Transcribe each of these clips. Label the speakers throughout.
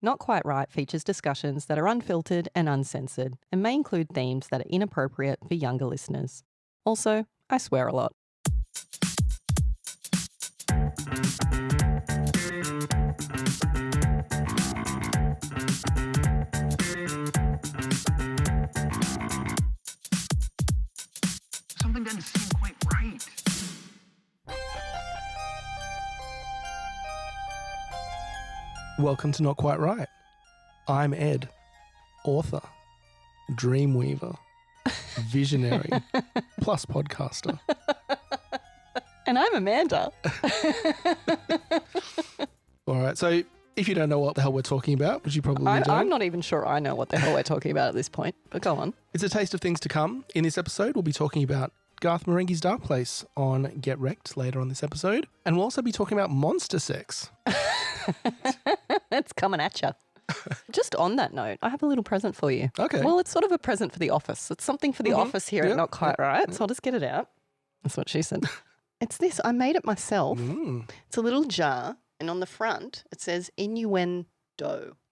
Speaker 1: Not Quite Right features discussions that are unfiltered and uncensored and may include themes that are inappropriate for younger listeners. Also, I swear a lot.
Speaker 2: Something doesn't seem quite right.
Speaker 3: Welcome to Not Quite Right. I'm Ed, author, dreamweaver, visionary, plus podcaster.
Speaker 1: And I'm Amanda.
Speaker 3: All right, so if you don't know what the hell we're talking about, which you probably don't.
Speaker 1: I'm not even sure I know what the hell we're talking about at this point, but go on.
Speaker 3: It's a taste of things to come. In this episode, we'll be talking about Garth Marenghi's Darkplace on Get Wrecked later on this episode. And we'll also be talking about monster sex.
Speaker 1: It's coming at you. Just on that note, I have a little present for you.
Speaker 3: Okay.
Speaker 1: Well, it's sort of a present for the office. It's something for the office here at Not Quite Right, so I'll just get it out. That's what she said. It's this. I made it myself. It's a little jar, and on the front it says innuendo.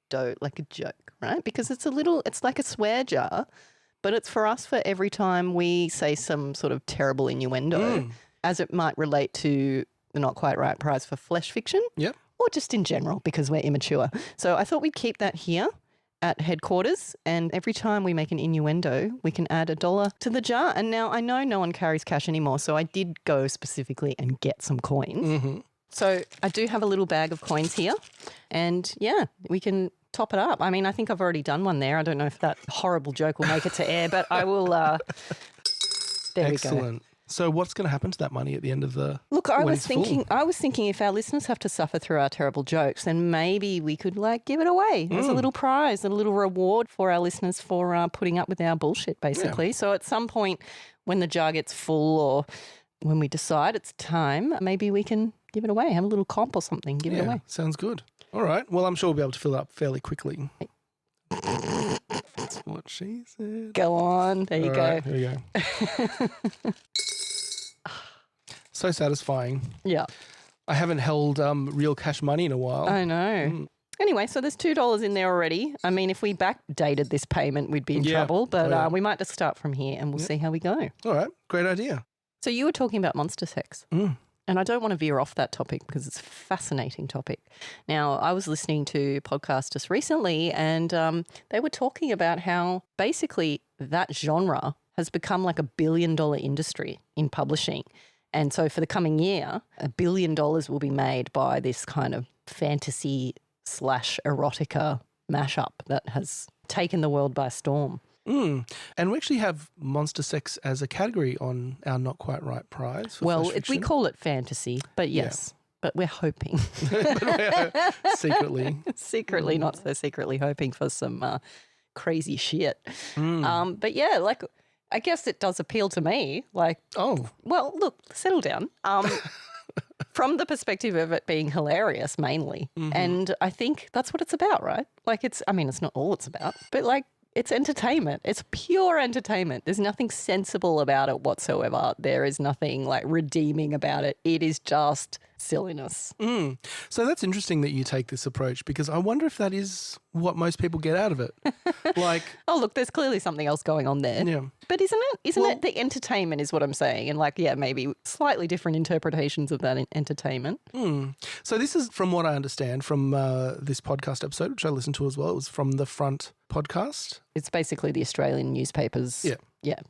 Speaker 1: Do, like a joke, right? Because it's like a swear jar, but it's for us for every time we say some sort of terrible innuendo, as it might relate to the Not Quite Right prize for flesh fiction.
Speaker 3: Yep.
Speaker 1: Or just in general, because we're immature. So I thought we'd keep that here at headquarters, and every time we make an innuendo, we can add $1 to the jar. And now I know no one carries cash anymore, so I did go specifically and get some coins.
Speaker 3: Mm-hmm.
Speaker 1: So I do have a little bag of coins here, and yeah, we can top it up. I mean, I think I've already done one there. I don't know if that horrible joke will make it to air, but I will. There we go.
Speaker 3: Excellent. So what's going to happen to that money at the end of the
Speaker 1: Look, I
Speaker 3: when
Speaker 1: was
Speaker 3: it's full?
Speaker 1: thinking if our listeners have to suffer through our terrible jokes, then maybe we could give it away as a little prize, a little reward for our listeners for putting up with our bullshit, basically. Yeah. So at some point when the jar gets full or when we decide it's time, maybe we can give it away, have a little comp or something, give it away.
Speaker 3: Sounds good. All right. Well, I'm sure we'll be able to fill it up fairly quickly. That's what she said.
Speaker 1: Go on. There you go.
Speaker 3: Right, here we go. So satisfying.
Speaker 1: Yeah.
Speaker 3: I haven't held real cash money in a while.
Speaker 1: I know. Anyway, so there's $2 in there already. I mean, if we backdated this payment, we'd be in trouble. But we might just start from here and we'll see how we go.
Speaker 3: All right. Great idea.
Speaker 1: So you were talking about monster sex. And I don't want to veer off that topic because it's a fascinating topic. Now, I was listening to a podcast just recently and they were talking about how basically that genre has become like $1 billion industry in publishing. And so for the coming year, $1 billion will be made by this kind of fantasy / erotica mashup that has taken the world by storm.
Speaker 3: And we actually have monster sex as a category on our Not Quite Right prize. For
Speaker 1: Well,
Speaker 3: flash fiction.
Speaker 1: we call it fantasy, but yes. Yeah. But we're hoping.
Speaker 3: But we're secretly.
Speaker 1: Secretly, not so secretly hoping for some crazy shit. But yeah, I guess it does appeal to me. Well, look, settle down. From the perspective of it being hilarious mainly. And I think that's what it's about, right? It's not all it's about, but it's entertainment. It's pure entertainment. There's nothing sensible about it whatsoever. There is nothing redeeming about it. It is just silliness.
Speaker 3: So that's interesting that you take this approach because I wonder if that is what most people get out of it.
Speaker 1: Oh, look, there's clearly something else going on there.
Speaker 3: Yeah.
Speaker 1: But isn't it? Isn't it the entertainment is what I'm saying? And maybe slightly different interpretations of that entertainment.
Speaker 3: So this is from what I understand from this podcast episode, which I listened to as well. It was from the Front podcast.
Speaker 1: It's basically the Australian newspapers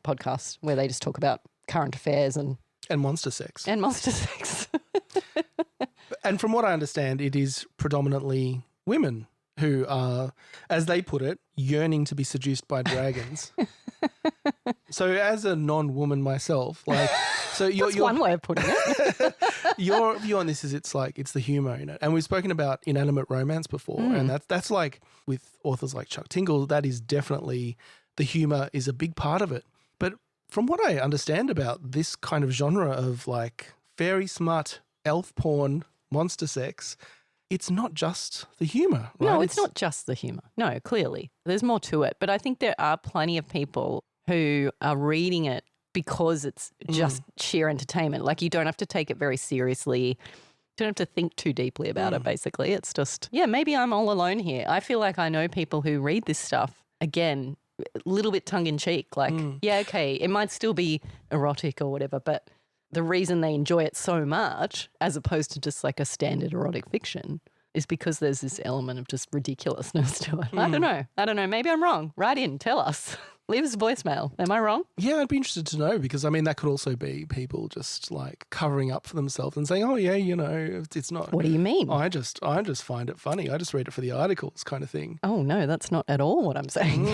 Speaker 1: podcast where they just talk about current affairs and
Speaker 3: monster sex.
Speaker 1: And monster sex.
Speaker 3: And from what I understand, it is predominantly women who are, as they put it, yearning to be seduced by dragons. So as a non-woman myself,
Speaker 1: That's one way of putting it.
Speaker 3: Your view on this is it's the humour in it. And we've spoken about inanimate romance before, and that's with authors like Chuck Tingle, that is definitely, the humour is a big part of it. But from what I understand about this kind of genre of fairy smut, elf porn, monster sex, it's not just the humour, right?
Speaker 1: No, it's not just the humour. No, clearly. There's more to it. But I think there are plenty of people who are reading it because it's just sheer entertainment. You don't have to take it very seriously. You don't have to think too deeply about it, basically. It's just, yeah, maybe I'm all alone here. I feel like I know people who read this stuff, again, a little bit tongue-in-cheek. Like, yeah, okay, it might still be erotic or whatever, but the reason they enjoy it so much, as opposed to just like a standard erotic fiction, is because there's this element of just ridiculousness to it. I don't know. Maybe I'm wrong. Write in. Tell us. Leave us a voicemail. Am I wrong?
Speaker 3: Yeah, I'd be interested to know because, I mean, that could also be people just like covering up for themselves and saying, oh, yeah, you know, it's not.
Speaker 1: What do you mean?
Speaker 3: I just find it funny. I just read it for the articles kind of thing.
Speaker 1: Oh, no, that's not at all what I'm saying.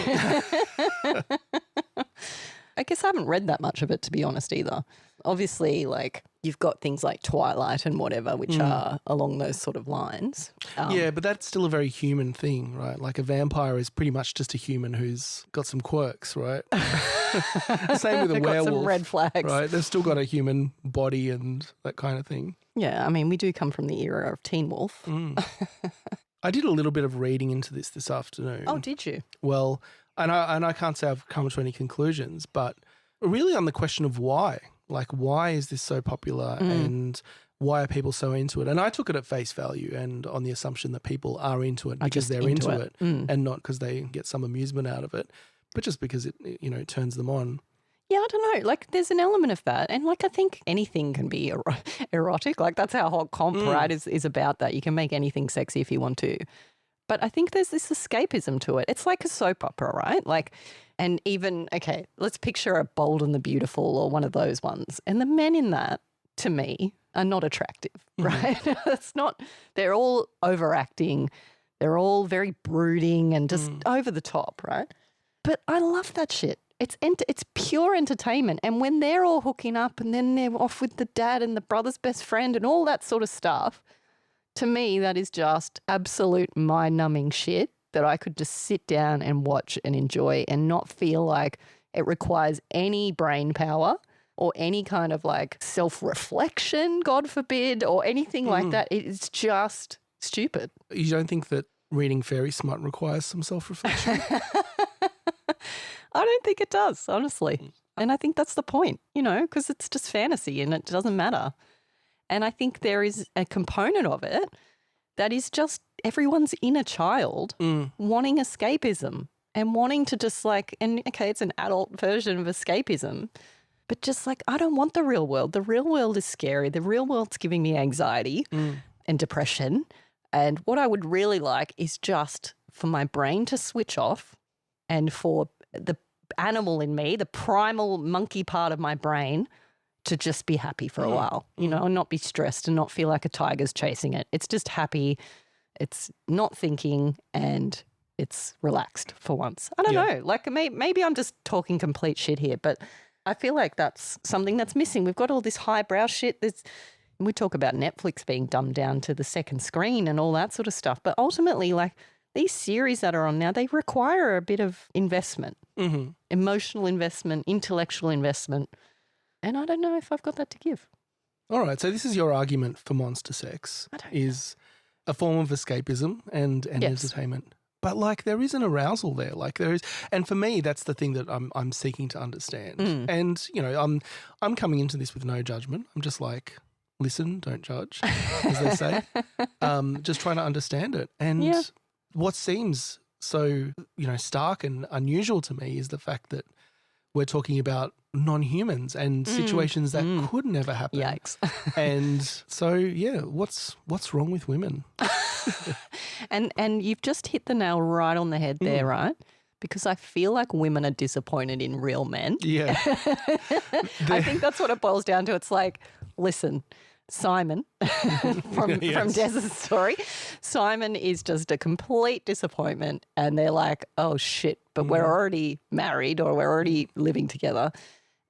Speaker 1: I guess I haven't read that much of it, to be honest, either. Obviously, like, you've got things like Twilight and whatever, which are along those sort of lines.
Speaker 3: Yeah, but that's still a very human thing, right? Like a vampire is pretty much just a human who's got some quirks, right? Same with a werewolf.
Speaker 1: Got some red flags.
Speaker 3: Right? They've still got a human body and that kind of thing.
Speaker 1: Yeah, I mean, we do come from the era of Teen Wolf.
Speaker 3: I did a little bit of reading into this afternoon.
Speaker 1: Oh, did you?
Speaker 3: Well, and I can't say I've come to any conclusions, but really on the question of why. Like, why is this so popular and why are people so into it? And I took it at face value and on the assumption that people are into it because they're into it and not because they get some amusement out of it, but just because it, you know, turns them on.
Speaker 1: Yeah, I don't know. Like, there's an element of that. And, like, I think anything can be erotic. Like, that's our whole comp, right, is about that. You can make anything sexy if you want to. But I think there's this escapism to it. It's like a soap opera, right? Like, and even, okay, let's picture a Bold and the Beautiful or one of those ones. And the men in that, to me, are not attractive, right? It's not, they're all overacting. They're all very brooding and just over the top, right? But I love that shit. It's pure entertainment. And when they're all hooking up and then they're off with the dad and the brother's best friend and all that sort of stuff, to me, that is just absolute mind-numbing shit that I could just sit down and watch and enjoy and not feel like it requires any brain power or any kind of like self-reflection, God forbid, or anything like that. It's just stupid.
Speaker 3: You don't think that reading fairy smut requires some self-reflection?
Speaker 1: I don't think it does, honestly. And I think that's the point, you know, because it's just fantasy and it doesn't matter. And I think there is a component of it that is just everyone's inner child wanting escapism and wanting to just like, and okay, it's an adult version of escapism, but just like, I don't want the real world. The real world is scary. The real world's giving me anxiety and depression. And what I would really like is just for my brain to switch off and for the animal in me, the primal monkey part of my brain, to just be happy for a while, you know, and not be stressed and not feel like a tiger's chasing it. It's just happy. It's not thinking and it's relaxed for once. I don't know. Like maybe I'm just talking complete shit here, but I feel like that's something that's missing. We've got all this highbrow shit. We talk about Netflix being dumbed down to the second screen and all that sort of stuff. But ultimately, like these series that are on now, they require a bit of investment, emotional investment, intellectual investment. And I don't know if I've got that to give.
Speaker 3: All right. So this is your argument for monster sex is a form of escapism and entertainment. But like there is an arousal there. Like there is, and for me, that's the thing that I'm seeking to understand. And you know, I'm coming into this with no judgment. I'm just like, listen, don't judge, as they say. Just trying to understand it. And what seems so, you know, stark and unusual to me is the fact that we're talking about non-humans and situations that could never happen.
Speaker 1: Yikes.
Speaker 3: And so, yeah, what's wrong with women?
Speaker 1: And you've just hit the nail right on the head there, right? Because I feel like women are disappointed in real men.
Speaker 3: Yeah.
Speaker 1: I think that's what it boils down to. It's like, listen, Simon from Des's story, Simon is just a complete disappointment and they're like, oh shit, but we're already married or we're already living together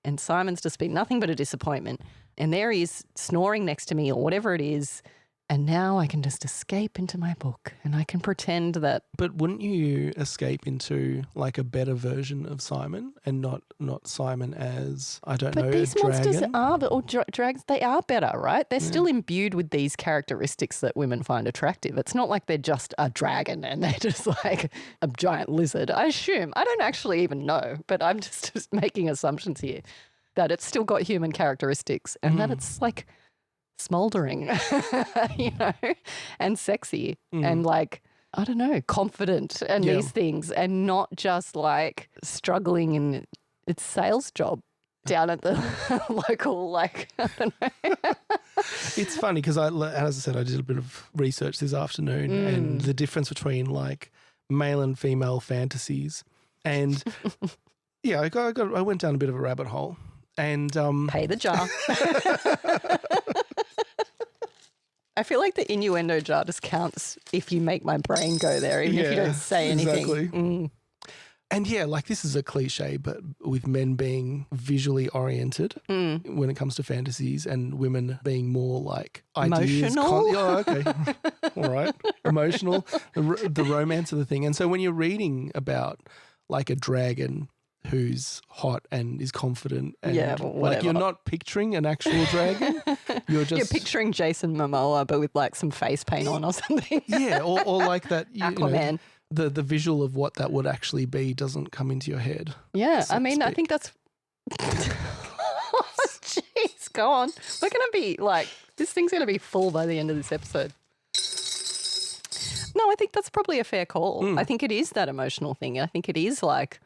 Speaker 1: and Simon's just been nothing but a disappointment and there he is snoring next to me or whatever it is and now I can just escape into my book and I can pretend that. But
Speaker 3: wouldn't you escape into like a better version of Simon and not Simon as, I don't know, a dragon? But these monsters
Speaker 1: dragons, they are better, right? They're still imbued with these characteristics that women find attractive. It's not like they're just a dragon and they're just like a giant lizard. I assume. I don't actually even know, but I'm just making assumptions here that it's still got human characteristics and that it's like smoldering, and sexy and like, I don't know, confident and these things, and not just like struggling in its sales job down at the local, like, I don't know.
Speaker 3: It's funny because as I said, I did a bit of research this afternoon and the difference between like male and female fantasies. And I went down a bit of a rabbit hole and
Speaker 1: pay the jar. I feel like the innuendo jar just counts if you make my brain go there, even if you don't say anything.
Speaker 3: Exactly. And like this is a cliche, but with men being visually oriented when it comes to fantasies and women being more like ideas.
Speaker 1: Emotional?
Speaker 3: Okay. All right. Emotional, the romance of the thing. And so when you're reading about like a dragon who's hot and is confident and like you're not picturing an actual dragon. You're
Speaker 1: picturing Jason Momoa but with like some face paint on or something.
Speaker 3: or like that
Speaker 1: Aquaman.
Speaker 3: The visual of what that would actually be doesn't come into your head.
Speaker 1: Yeah, so I mean, I think that's jeez, go on. We're going to be like, this thing's going to be full by the end of this episode. No, I think that's probably a fair call. I think it is that emotional thing. I think it is like,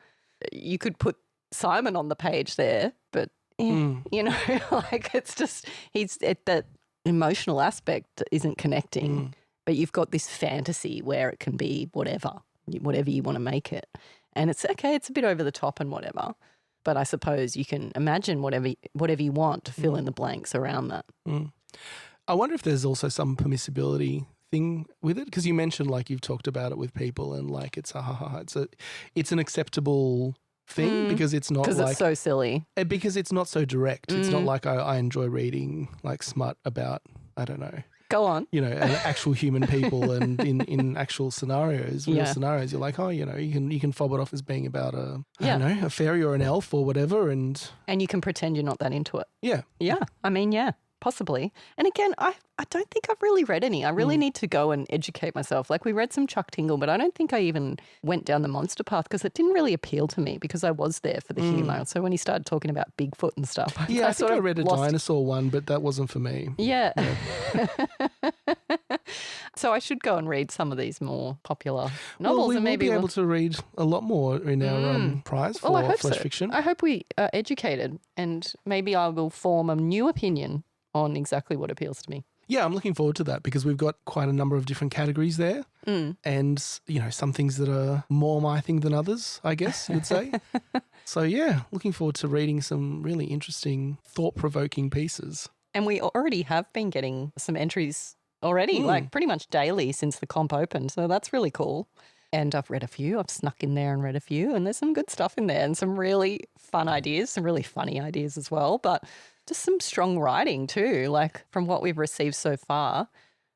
Speaker 1: you could put Simon on the page there, but like it's just that emotional aspect isn't connecting. But you've got this fantasy where it can be whatever you want to make it, and it's okay. It's a bit over the top and whatever, but I suppose you can imagine whatever you want to fill in the blanks around that.
Speaker 3: I wonder if there's also some permissibility thing with it, because you mentioned like you've talked about it with people and like it's it's an acceptable thing because it's not like
Speaker 1: it's so silly,
Speaker 3: because it's not so direct. It's not like I enjoy reading like smut about, I don't know,
Speaker 1: go on,
Speaker 3: actual human people and in actual scenarios, real scenarios, you're like, you can fob it off as being about I don't know, a fairy or an elf or whatever, and
Speaker 1: you can pretend you're not that into it.
Speaker 3: Yeah.
Speaker 1: I mean, possibly. And again, I don't think I've really read any. I really need to go and educate myself. Like we read some Chuck Tingle, but I don't think I even went down the monster path because it didn't really appeal to me because I was there for the humour. So when he started talking about Bigfoot and stuff,
Speaker 3: I think I read a dinosaur one, but that wasn't for me.
Speaker 1: Yeah. So I should go and read some of these more popular novels.
Speaker 3: Well, we'll be able to read a lot more in our prize for Flesh Fiction.
Speaker 1: I hope we are educated, and maybe I will form a new opinion on exactly what appeals to me.
Speaker 3: Yeah, I'm looking forward to that because we've got quite a number of different categories there and, some things that are more my thing than others, I guess you'd say. So, looking forward to reading some really interesting, thought-provoking pieces.
Speaker 1: And we already have been getting some entries already, like pretty much daily since the comp opened. So that's really cool. And I've read a few. I've snuck in there and read a few. And there's some good stuff in there and some really fun ideas, some really funny ideas as well. But just some strong writing too. Like from what we've received so far,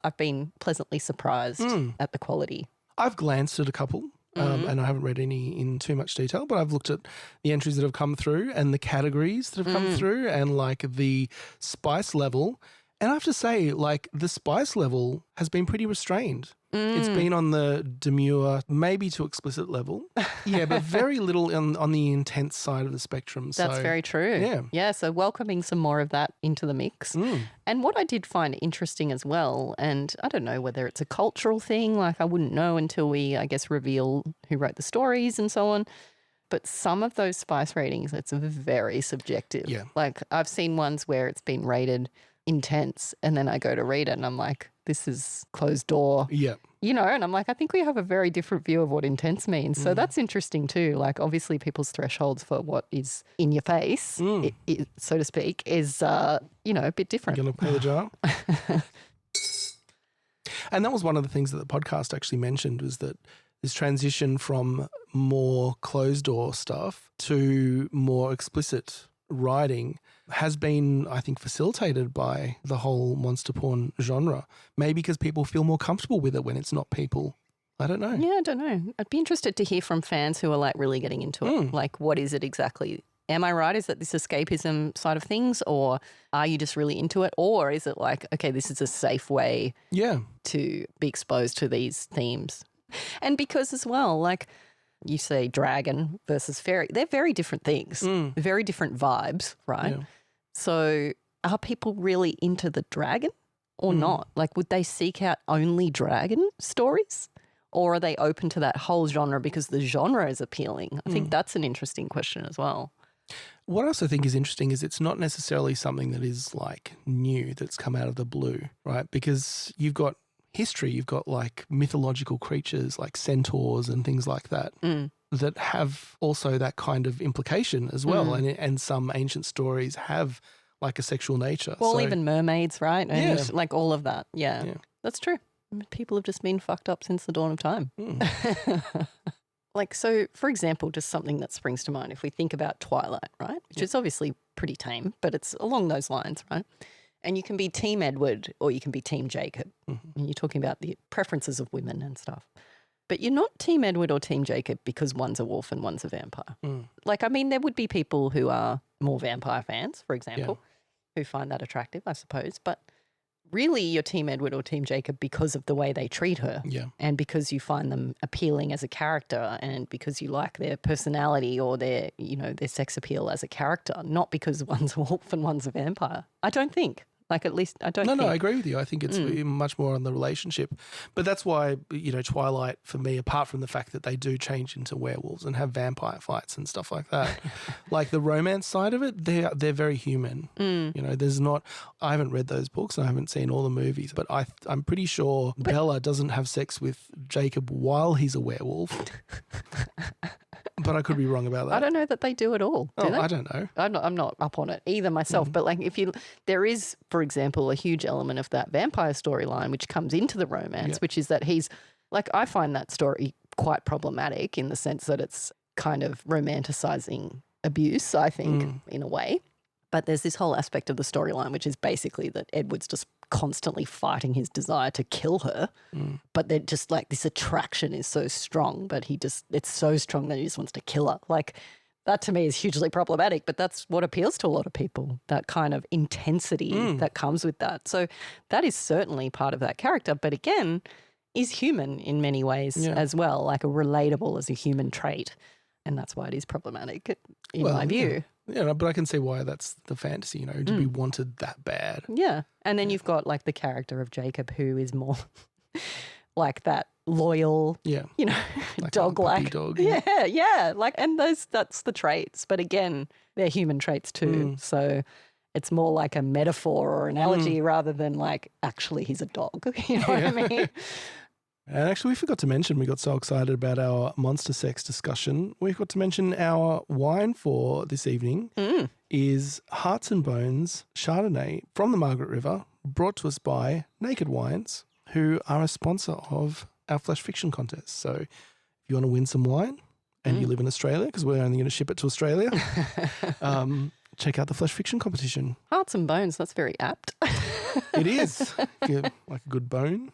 Speaker 1: I've been pleasantly surprised at the quality.
Speaker 3: I've glanced at a couple and I haven't read any in too much detail, but I've looked at the entries that have come through and the categories that have come through and like the spice level. And I have to say, like, the spice level has been pretty restrained. It's been on the demure, maybe to explicit level. Yeah, but very little on the intense side of the spectrum.
Speaker 1: That's very true. Yeah, so welcoming some more of that into the mix. And what I did find interesting as well, and I don't know whether it's a cultural thing, like I wouldn't know until we, I guess, reveal who wrote the stories and so on. But some of those spice ratings, it's very subjective.
Speaker 3: Yeah.
Speaker 1: Like I've seen ones where it's been rated intense and then I go to read it and I'm like, this is closed door.
Speaker 3: Yeah.
Speaker 1: And I'm like, I think we have a very different view of what intense means. So that's interesting too. Like obviously people's thresholds for what is in your face, so to speak, is, a bit different.
Speaker 3: You're going to pay the jar? And that was one of the things that the podcast actually mentioned was that this transition from more closed door stuff to more explicit writing has been, I think, facilitated by the whole monster porn genre. Maybe because people feel more comfortable with it when it's not people. I don't know.
Speaker 1: Yeah, I don't know. I'd be interested to hear from fans who are like really getting into it. Like, what is it exactly? Am I right? Is it this escapism side of things, or are you just really into it? Or is it like, okay, this is a safe way to be exposed to these themes? And because as well, like you say dragon versus fairy, they're very different things, very different vibes, right? Yeah. So are people really into the dragon or not? Like, would they seek out only dragon stories? Or are they open to that whole genre because the genre is appealing? I think that's an interesting question as well.
Speaker 3: What I also think is interesting is it's not necessarily something that is like new, that's come out of the blue, right? Because you've got history, you've got like mythological creatures like centaurs and things like that that have also that kind of implication as well. And some ancient stories have like a sexual nature.
Speaker 1: Well, even mermaids, right? And
Speaker 3: Yeah.
Speaker 1: like all of that. Yeah, that's true. People have just been fucked up since the dawn of time. Like, so, for example, just something that springs to mind, if we think about Twilight, right, which is obviously pretty tame, but it's along those lines, right? And you can be Team Edward or you can be Team Jacob. And you're talking about the preferences of women and stuff. But you're not Team Edward or Team Jacob because one's a wolf and one's a vampire. Like, I mean, there would be people who are more vampire fans, for example, who find that attractive, I suppose. But really you're Team Edward or Team Jacob because of the way they treat her and because you find them appealing as a character and because you like their personality or their, you know, their sex appeal as a character, not because one's a wolf and one's a vampire. I don't think. Like, at least I don't think.
Speaker 3: No, I agree with you. I think it's much more on the relationship. But that's why, you know, Twilight, for me, apart from the fact that they do change into werewolves and have vampire fights and stuff like that, like the romance side of it, they're very human. You know, there's not, I haven't read those books and I haven't seen all the movies, but I'm pretty sure Bella doesn't have sex with Jacob while he's a werewolf. But I could be wrong about that.
Speaker 1: I don't know that they do at all. Do they?
Speaker 3: I don't know.
Speaker 1: I'm not up on it either myself. But like, there is, for example, a huge element of that vampire storyline which comes into the romance, which is that he's like, I find that story quite problematic in the sense that it's kind of romanticizing abuse, I think, in a way. But there's this whole aspect of the storyline, which is basically that Edward's just constantly fighting his desire to kill her. But they're just like, this attraction is so strong, but it's so strong that he just wants to kill her. Like, that to me is hugely problematic, but that's what appeals to a lot of people, that kind of intensity that comes with that. So that is certainly part of that character, but again, is human in many ways as well, like a relatable as a human trait. And that's why it is problematic in my view.
Speaker 3: Yeah, but I can see why that's the fantasy, you know, to be wanted that bad.
Speaker 1: Yeah. And then you've got like the character of Jacob who is more like that loyal, you know,
Speaker 3: like
Speaker 1: dog-like.
Speaker 3: Dog,
Speaker 1: yeah. Like, and that's the traits. But again, they're human traits too. So it's more like a metaphor or analogy rather than like, actually he's a dog. You know what I mean?
Speaker 3: And actually, we forgot to mention, we got so excited about our monster sex discussion, we forgot to mention our wine for this evening is Hearts and Bones Chardonnay from the Margaret River, brought to us by Naked Wines, who are a sponsor of our Flash Fiction contest. So if you want to win some wine and you live in Australia, because we're only going to ship it to Australia, check out the Flash Fiction competition.
Speaker 1: Hearts and Bones, that's very apt.
Speaker 3: It is. Like a good bone.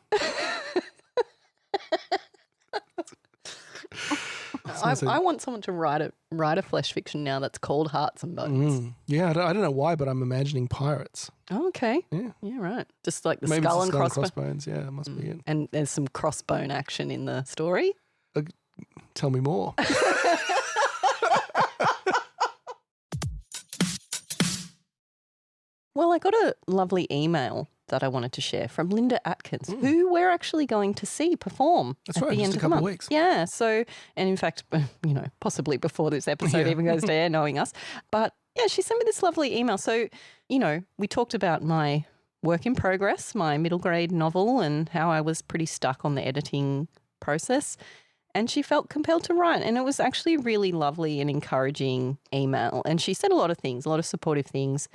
Speaker 1: I want someone to write a flash fiction now that's called Hearts and Bones.
Speaker 3: Yeah, I don't know why, but I'm imagining pirates.
Speaker 1: Oh, okay.
Speaker 3: Yeah,
Speaker 1: right. Just like the
Speaker 3: maybe
Speaker 1: skull
Speaker 3: it's
Speaker 1: and
Speaker 3: the skull
Speaker 1: crossbones.
Speaker 3: Yeah, it must be it.
Speaker 1: And there's some crossbone action in the story.
Speaker 3: Tell me more.
Speaker 1: Well, I got a lovely email that I wanted to share from Linda Atkins, who we're actually going to see perform at the end
Speaker 3: just
Speaker 1: of
Speaker 3: a couple
Speaker 1: the month.
Speaker 3: of weeks.
Speaker 1: Yeah, so, and in fact, you know, possibly before this episode even goes to air, knowing us. But yeah, she sent me this lovely email. So, you know, we talked about my work in progress, my middle grade novel, and how I was pretty stuck on the editing process. And she felt compelled to write. And it was actually a really lovely and encouraging email. And she said a lot of things, a lot of supportive things.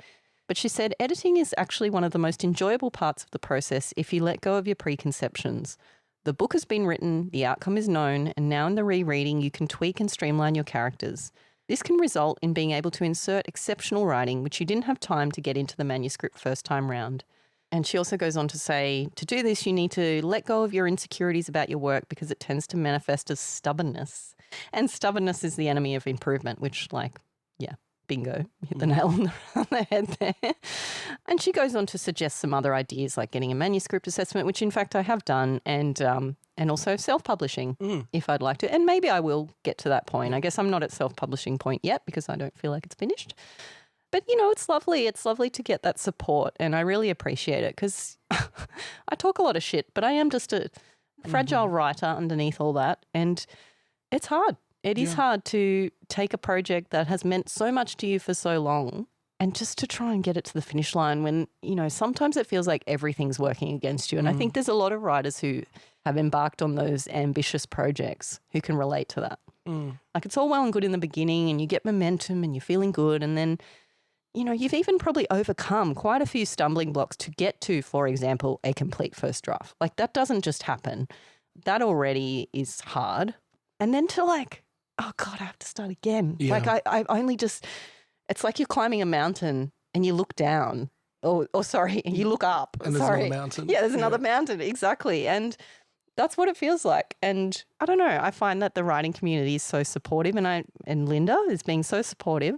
Speaker 1: But she said, editing is actually one of the most enjoyable parts of the process if you let go of your preconceptions. The book has been written, the outcome is known, and now in the rereading you can tweak and streamline your characters. This can result in being able to insert exceptional writing which you didn't have time to get into the manuscript first time round. And she also goes on to say, to do this you need to let go of your insecurities about your work because it tends to manifest as stubbornness. And stubbornness is the enemy of improvement, which bingo, hit the nail on the head there. And she goes on to suggest some other ideas like getting a manuscript assessment, which in fact I have done, and also self-publishing if I'd like to. And maybe I will get to that point. I guess I'm not at self-publishing point yet because I don't feel like it's finished. But, you know, it's lovely. It's lovely to get that support, and I really appreciate it because I talk a lot of shit, but I am just a fragile writer underneath all that, and it's hard. It is hard to take a project that has meant so much to you for so long and just to try and get it to the finish line when, you know, sometimes it feels like everything's working against you. And I think there's a lot of writers who have embarked on those ambitious projects who can relate to that. Like it's all well and good in the beginning and you get momentum and you're feeling good, and then, you know, you've even probably overcome quite a few stumbling blocks to get to, for example, a complete first draft. Like that doesn't just happen. That already is hard. And then to like, oh God, I have to start again. Yeah. Like I only just, it's like you're climbing a mountain and you look down or sorry, you look up.
Speaker 3: And there's another mountain.
Speaker 1: Yeah, there's another mountain. Exactly. And that's what it feels like. And I don't know, I find that the writing community is so supportive, and Linda is being so supportive.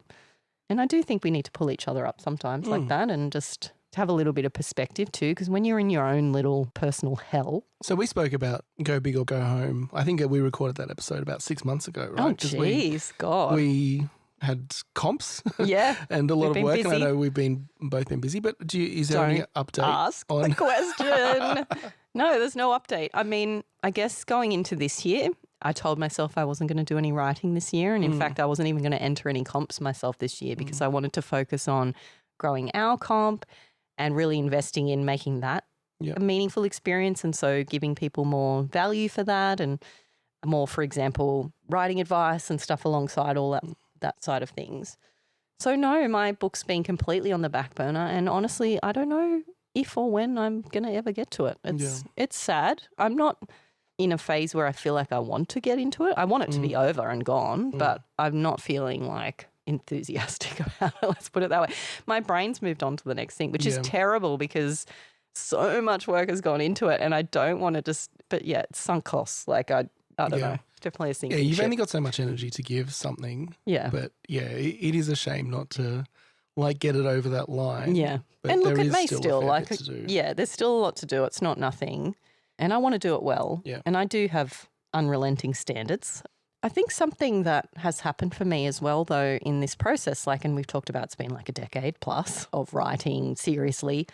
Speaker 1: And I do think we need to pull each other up sometimes like that, and just have a little bit of perspective too, because when you're in your own little personal hell.
Speaker 3: So we spoke about Go Big or Go Home. I think we recorded that episode about 6 months ago, right?
Speaker 1: Oh, jeez, God.
Speaker 3: We had comps and a lot of work, busy. And I know we've both been busy, but is there any update?
Speaker 1: Ask the question. No, there's no update. I mean, I guess going into this year, I told myself I wasn't going to do any writing this year, and in fact, I wasn't even going to enter any comps myself this year because I wanted to focus on growing our comp and really investing in making that a meaningful experience, and so giving people more value for that and more, for example, writing advice and stuff alongside all that side of things. So no, my book's been completely on the back burner, and honestly, I don't know if or when I'm going to ever get to it. It's sad. I'm not in a phase where I feel like I want to get into it. I want it to be over and gone, but I'm not feeling like enthusiastic about it. Let's put it that way. My brain's moved on to the next thing, which is terrible because so much work has gone into it, and I don't want to just, but yeah, it's sunk costs. Like I don't know. Definitely a sinking
Speaker 3: you've
Speaker 1: ship.
Speaker 3: only got so much energy to give something. Yeah. But it is a shame not to like get it over that line.
Speaker 1: Yeah.
Speaker 3: But
Speaker 1: and look,
Speaker 3: there
Speaker 1: it
Speaker 3: is
Speaker 1: may
Speaker 3: still
Speaker 1: like,
Speaker 3: to do.
Speaker 1: Yeah, there's still a lot to do. It's not nothing. And I want to do it well.
Speaker 3: Yeah.
Speaker 1: And I do have unrelenting standards. I think something that has happened for me as well, though, in this process, like, and we've talked about, it's been like a decade plus of writing seriously.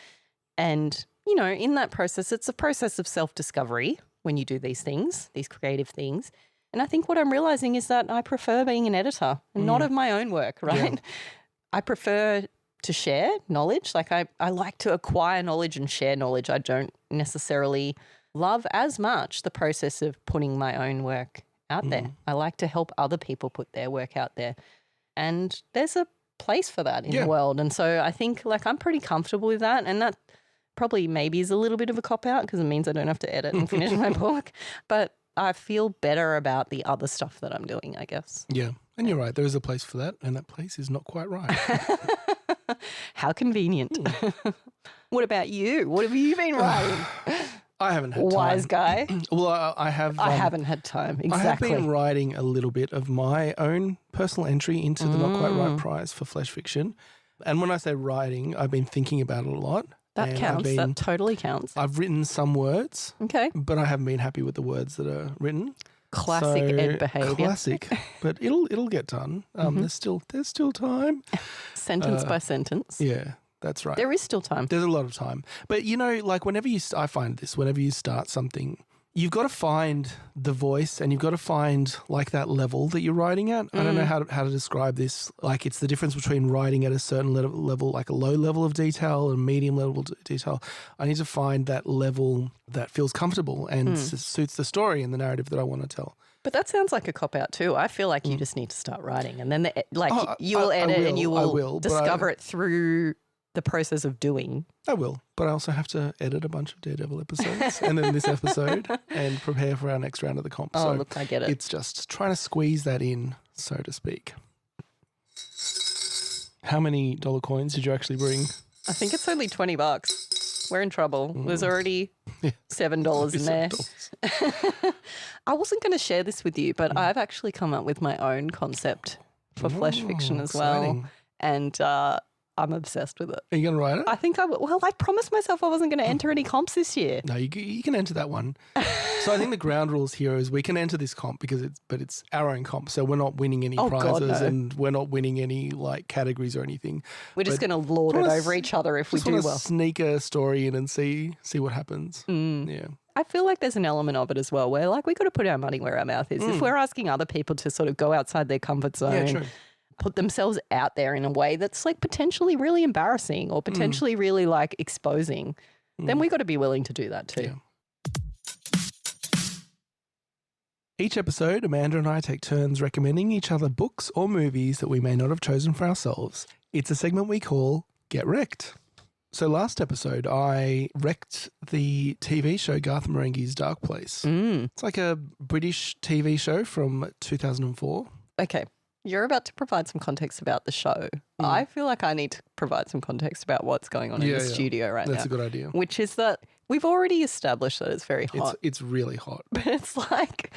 Speaker 1: And, you know, in that process, it's a process of self-discovery when you do these things, these creative things. And I think what I'm realizing is that I prefer being an editor and not of my own work, right? Yeah. I prefer to share knowledge. Like I like to acquire knowledge and share knowledge. I don't necessarily love as much the process of putting my own work out there. I like to help other people put their work out there. And there's a place for that in the world. And so I think like I'm pretty comfortable with that. And that probably maybe is a little bit of a cop-out because it means I don't have to edit and finish my book. But I feel better about the other stuff that I'm doing, I guess.
Speaker 3: Yeah. And you're right. There is a place for that. And that place is not quite right.
Speaker 1: How convenient. What about you? What have you been writing?
Speaker 3: I haven't had time.
Speaker 1: Wise guy.
Speaker 3: Well, I have.
Speaker 1: I haven't had time. Exactly.
Speaker 3: I have been writing a little bit of my own personal entry into the Not Quite Right prize for flash fiction. And when I say writing, I've been thinking about it a lot.
Speaker 1: That counts. That totally counts.
Speaker 3: I've written some words.
Speaker 1: Okay.
Speaker 3: But I haven't been happy with the words that are written.
Speaker 1: Classic Ed behaviour.
Speaker 3: Classic. But it'll get done. There's still time.
Speaker 1: Sentence by sentence.
Speaker 3: Yeah. That's right.
Speaker 1: There is still time.
Speaker 3: There's a lot of time. But, you know, like I find this, whenever you start something, you've got to find the voice and you've got to find like that level that you're writing at. I don't know how to describe this. Like it's the difference between writing at a certain level, like a low level of detail and medium level of detail. I need to find that level that feels comfortable and suits the story and the narrative that I want to tell.
Speaker 1: But that sounds like a cop-out too. I feel like you just need to start writing and then you will edit and you will discover it through the process of doing.
Speaker 3: I will, but I also have to edit a bunch of Daredevil episodes and then this episode and prepare for our next round of the comp.
Speaker 1: Oh,
Speaker 3: so
Speaker 1: look, I get it.
Speaker 3: It's just trying to squeeze that in, so to speak. How many dollar coins did you actually bring?
Speaker 1: I think it's only $20. We're in trouble. There's already $7 in there. I wasn't going to share this with you, but I've actually come up with my own concept for flash fiction as well. And I'm obsessed with it.
Speaker 3: Are you going to write it?
Speaker 1: I think I will. Well, I promised myself I wasn't going to enter any comps this year.
Speaker 3: No, you can enter that one. So I think the ground rules here is we can enter this comp because it's our own comp. So we're not winning any prizes
Speaker 1: God, no.
Speaker 3: and we're not winning any like categories or anything.
Speaker 1: We're just going to lord it over each other if we do well.
Speaker 3: Sneak a story in and see what happens. Yeah.
Speaker 1: I feel like there's an element of it as well where like we got to put our money where our mouth is. If we're asking other people to sort of go outside their comfort zone, put themselves out there in a way that's like potentially really embarrassing or potentially really like exposing, then we got to be willing to do that too.
Speaker 3: Yeah. Each episode, Amanda and I take turns recommending each other books or movies that we may not have chosen for ourselves. It's a segment we call Get Wrecked. So last episode, I wrecked the TV show Garth Marenghi's Darkplace. It's like a British TV show from 2004.
Speaker 1: Okay. You're about to provide some context about the show. I feel like I need to provide some context about what's going on in the studio right now.
Speaker 3: That's a good idea.
Speaker 1: Which is that we've already established that it's very hot.
Speaker 3: It's really hot.
Speaker 1: But it's like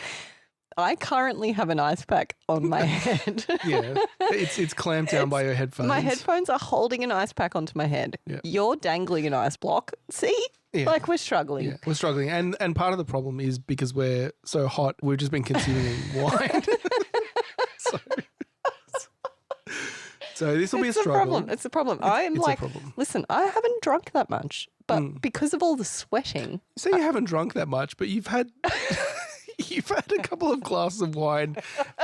Speaker 1: I currently have an ice pack on my head.
Speaker 3: Yeah. It's clamped down by your headphones.
Speaker 1: My headphones are holding an ice pack onto my head. Yeah. You're dangling an ice block. See? Yeah. Like we're struggling.
Speaker 3: Yeah, we're struggling. And part of the problem is because we're so hot, we've just been consuming wine. So this will be a struggle.
Speaker 1: It's a problem. Listen, I haven't drunk that much, but because of all the sweating.
Speaker 3: So you haven't drunk that much, but you've had a couple of glasses of wine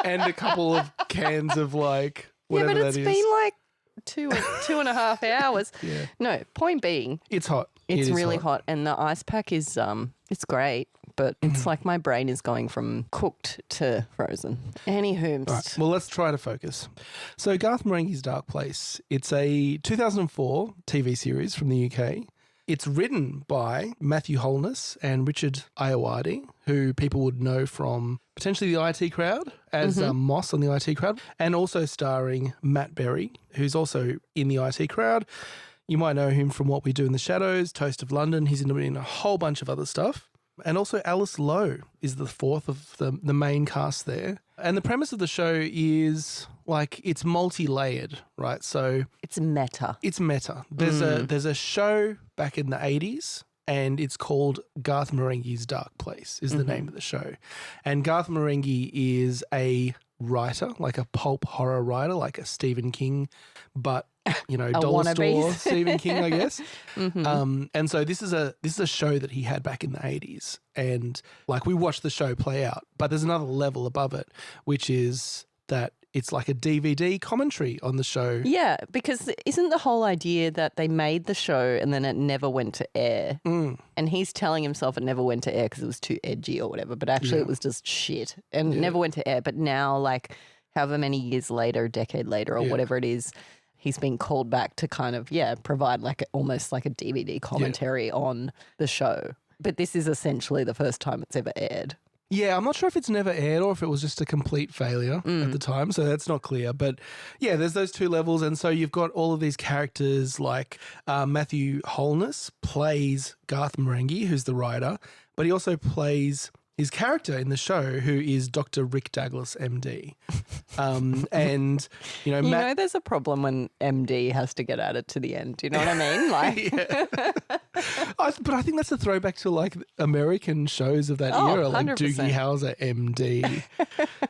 Speaker 3: and a couple of cans of like whatever that is.
Speaker 1: Yeah, but it's been like two and a half hours.
Speaker 3: Yeah.
Speaker 1: No, point being.
Speaker 3: It's hot.
Speaker 1: It's really hot. And the ice pack is it's great, but it's like my brain is going from cooked to frozen. Anywho.
Speaker 3: Right, well, let's try to focus. So Garth Marenghi's Darkplace, it's a 2004 TV series from the UK. It's written by Matthew Holness and Richard Ayoade, who people would know from potentially the IT Crowd as Moss on the IT Crowd, and also starring Matt Berry, who's also in the IT Crowd. You might know him from What We Do in the Shadows, Toast of London. He's in a whole bunch of other stuff. And also Alice Lowe is the fourth of the main cast there. And the premise of the show is like it's multi-layered, right? So
Speaker 1: it's meta.
Speaker 3: There's a show back in the 80s and it's called Garth Marenghi's Darkplace is the name of the show. And Garth Marenghi is a writer, like a pulp horror writer, like a Stephen King, but dollar store Stephen King, I guess. And so this is a show that he had back in the 80s, and like we watched the show play out. But there's another level above it, which is that it's like a DVD commentary on the show. Yeah,
Speaker 1: because isn't the whole idea that they made the show and then it never went to air? And he's telling himself it never went to air because it was too edgy or whatever, but actually it was just shit and it never went to air. But now, like however many years later, decade later or whatever it is, he's been called back to kind of, provide like almost like a DVD commentary on the show. But this is essentially the first time it's ever aired.
Speaker 3: Yeah, I'm not sure if it's never aired or if it was just a complete failure at the time, so that's not clear. But yeah, there's those two levels, and so you've got all of these characters like Matthew Holness plays Garth Marenghi, who's the writer, but he also plays his character in the show, who is Dr. Rick Douglas, MD. And,
Speaker 1: there's a problem when MD has to get added to the end. Do you know what I mean? Like,
Speaker 3: but I think that's a throwback to like American shows of that era, like 100%. Doogie Howser, MD.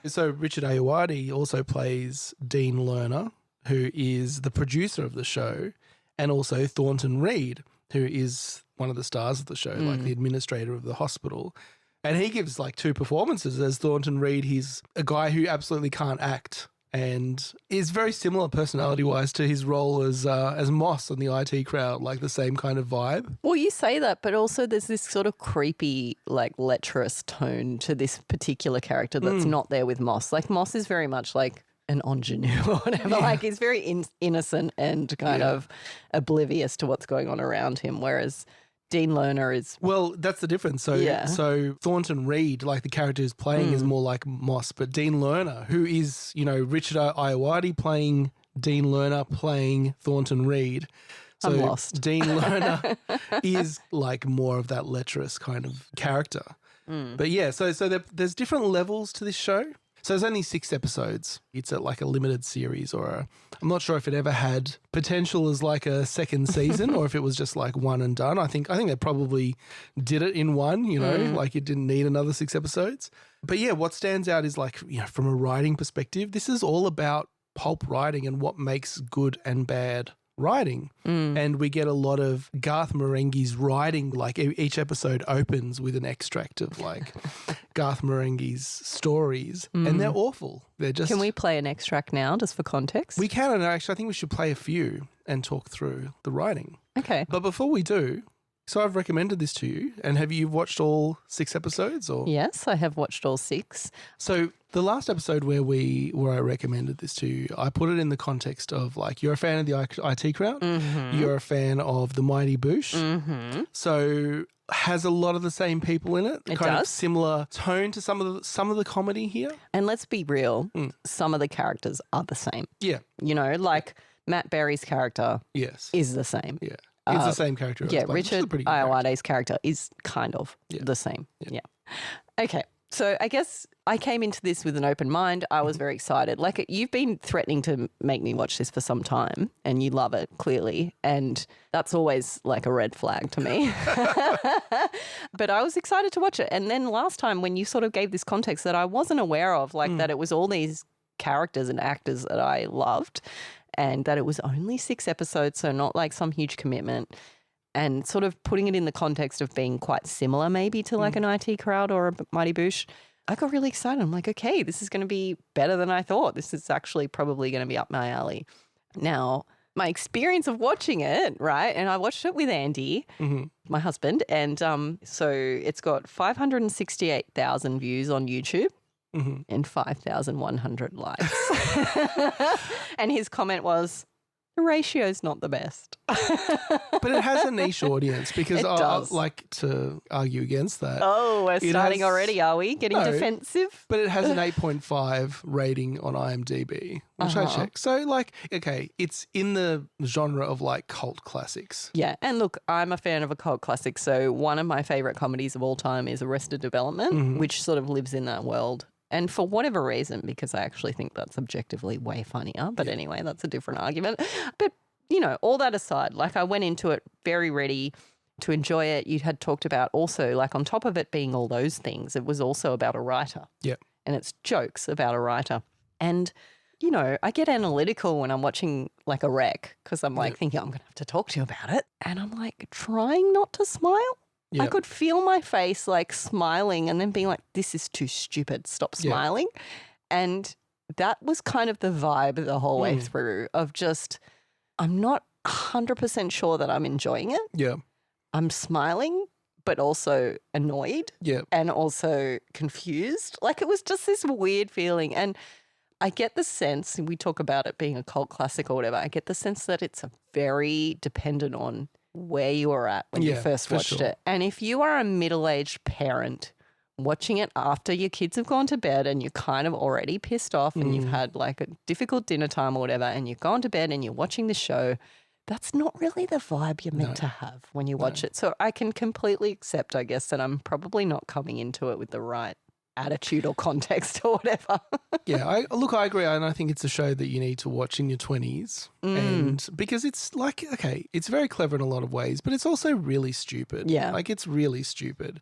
Speaker 3: So Richard Ayoade also plays Dean Lerner, who is the producer of the show, and also Thornton Reed, who is one of the stars of the show, like the administrator of the hospital. And he gives like two performances as Thornton Reed. He's a guy who absolutely can't act and is very similar personality-wise to his role as Moss on the IT Crowd, like the same kind of vibe.
Speaker 1: Well, you say that, but also there's this sort of creepy, like lecherous tone to this particular character that's not there with Moss. Like Moss is very much like an ingenue or whatever. Yeah. Like he's very innocent and kind of oblivious to what's going on around him, whereas Dean Lerner is...
Speaker 3: Well, that's the difference. So Thornton Reed, like the character who's playing, is more like Moss, but Dean Lerner, who is, Richard Ayoade playing Dean Lerner, playing Thornton Reed. So
Speaker 1: I'm lost.
Speaker 3: Dean Lerner is like more of that lecherous kind of character. But yeah, so there's different levels to this show. So there's only 6 episodes. It's like a limited series I'm not sure if it ever had potential as like a second season or if it was just like one and done. I think they probably did it in one, like it didn't need another 6 episodes. But yeah, what stands out is like, from a writing perspective, this is all about pulp writing and what makes good and bad writing. And we get a lot of Garth Marenghi's writing, like each episode opens with an extract of like Garth Marenghi's stories and they're awful. They're just...
Speaker 1: Can we play an extract now just for context?
Speaker 3: We can, and actually I think we should play a few and talk through the writing.
Speaker 1: Okay.
Speaker 3: But before we do, so I've recommended this to you, and have you watched all 6 episodes? Or
Speaker 1: Yes, I have watched all 6.
Speaker 3: So the last episode where I recommended this to you, I put it in the context of like, you're a fan of the IT crowd, you're a fan of the Mighty Boosh, so has a lot of the same people in it.
Speaker 1: It
Speaker 3: kind
Speaker 1: does.
Speaker 3: of similar tone to some of the comedy here.
Speaker 1: And let's be real, some of the characters are the same.
Speaker 3: Yeah.
Speaker 1: Like Matt Berry's character
Speaker 3: Yes.
Speaker 1: is the same.
Speaker 3: Yeah. It's the same character.
Speaker 1: Yeah,
Speaker 3: like,
Speaker 1: Richard Ayoade's character is kind of the same. Yeah. Okay. So I guess I came into this with an open mind. I was very excited. Like, you've been threatening to make me watch this for some time and you love it, clearly. And that's always like a red flag to me. But I was excited to watch it. And then last time when you sort of gave this context that I wasn't aware of, like that it was all these characters and actors that I loved, and that it was only 6 episodes, so not like some huge commitment, and sort of putting it in the context of being quite similar maybe to like an IT crowd or a Mighty Boosh, I got really excited. I'm like, okay, this is going to be better than I thought. This is actually probably going to be up my alley. Now, my experience of watching it, right, and I watched it with Andy, my husband, and so it's got 568,000 views on YouTube. And 5,100 likes. And his comment was, the ratio's not the best.
Speaker 3: But it has a niche audience because I like to argue against that.
Speaker 1: Oh, we're starting already, are we? Getting defensive?
Speaker 3: But it has an 8.5 rating on IMDb, which I checked. So like, okay, it's in the genre of like cult classics.
Speaker 1: Yeah. And look, I'm a fan of a cult classic. So one of my favourite comedies of all time is Arrested Development, which sort of lives in that world. And for whatever reason, because I actually think that's objectively way funnier. But anyway, that's a different argument. But, all that aside, like I went into it very ready to enjoy it. You had talked about also, like on top of it being all those things, it was also about a writer.
Speaker 3: Yeah.
Speaker 1: And it's jokes about a writer. And, I get analytical when I'm watching like a rec because I'm like thinking I'm going to have to talk to you about it. And I'm like trying not to smile. Yep. I could feel my face like smiling and then being like, this is too stupid, stop smiling. Yep. And that was kind of the vibe the whole way through of just, I'm not 100% sure that I'm enjoying it.
Speaker 3: Yeah.
Speaker 1: I'm smiling, but also annoyed and also confused. Like it was just this weird feeling. And I get the sense, we talk about it being a cult classic or whatever, I get the sense that it's very dependent on where you were at when you first watched it. And if you are a middle-aged parent watching it after your kids have gone to bed and you're kind of already pissed off and you've had like a difficult dinner time or whatever and you've gone to bed and you're watching the show, that's not really the vibe you're meant to have when you watch it. So I can completely accept, I guess, that I'm probably not coming into it with the right attitude or context or whatever.
Speaker 3: I agree, and I think it's a show that you need to watch in your 20s, and because it's like, okay, it's very clever in a lot of ways, but it's also really stupid. Like it's really stupid.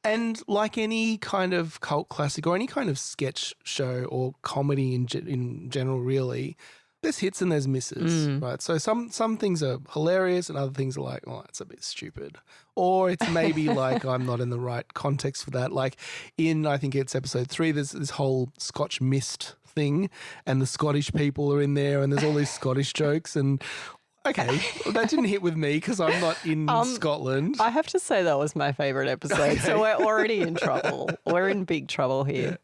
Speaker 3: And like any kind of cult classic or any kind of sketch show or comedy in general, really, there's hits and there's misses, right? So some things are hilarious and other things are like, oh, that's a bit stupid. Or it's maybe like I'm not in the right context for that. Like I think it's episode 3, there's this whole Scotch mist thing and the Scottish people are in there and there's all these Scottish jokes and okay, that didn't hit with me because I'm not in Scotland.
Speaker 1: I have to say that was my favourite episode. So we're already in trouble. We're in big trouble here. Yeah.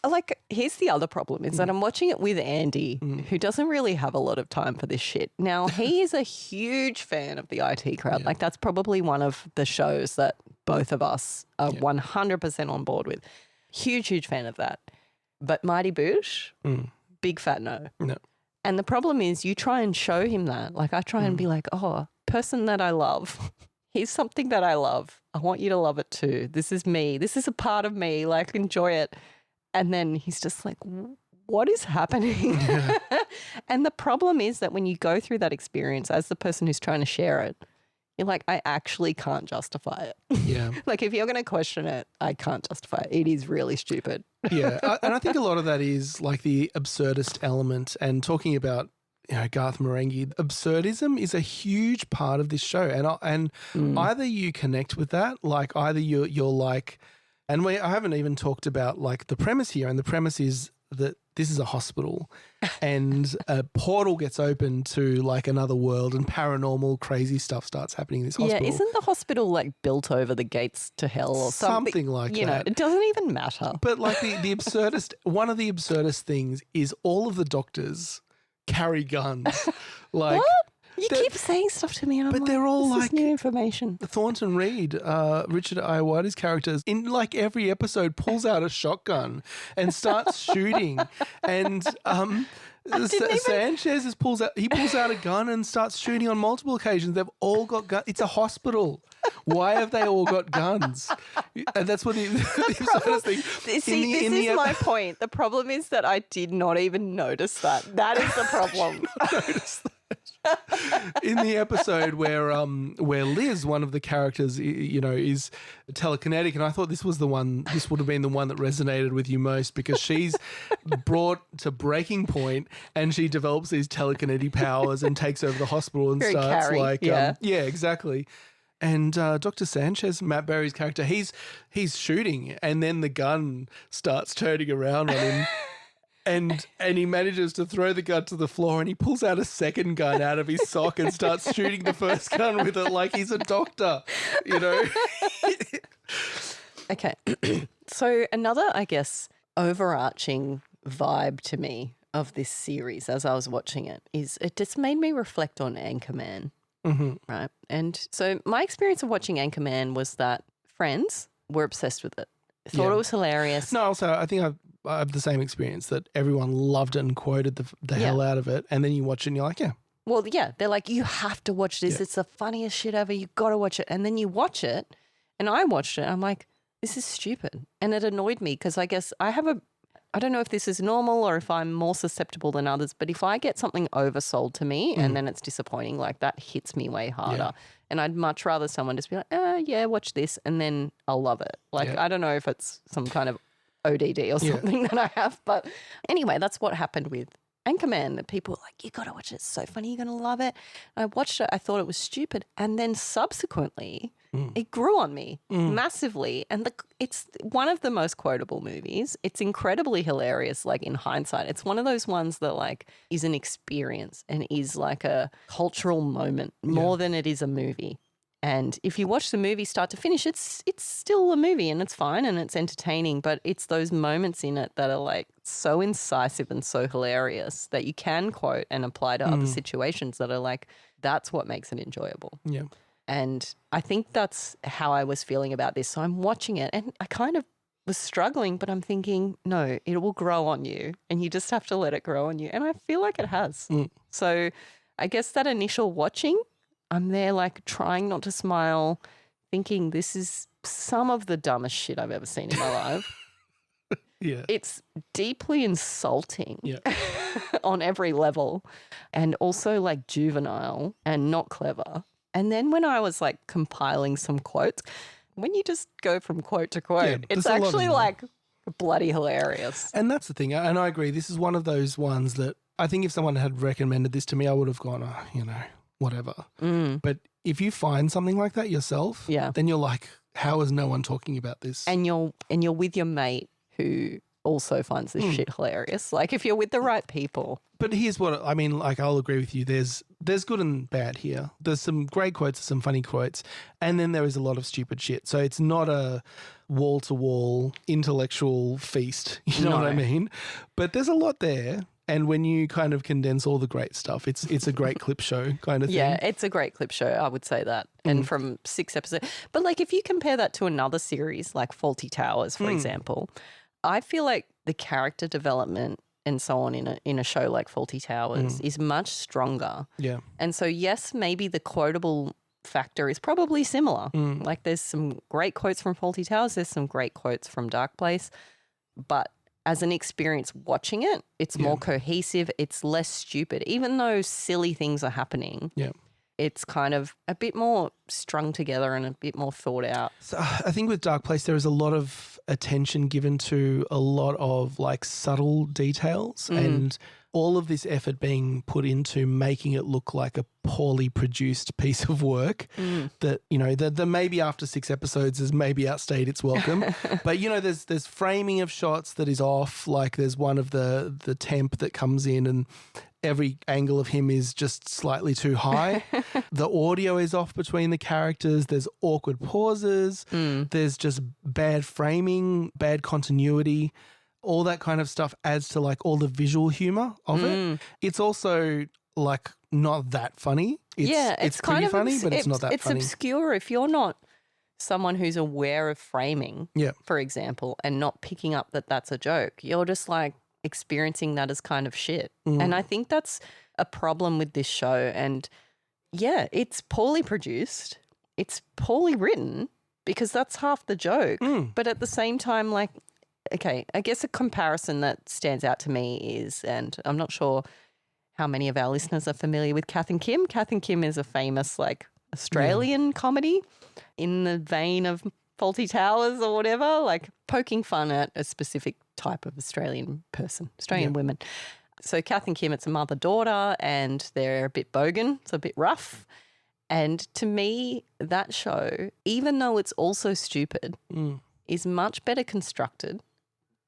Speaker 1: Like, here's the other problem is that I'm watching it with Andy, who doesn't really have a lot of time for this shit. Now, he is a huge fan of the IT crowd. Like, that's probably one of the shows that both of us are 100% on board with. Huge, huge fan of that. But Mighty Boosh, big fat no.
Speaker 3: No.
Speaker 1: And the problem is you try and show him that. Like, I try and be like, oh, person that I love, here's something that I love. I want you to love it too. This is me. This is a part of me. Like, enjoy it. And then he's just like, what is happening? Yeah. And the problem is that when you go through that experience as the person who's trying to share it, you're like, I actually can't justify it.
Speaker 3: Yeah.
Speaker 1: Like if you're going to question it, I can't justify it. It is really stupid.
Speaker 3: Yeah. And I think a lot of that is like the absurdist element, and talking about, Garth Marenghi, absurdism is a huge part of this show. And either you connect with that, like either you're like, and I haven't even talked about like the premise here, and the premise is that this is a hospital and a portal gets opened to like another world and paranormal crazy stuff starts happening in this hospital.
Speaker 1: Yeah, isn't the hospital like built over the gates to hell or something?
Speaker 3: Something like that.
Speaker 1: You know, it doesn't even matter.
Speaker 3: But like the absurdist, one of the absurdist things is all of the doctors carry guns. Like,
Speaker 1: what? You keep saying stuff to me, and I'm like,
Speaker 3: they're all
Speaker 1: this
Speaker 3: like
Speaker 1: is new information.
Speaker 3: Thornton Reed, Richard Iowati's characters, in like every episode, pulls out a shotgun and starts shooting, and Sanchez pulls out a gun and starts shooting on multiple occasions. They've all got guns. It's a hospital. Why have they all got guns? And that's what the absurdist thing.
Speaker 1: See, this is my point. The problem is that I did not even notice that. That is the problem.
Speaker 3: In the episode where Liz, one of the characters, is telekinetic, and I thought this would have been the one that resonated with you most, because she's brought to breaking point and she develops these telekinetic powers and takes over the hospital and starts yeah, exactly. And Dr. Sanchez, Matt Berry's character, he's shooting, and then the gun starts turning around on him. And he manages to throw the gun to the floor, and he pulls out a second gun out of his sock and starts shooting the first gun with it like he's a doctor,
Speaker 1: Okay. So another, I guess, overarching vibe to me of this series as I was watching it is it just made me reflect on Anchorman.
Speaker 3: Mm-hmm.
Speaker 1: Right. And so my experience of watching Anchorman was that friends were obsessed with it. Thought it was hilarious.
Speaker 3: No, also, I think I have the same experience that everyone loved it and quoted the hell out of it. And then you watch it and you're like, yeah.
Speaker 1: Well, yeah, they're like, you have to watch this. Yeah. It's the funniest shit ever. You got to watch it. And then you watch it, and I watched it. I'm like, this is stupid. And it annoyed me because I guess I don't know if this is normal or if I'm more susceptible than others, but if I get something oversold to me and then it's disappointing, like that hits me way harder. Yeah. And I'd much rather someone just be like, yeah, watch this, and then I'll love it. Like, I don't know if it's some kind of ODD or something that I have. But anyway, that's what happened with Anchorman. That people were like, you got to watch it. It's so funny. You're going to love it. And I watched it. I thought it was stupid. And then subsequently, it grew on me massively. And it's one of the most quotable movies. It's incredibly hilarious, like in hindsight. It's one of those ones that like is an experience and is like a cultural moment more than it is a movie. And if you watch the movie start to finish, it's still a movie and it's fine and it's entertaining, but it's those moments in it that are like so incisive and so hilarious that you can quote and apply to other situations that are like, that's what makes it enjoyable.
Speaker 3: Yeah.
Speaker 1: And I think that's how I was feeling about this. So I'm watching it and I kind of was struggling, but I'm thinking, no, it will grow on you and you just have to let it grow on you. And I feel like it has. So I guess that initial watching, I'm there like trying not to smile, thinking this is some of the dumbest shit I've ever seen in my life.
Speaker 3: Yeah.
Speaker 1: It's deeply insulting on every level and also like juvenile and not clever. And then when I was like compiling some quotes, when you just go from quote to quote, it's actually like bloody hilarious.
Speaker 3: And that's the thing. And I agree. This is one of those ones that I think if someone had recommended this to me, I would have gone, whatever. But if you find something like that yourself, then you're like, how is no one talking about this?
Speaker 1: And you're with your mate who also finds this shit hilarious. Like if you're with the right people.
Speaker 3: But here's what I mean, like I'll agree with you. There's good and bad here. There's some great quotes, some funny quotes, and then there is a lot of stupid shit. So it's not a wall-to-wall intellectual feast, you know what I mean? But there's a lot there. And when you kind of condense all the great stuff, it's a great clip show kind of thing.
Speaker 1: Yeah, it's a great clip show. I would say that. And from 6 episodes. But like if you compare that to another series like Fawlty Towers, for example, I feel like the character development and so on in a show like Fawlty Towers is much stronger.
Speaker 3: Yeah.
Speaker 1: And so, yes, maybe the quotable factor is probably similar. Like there's some great quotes from Fawlty Towers. There's some great quotes from Darkplace. But as an experience watching it, it's more cohesive. It's less stupid. Even though silly things are happening, it's kind of a bit more strung together and a bit more thought out.
Speaker 3: So I think with Darkplace, there is a lot of attention given to a lot of like subtle details and all of this effort being put into making it look like a poorly produced piece of work that, you know, the maybe after 6 episodes has maybe outstayed its welcome. But, you know, there's framing of shots that is off. Like there's one of the temp that comes in and every angle of him is just slightly too high. The audio is off between the characters. There's awkward pauses. There's just bad framing, bad continuity. All that kind of stuff adds to like all the visual humor of it. It's also like not that funny. It's pretty funny, but it's not that funny.
Speaker 1: It's obscure if you're not someone who's aware of framing, for example, and not picking up that that's a joke. You're just like experiencing that as kind of shit. And I think that's a problem with this show. And yeah, it's poorly produced. It's poorly written because that's half the joke. But at the same time, like, okay, I guess a comparison that stands out to me is, and I'm not sure how many of our listeners are familiar with Kath and Kim. Kath and Kim is a famous like Australian comedy in the vein of Fawlty Towers or whatever, like poking fun at a specific type of Australian person, Australian women. So Kath and Kim, it's a mother-daughter and they're a bit bogan, it's a bit rough. And to me, that show, even though it's also stupid, is much better constructed.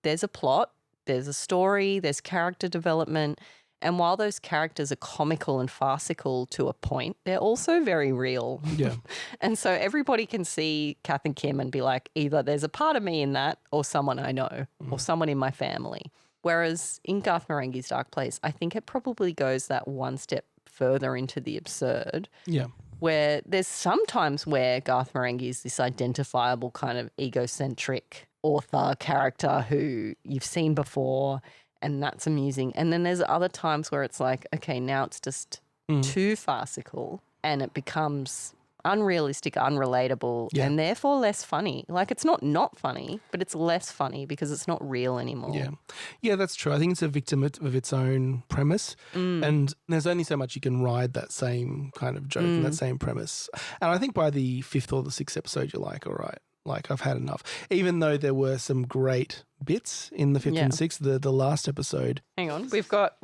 Speaker 1: There's a plot, there's a story, there's character development. And while those characters are comical and farcical to a point, they're also very real. Yeah. And so everybody can see Kath and Kim and be like, either there's a part of me in that or someone I know or someone in my family. Whereas in Garth Marenghi's Darkplace, I think it probably goes that one step further into the absurd. Yeah. Where there's sometimes where Garth Marenghi is this identifiable kind of egocentric author character who you've seen before, and that's amusing. And then there's other times where it's like, okay, now it's just too farcical and it becomes unrealistic, unrelatable, and therefore less funny. Like it's not funny, but it's less funny because it's not real anymore.
Speaker 3: Yeah, that's true. I think it's a victim of its own premise, and there's only so much you can ride that same kind of joke and that same premise. And I think by the 5th or the 6th episode, you're like, all right, like I've had enough. Even though there were some great bits in the 5th and 6th, the last episode.
Speaker 1: Hang on, we've got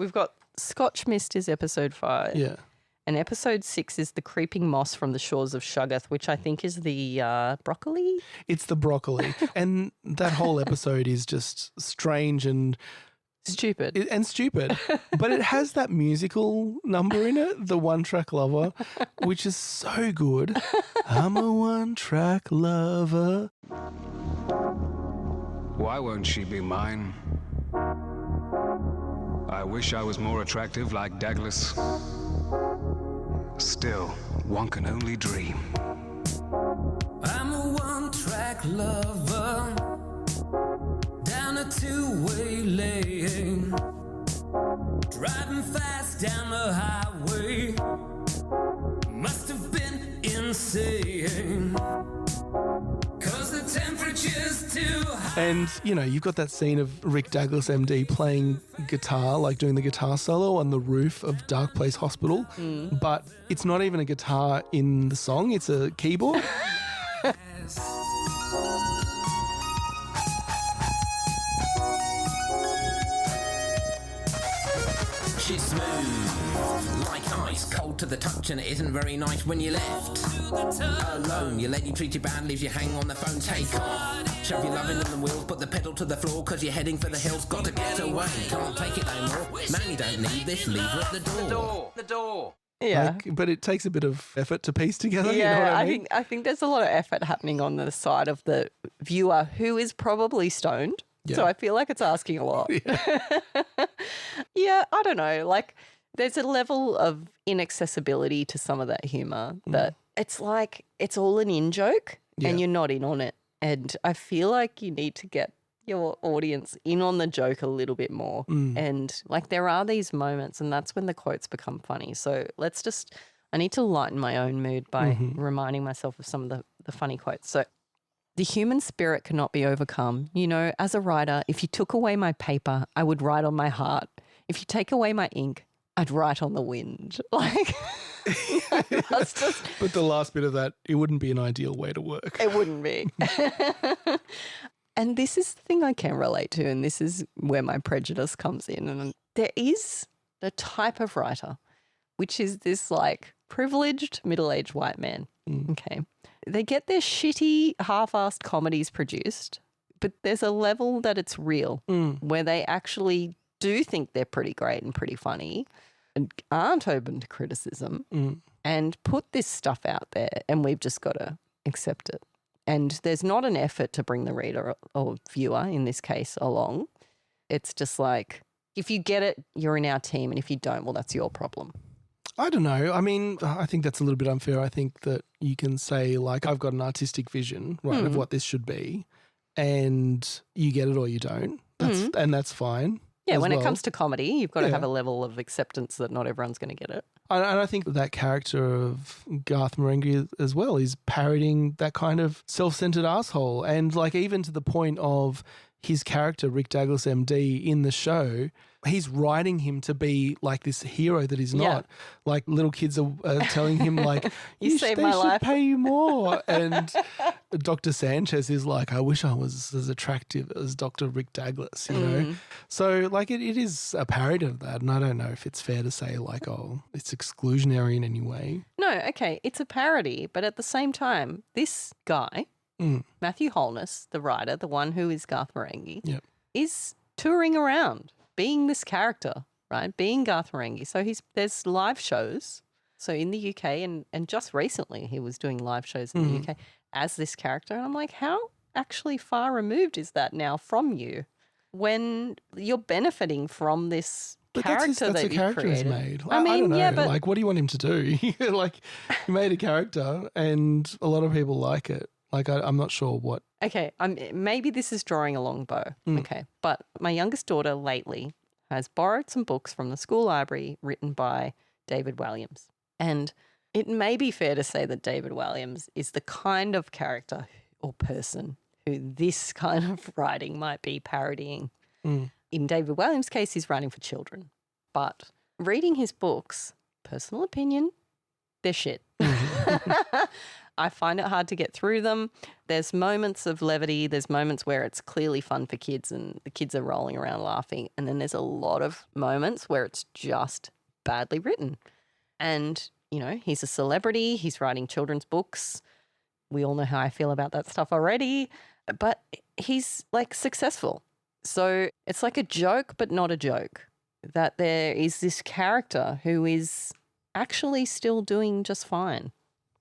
Speaker 1: Scotch Mist is episode 5.
Speaker 3: Yeah.
Speaker 1: And episode 6 is The Creeping Moss from the Shores of Shuggoth, which I think is the broccoli.
Speaker 3: It's the broccoli. And that whole episode is just strange and
Speaker 1: stupid.
Speaker 3: But it has that musical number in it, the One Track Lover, which is so good. I'm a one track lover.
Speaker 4: Why won't she be mine? I wish I was more attractive like Douglas. Still, one can only dream.
Speaker 5: I'm a one-track lover, down a two-way lane, driving fast down the highway, must have been insane, 'cause the temperature's too high.
Speaker 3: And, you know, you've got that scene of Rick Douglas, MD, playing guitar, like doing the guitar solo on the roof of Darkplace Hospital. But it's not even a guitar in the song, it's a keyboard.
Speaker 5: She's smooth, like ice, cold to the touch, and it isn't very nice when you left alone. Your lady treats you bad, leaves you hang on the phone, take off. Shove your loving in the wheels, put the pedal to the floor, 'cause you're heading for the hills, got to get away. Can't take it no more, man, you don't need this, leave her at the door.
Speaker 1: Yeah.
Speaker 3: But it takes a bit of effort to piece together.
Speaker 1: Yeah,
Speaker 3: you know what I mean?
Speaker 1: I think there's a lot of effort happening on the side of the viewer who is probably stoned. Yeah. So I feel like it's asking a lot. Yeah, I don't know. Like there's a level of inaccessibility to some of that humour that it's like it's all an in-joke and you're not in on it. And I feel like you need to get your audience in on the joke a little bit more. And like there are these moments and that's when the quotes become funny. So I need to lighten my own mood by reminding myself of some of the funny quotes. So The human spirit cannot be overcome. You know, as a writer, if you took away my paper, I would write on my heart. If you take away my ink, I'd write on the wind. Like, that's just...
Speaker 3: But the last bit of that, it wouldn't be an ideal way to work.
Speaker 1: It wouldn't be. And this is the thing I can relate to, and this is where my prejudice comes in. And there is a type of writer, which is this like privileged middle-aged white man. Okay. They get their shitty half-assed comedies produced, but there's a level that it's real where they actually do think they're pretty great and pretty funny and aren't open to criticism and put this stuff out there, and we've just got to accept it. And there's not an effort to bring the reader or viewer, in this case, along. It's just like, if you get it, you're in our team, and if you don't, well, that's your problem.
Speaker 3: I don't know. I mean, I think that's a little bit unfair. I think that you can say, like, I've got an artistic vision, right, of what this should be, and you get it or you don't. And that's fine.
Speaker 1: Yeah, when it comes to comedy, you've got to have a level of acceptance that not everyone's going to get it.
Speaker 3: And I think that character of Garth Marenghi as well is parodying that kind of self-centered asshole. And like even to the point of his character, Rick Douglas MD, in the show, he's writing him to be like this hero that he's not.
Speaker 1: Yeah.
Speaker 3: Like little kids are telling him like,
Speaker 1: You saved
Speaker 3: they
Speaker 1: my
Speaker 3: should
Speaker 1: life."
Speaker 3: pay you more. And Dr. Sanchez is like, I wish I was as attractive as Dr. Rick Douglas, you know? So like it is a parody of that. And I don't know if it's fair to say like, oh, it's exclusionary in any way.
Speaker 1: No, okay, it's a parody, but at the same time, this guy, Matthew Holness, the writer, the one who is Garth Marenghi, is touring around being this character, right? Being Garth Marenghi. So there's live shows. So in the UK and just recently he was doing live shows in the UK as this character. And I'm like, how actually far removed is that now from you when you're benefiting from this character
Speaker 3: that's
Speaker 1: that
Speaker 3: a
Speaker 1: you
Speaker 3: character
Speaker 1: created?
Speaker 3: he's made.
Speaker 1: I mean,
Speaker 3: don't know.
Speaker 1: yeah, but
Speaker 3: like, what do you want him to do? Like, he made a character and a lot of people like it. Like, I'm not sure what.
Speaker 1: Okay, maybe this is drawing a long bow. Okay, but my youngest daughter lately has borrowed some books from the school library written by David Walliams. And it may be fair to say that David Walliams is the kind of character or person who this kind of writing might be parodying. In David Walliams' case, he's writing for children. But reading his books, personal opinion, they're shit. I find it hard to get through them. There's moments of levity. There's moments where it's clearly fun for kids and the kids are rolling around laughing. And then there's a lot of moments where it's just badly written. And, you know, he's a celebrity. He's writing children's books. We all know how I feel about that stuff already. But he's, like, successful. So it's like a joke but not a joke, that there is this character who is actually still doing just fine.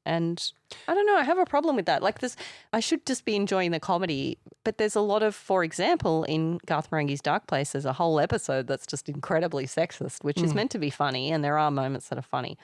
Speaker 1: And I don't know, I have a problem with that. Like this, I should just be enjoying the comedy, but there's a lot of, for example, in Garth Marenghi's Darkplace, there's a whole episode that's just incredibly sexist, which is meant to be funny, and there are moments that are funny.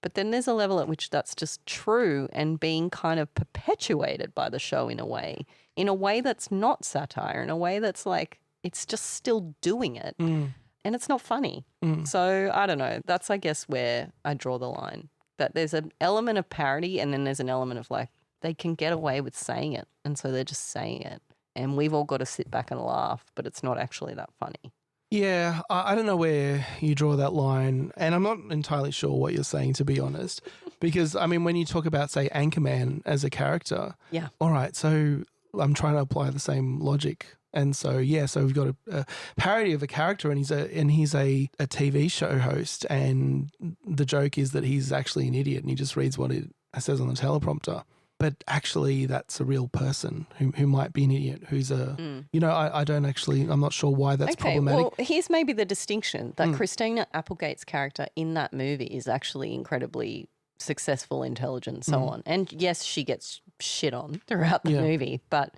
Speaker 1: But then there's a level at which that's just true and being kind of perpetuated by the show in a way that's not satire, in a way that's like, it's just still doing it. And it's not funny. So I don't know. That's, I guess, where I draw the line. That there's an element of parody and then there's an element of like, they can get away with saying it. And so they're just saying it. And we've all got to sit back and laugh, but it's not actually that funny.
Speaker 3: Yeah, I don't know where you draw that line. And I'm not entirely sure what you're saying, to be honest. Because, I mean, when you talk about, say, Anchorman as a character.
Speaker 1: Yeah. All
Speaker 3: right, so I'm trying to apply the same logic. And so, yeah, so we've got a parody of a character and he's a TV show host, and the joke is that he's actually an idiot and he just reads what it says on the teleprompter. But actually that's a real person who might be an idiot, who's I'm not sure why that's problematic.
Speaker 1: Well, here's maybe the distinction that Christina Applegate's character in that movie is actually incredibly successful, intelligent, so on. And yes, she gets shit on throughout the movie, but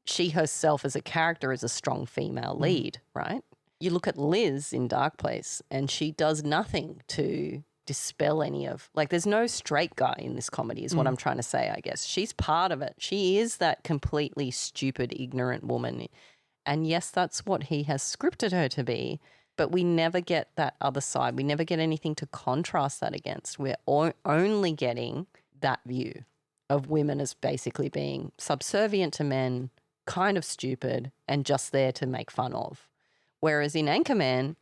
Speaker 1: she herself as a character is a strong female lead, right? You look at Liz in Darkplace and she does nothing to dispel any of, like, there's no straight guy in this comedy is what I'm trying to say, I guess. She's part of it. She is that completely stupid, ignorant woman. And yes, that's what he has scripted her to be, but we never get that other side. We never get anything to contrast that against. We're only getting that view. of women as basically being subservient to men, kind of stupid, and just there to make fun of. Whereas in Anchorman,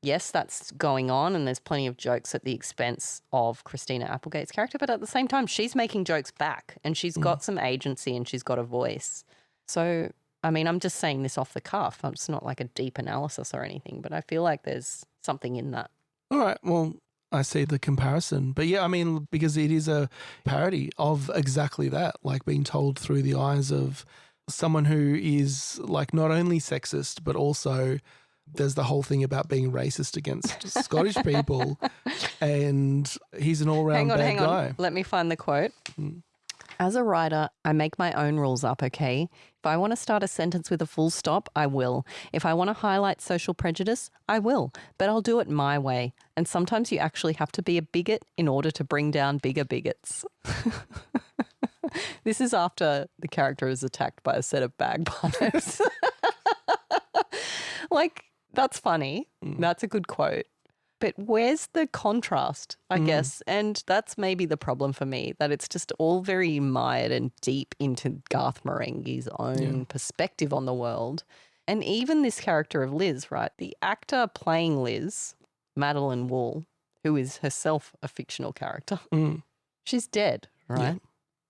Speaker 1: yes, that's going on and there's plenty of jokes at the expense of Christina Applegate's character, but at the same time, she's making jokes back and she's got some agency and she's got a voice. So, I mean, I'm just saying this off the cuff. It's not like a deep analysis or anything, but I feel like there's something in that.
Speaker 3: All right, well, I see the comparison. But yeah, I mean, because it is a parody of exactly that, like being told through the eyes of someone who is like not only sexist, but also there's the whole thing about being racist against Scottish people, and he's an all-round bad guy.
Speaker 1: Let me find the quote. As a writer, I make my own rules up, okay? If I want to start a sentence with a full stop, I will. If I want to highlight social prejudice, I will. But I'll do it my way. And sometimes you actually have to be a bigot in order to bring down bigger bigots. This is after the character is attacked by a set of bagpipes. Like, that's funny. That's a good quote. But where's the contrast, I guess? And that's maybe the problem for me, that it's just all very mired and deep into Garth Marenghi's own perspective on the world. And even this character of Liz, right? The actor playing Liz, Madeline Wool, who is herself a fictional character, she's dead, right? Yeah.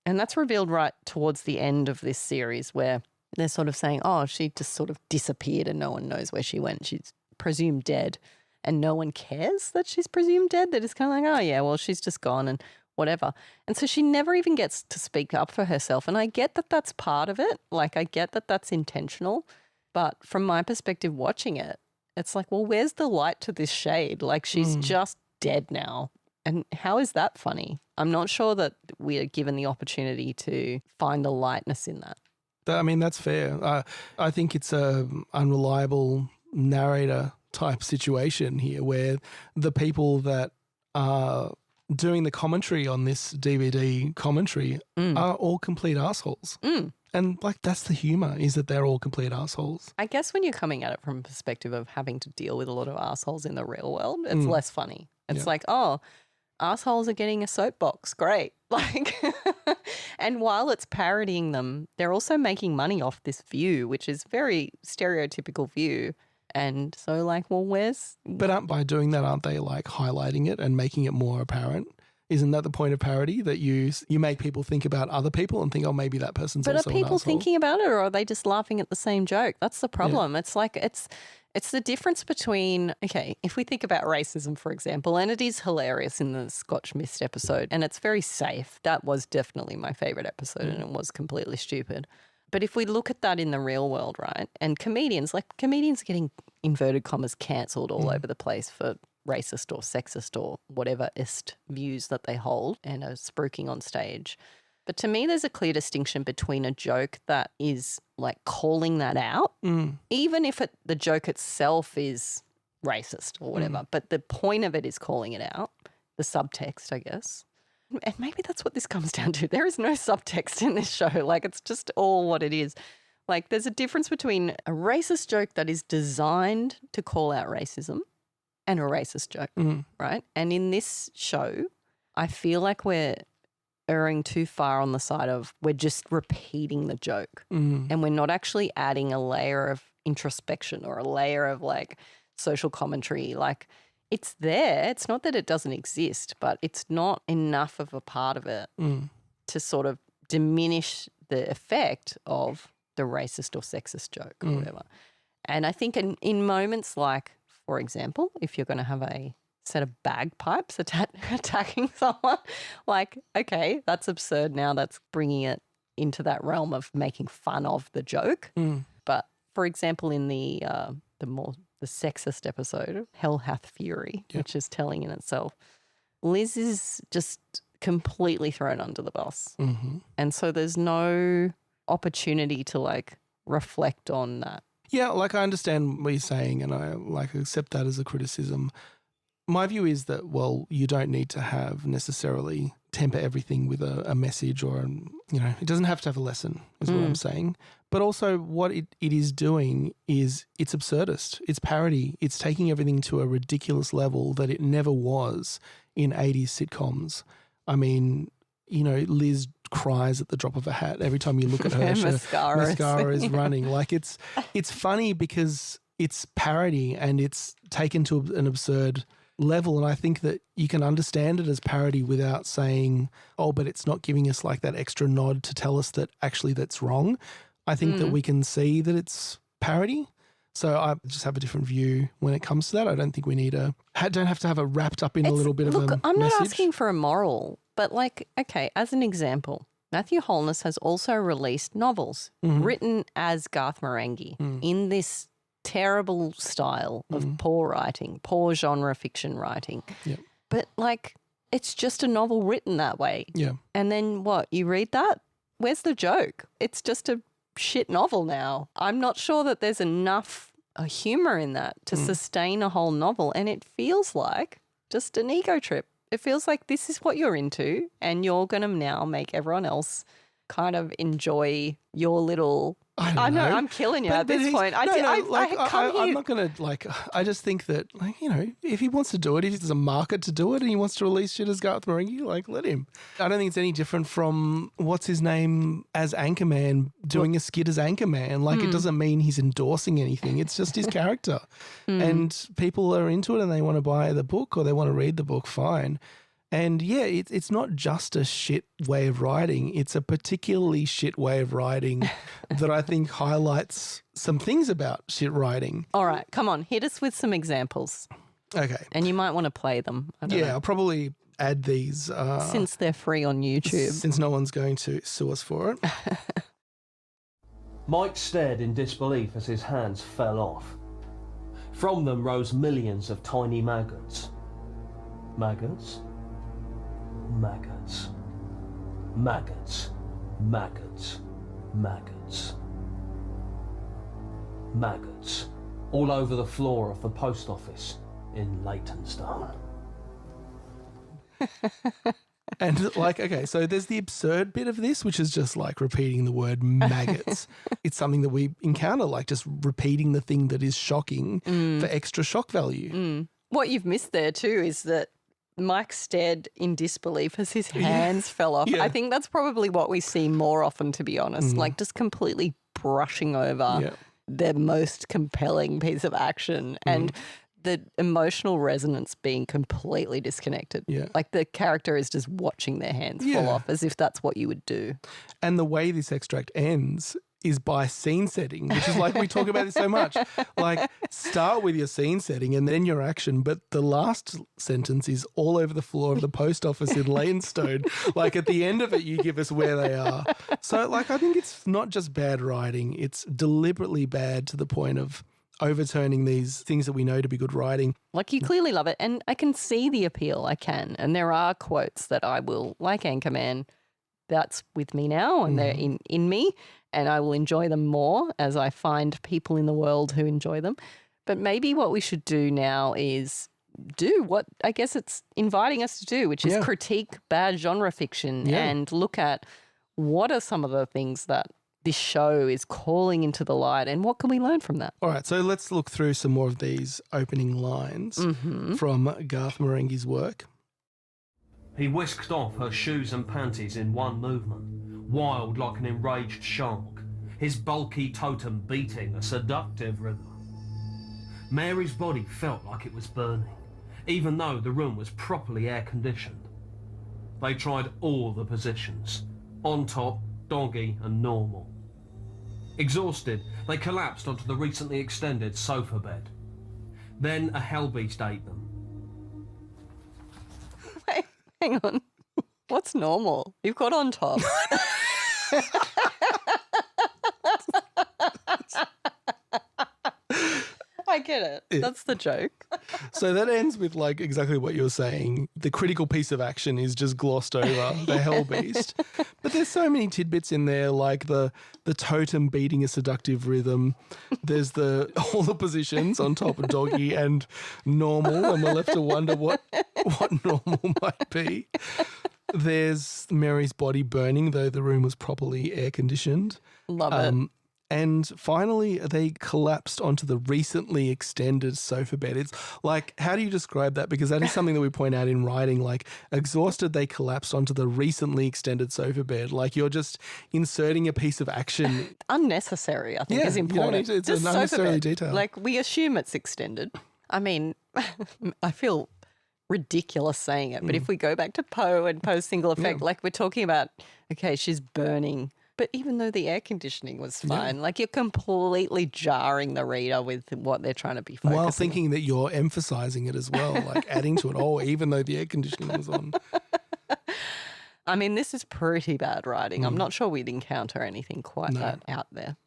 Speaker 1: And that's revealed right towards the end of this series where they're sort of saying, oh, she just sort of disappeared and no one knows where she went. She's presumed dead. And no one cares that she's presumed dead. They're just kind of like, oh, yeah, well, she's just gone and whatever. And so she never even gets to speak up for herself. And I get that that's part of it. Like, I get that that's intentional. But from my perspective watching it, it's like, well, where's the light to this shade? Like, she's just dead now. And how is that funny? I'm not sure that we are given the opportunity to find the lightness in that.
Speaker 3: I mean, that's fair. I think it's a unreliable narrator type situation here where the people that are doing the commentary on this DVD commentary are all complete assholes. And like, that's the humour, is that they're all complete assholes.
Speaker 1: I guess when you're coming at it from a perspective of having to deal with a lot of assholes in the real world, it's less funny. It's like, oh, assholes are getting a soapbox. Great. Like, and while it's parodying them, they're also making money off this view, which is very stereotypical view. And so, like, well, where's...
Speaker 3: But by doing that, aren't they, like, highlighting it and making it more apparent? Isn't that the point of parody, that you make people think about other people and think, oh, maybe that person's also an asshole?
Speaker 1: But are people thinking about it, or are they just laughing at the same joke? That's the problem. Yeah. It's like, it's the difference between, okay, if we think about racism, for example, and it is hilarious in the Scotch Mist episode, and it's very safe. That was definitely my favourite episode, and it was completely stupid. But if we look at that in the real world, right, and comedians are getting, inverted commas, cancelled all over the place for racist or sexist or whatever-ist views that they hold and are spruiking on stage. But to me, there's a clear distinction between a joke that is like calling that out, even if the joke itself is racist or whatever, but the point of it is calling it out, the subtext, I guess. And maybe that's what this comes down to. There is no subtext in this show. Like, it's just all what it is. Like, there's a difference between a racist joke that is designed to call out racism and a racist joke, right? And in this show, I feel like we're erring too far on the side of we're just repeating the joke and we're not actually adding a layer of introspection or a layer of, like, social commentary. Like, it's there. It's not that it doesn't exist, but it's not enough of a part of it to sort of diminish the effect of the racist or sexist joke or whatever. And I think in moments like, for example, if you're going to have a set of bagpipes attacking someone, like, okay, that's absurd now. That's bringing it into that realm of making fun of the joke. But, for example, in the sexist episode, Hell Hath Fury, which is telling in itself, Liz is just completely thrown under the bus. And so there's no opportunity to, like, reflect on that.
Speaker 3: Yeah, like, I understand what you're saying and I, like, accept that as a criticism. My view is that, well, you don't need to have necessarily temper everything with a message or, it doesn't have to have a lesson is what I'm saying. But also what it is doing is it's absurdist. It's parody. It's taking everything to a ridiculous level that it never was in 80s sitcoms. I mean, Liz cries at the drop of a hat. Every time you look at her, mascara is running. Like it's funny because it's parody and it's taken to an absurd level. And I think that you can understand it as parody without saying, oh, but it's not giving us like that extra nod to tell us that actually that's wrong. I think that we can see that it's parody. So I just have a different view when it comes to that. I don't think we need don't have to have it wrapped up in a little bit of a message.
Speaker 1: I'm not asking for a moral, but like, okay, as an example, Matthew Holness has also released novels written as Garth Marenghi in this terrible style of poor writing, poor genre fiction writing.
Speaker 3: Yep.
Speaker 1: But like, it's just a novel written that way.
Speaker 3: Yeah.
Speaker 1: And then what? You read that? Where's the joke? It's just a shit novel now. I'm not sure that there's enough humor in that to sustain a whole novel. And it feels like just an ego trip. It feels like this is what you're into and you're going to now make everyone else kind of enjoy your little... I know, I'm killing you at this point.
Speaker 3: I'm not going to, like, I just think that, like, you know, if he wants to do it, if there's a market to do it and he wants to release shit as Garth Marenghi, like, let him. I don't think it's any different from, what's his name, as Anchorman, doing a skit as Anchorman. Like, it doesn't mean he's endorsing anything. It's just his character. And people are into it and they want to buy the book or they want to read the book, fine. And yeah, it's not just a shit way of writing. It's a particularly shit way of writing that I think highlights some things about shit writing.
Speaker 1: All right, come on, hit us with some examples.
Speaker 3: Okay.
Speaker 1: And you might want to play them. I don't know.
Speaker 3: I'll probably add these.
Speaker 1: Since they're free on YouTube.
Speaker 3: Since no one's going to sue us for it.
Speaker 6: Mike stared in disbelief as his hands fell off. From them rose millions of tiny maggots. Maggots? Maggots. Maggots. Maggots. Maggots. Maggots. All over the floor of the post office in Leytonstone.
Speaker 3: And like, okay, so there's the absurd bit of this, which is just like repeating the word maggots. It's something that we encounter, like just repeating the thing that is shocking for extra shock value.
Speaker 1: What you've missed there too is that Mike stared in disbelief as his hands fell off.
Speaker 3: Yeah.
Speaker 1: I think that's probably what we see more often, to be honest, like just completely brushing over the most compelling piece of action and the emotional resonance being completely disconnected.
Speaker 3: Yeah.
Speaker 1: Like the character is just watching their hands fall off as if that's what you would do.
Speaker 3: And the way this extract ends is by scene setting, which is like we talk about this so much. Like start with your scene setting and then your action, but the last sentence is all over the floor of the post office in Leytonstone. Like at the end of it, you give us where they are. So like I think it's not just bad writing, it's deliberately bad to the point of overturning these things that we know to be good writing.
Speaker 1: Like you clearly love it and I can see the appeal, I can. And there are quotes that I will, like Anchorman, that's with me now and they're in me. And I will enjoy them more as I find people in the world who enjoy them. But maybe what we should do now is do what I guess it's inviting us to do, which is critique bad genre fiction and look at what are some of the things that this show is calling into the light and what can we learn from that?
Speaker 3: All right, so let's look through some more of these opening lines from Garth Marenghi's work.
Speaker 6: He whisked off her shoes and panties in one movement, wild like an enraged shark, his bulky totem beating a seductive rhythm. Mary's body felt like it was burning, even though the room was properly air-conditioned. They tried all the positions, on top, doggy and normal. Exhausted, they collapsed onto the recently extended sofa bed. Then a hellbeast ate them.
Speaker 1: Wait, hang on. What's normal? You've got on top. I get it.
Speaker 3: Yeah.
Speaker 1: That's the joke.
Speaker 3: So that ends with like exactly what you're saying. The critical piece of action is just glossed over, the hell beast. But there's so many tidbits in there, like the totem beating a seductive rhythm. There's all the positions on top of doggy and normal, and we're left to wonder what normal might be. There's Mary's body burning, though the room was properly air conditioned.
Speaker 1: Love it.
Speaker 3: And finally, they collapsed onto the recently extended sofa bed. It's like, how do you describe that? Because that is something that we point out in writing. Like, exhausted, they collapsed onto the recently extended sofa bed. Like, you're just inserting a piece of action.
Speaker 1: Unnecessary, I think, is important.
Speaker 3: It's
Speaker 1: Just
Speaker 3: an unnecessary
Speaker 1: sofa bed.
Speaker 3: detail.
Speaker 1: Like, we assume it's extended. I mean, I feel ridiculous saying it, but if we go back to Poe and Poe's single effect, like we're talking about, okay, she's burning. But even though the air conditioning was fine, like you're completely jarring the reader with what they're trying to be focusing
Speaker 3: While thinking that you're emphasizing it as well, like adding to it. Oh, even though the air conditioning was on.
Speaker 1: I mean, this is pretty bad writing. I'm not sure we'd encounter anything quite that out there.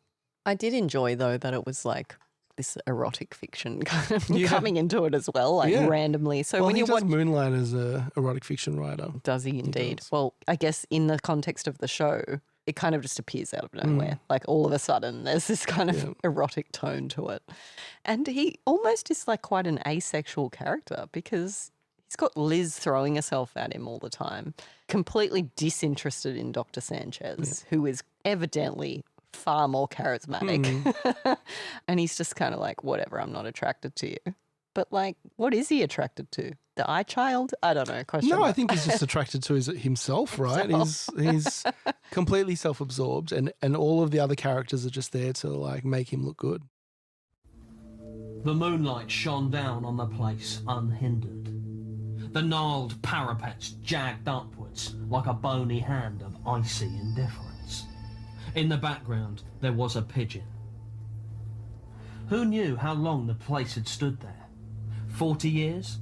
Speaker 1: I did enjoy, though, that it was like this erotic fiction kind of coming into it as well, like randomly. So when
Speaker 3: he
Speaker 1: you
Speaker 3: does
Speaker 1: watch
Speaker 3: moonlight as a erotic fiction writer.
Speaker 1: Does he indeed?
Speaker 3: does.
Speaker 1: Well, I guess in the context of the show, it kind of just appears out of nowhere. Like all of a sudden there's this kind of erotic tone to it. And he almost is like quite an asexual character because he's got Liz throwing herself at him all the time, completely disinterested in Dr. Sanchez, who is evidently far more charismatic. And he's just kind of like, whatever, I'm not attracted to you. But like, what is he attracted to? The eye child? I don't know.
Speaker 3: No, I think he's just attracted to himself, right? He's completely self-absorbed and all of the other characters are just there to like make him look good.
Speaker 6: The moonlight shone down on the place unhindered. The gnarled parapets jagged upwards like a bony hand of icy indifference. In the background, there was a pigeon. Who knew how long the place had stood there? 40 years?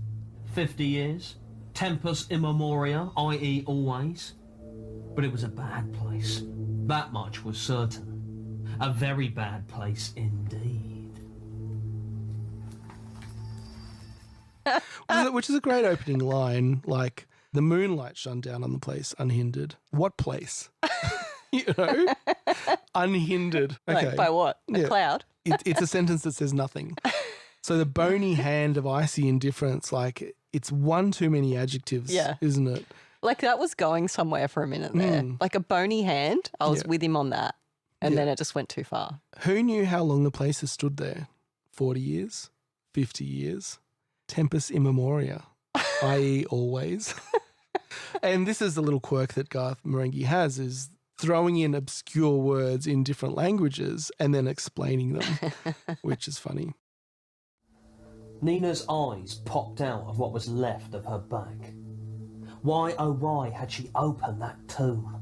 Speaker 6: 50 years? Tempus immemoria, i.e. always? But it was a bad place. That much was certain. A very bad place indeed.
Speaker 3: Which is a great opening line, like, the moonlight shone down on the place unhindered. What place? You know? Unhindered. Okay.
Speaker 1: Like by what? A cloud?
Speaker 3: It's a sentence that says nothing. So the bony hand of icy indifference, like, it's one too many adjectives, isn't it?
Speaker 1: Like that was going somewhere for a minute there. Like a bony hand, I was with him on that. And then it just went too far.
Speaker 3: Who knew how long the place has stood there? 40 years? 50 years? Tempus immemoria, i.e. always. And this is the little quirk that Garth Marenghi has, is throwing in obscure words in different languages and then explaining them, which is funny.
Speaker 6: Nina's eyes popped out of what was left of her back. Why, oh why, had she opened that tomb?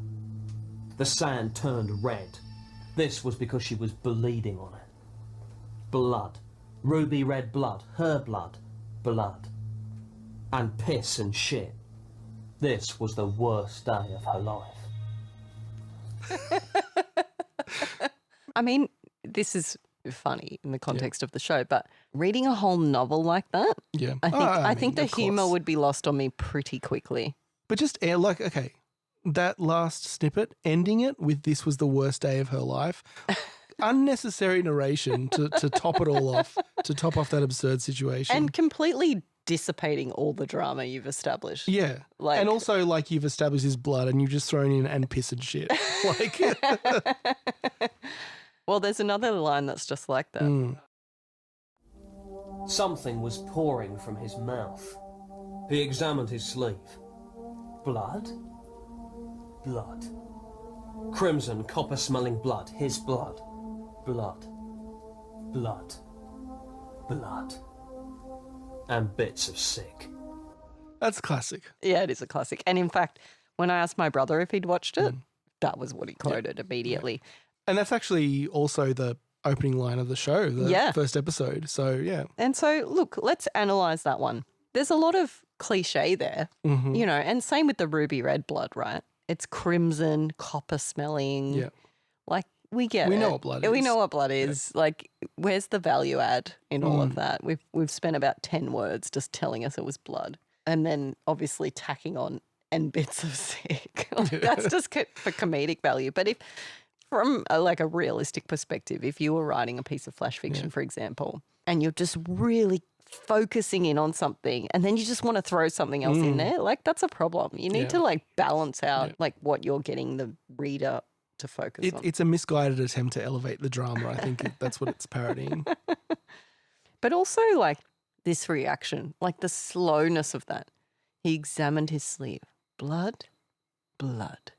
Speaker 6: The sand turned red. This was because she was bleeding on it. Blood. Ruby red blood. Her blood. Blood. And piss and shit. This was the worst day of her life.
Speaker 1: I mean, this is funny in the context of the show, but reading a whole novel like that, I think the humour would be lost on me pretty quickly.
Speaker 3: But just like, okay, that last snippet, ending it with "this was the worst day of her life," unnecessary narration to top it all off, to top off that absurd situation,
Speaker 1: and completely dissipating all the drama you've established.
Speaker 3: Yeah, and also like you've established his blood, and you've just thrown in and piss and shit. Like,
Speaker 1: well, there's another line that's just like that.
Speaker 6: Something was pouring from his mouth. He examined his sleeve. Blood? Blood. Crimson, copper-smelling blood. His blood. Blood. Blood. Blood. And bits of sick.
Speaker 3: That's classic.
Speaker 1: Yeah, it is a classic. And in fact, when I asked my brother if he'd watched it, that was what he quoted immediately.
Speaker 3: Yeah. And that's actually also the opening line of the show, the first episode. So, yeah.
Speaker 1: And so, look, let's analyse that one. There's a lot of cliche there, you know, and same with the ruby red blood, right? It's crimson, copper smelling. Yeah. Like, we get it.
Speaker 3: We know what blood is.
Speaker 1: We know what blood is. Yeah. Like, where's the value add in all of that? We've spent about 10 words just telling us it was blood. And then obviously tacking on and bits of sick. That's just for comedic value. But if from a realistic perspective, if you were writing a piece of flash fiction, for example, and you're just really focusing in on something and then you just want to throw something else in there, like that's a problem. You need to balance out what you're getting the reader to focus on.
Speaker 3: It's a misguided attempt to elevate the drama. I think that's what it's parodying.
Speaker 1: But also, like, this reaction, like the slowness of that. He examined his sleeve. Blood, blood,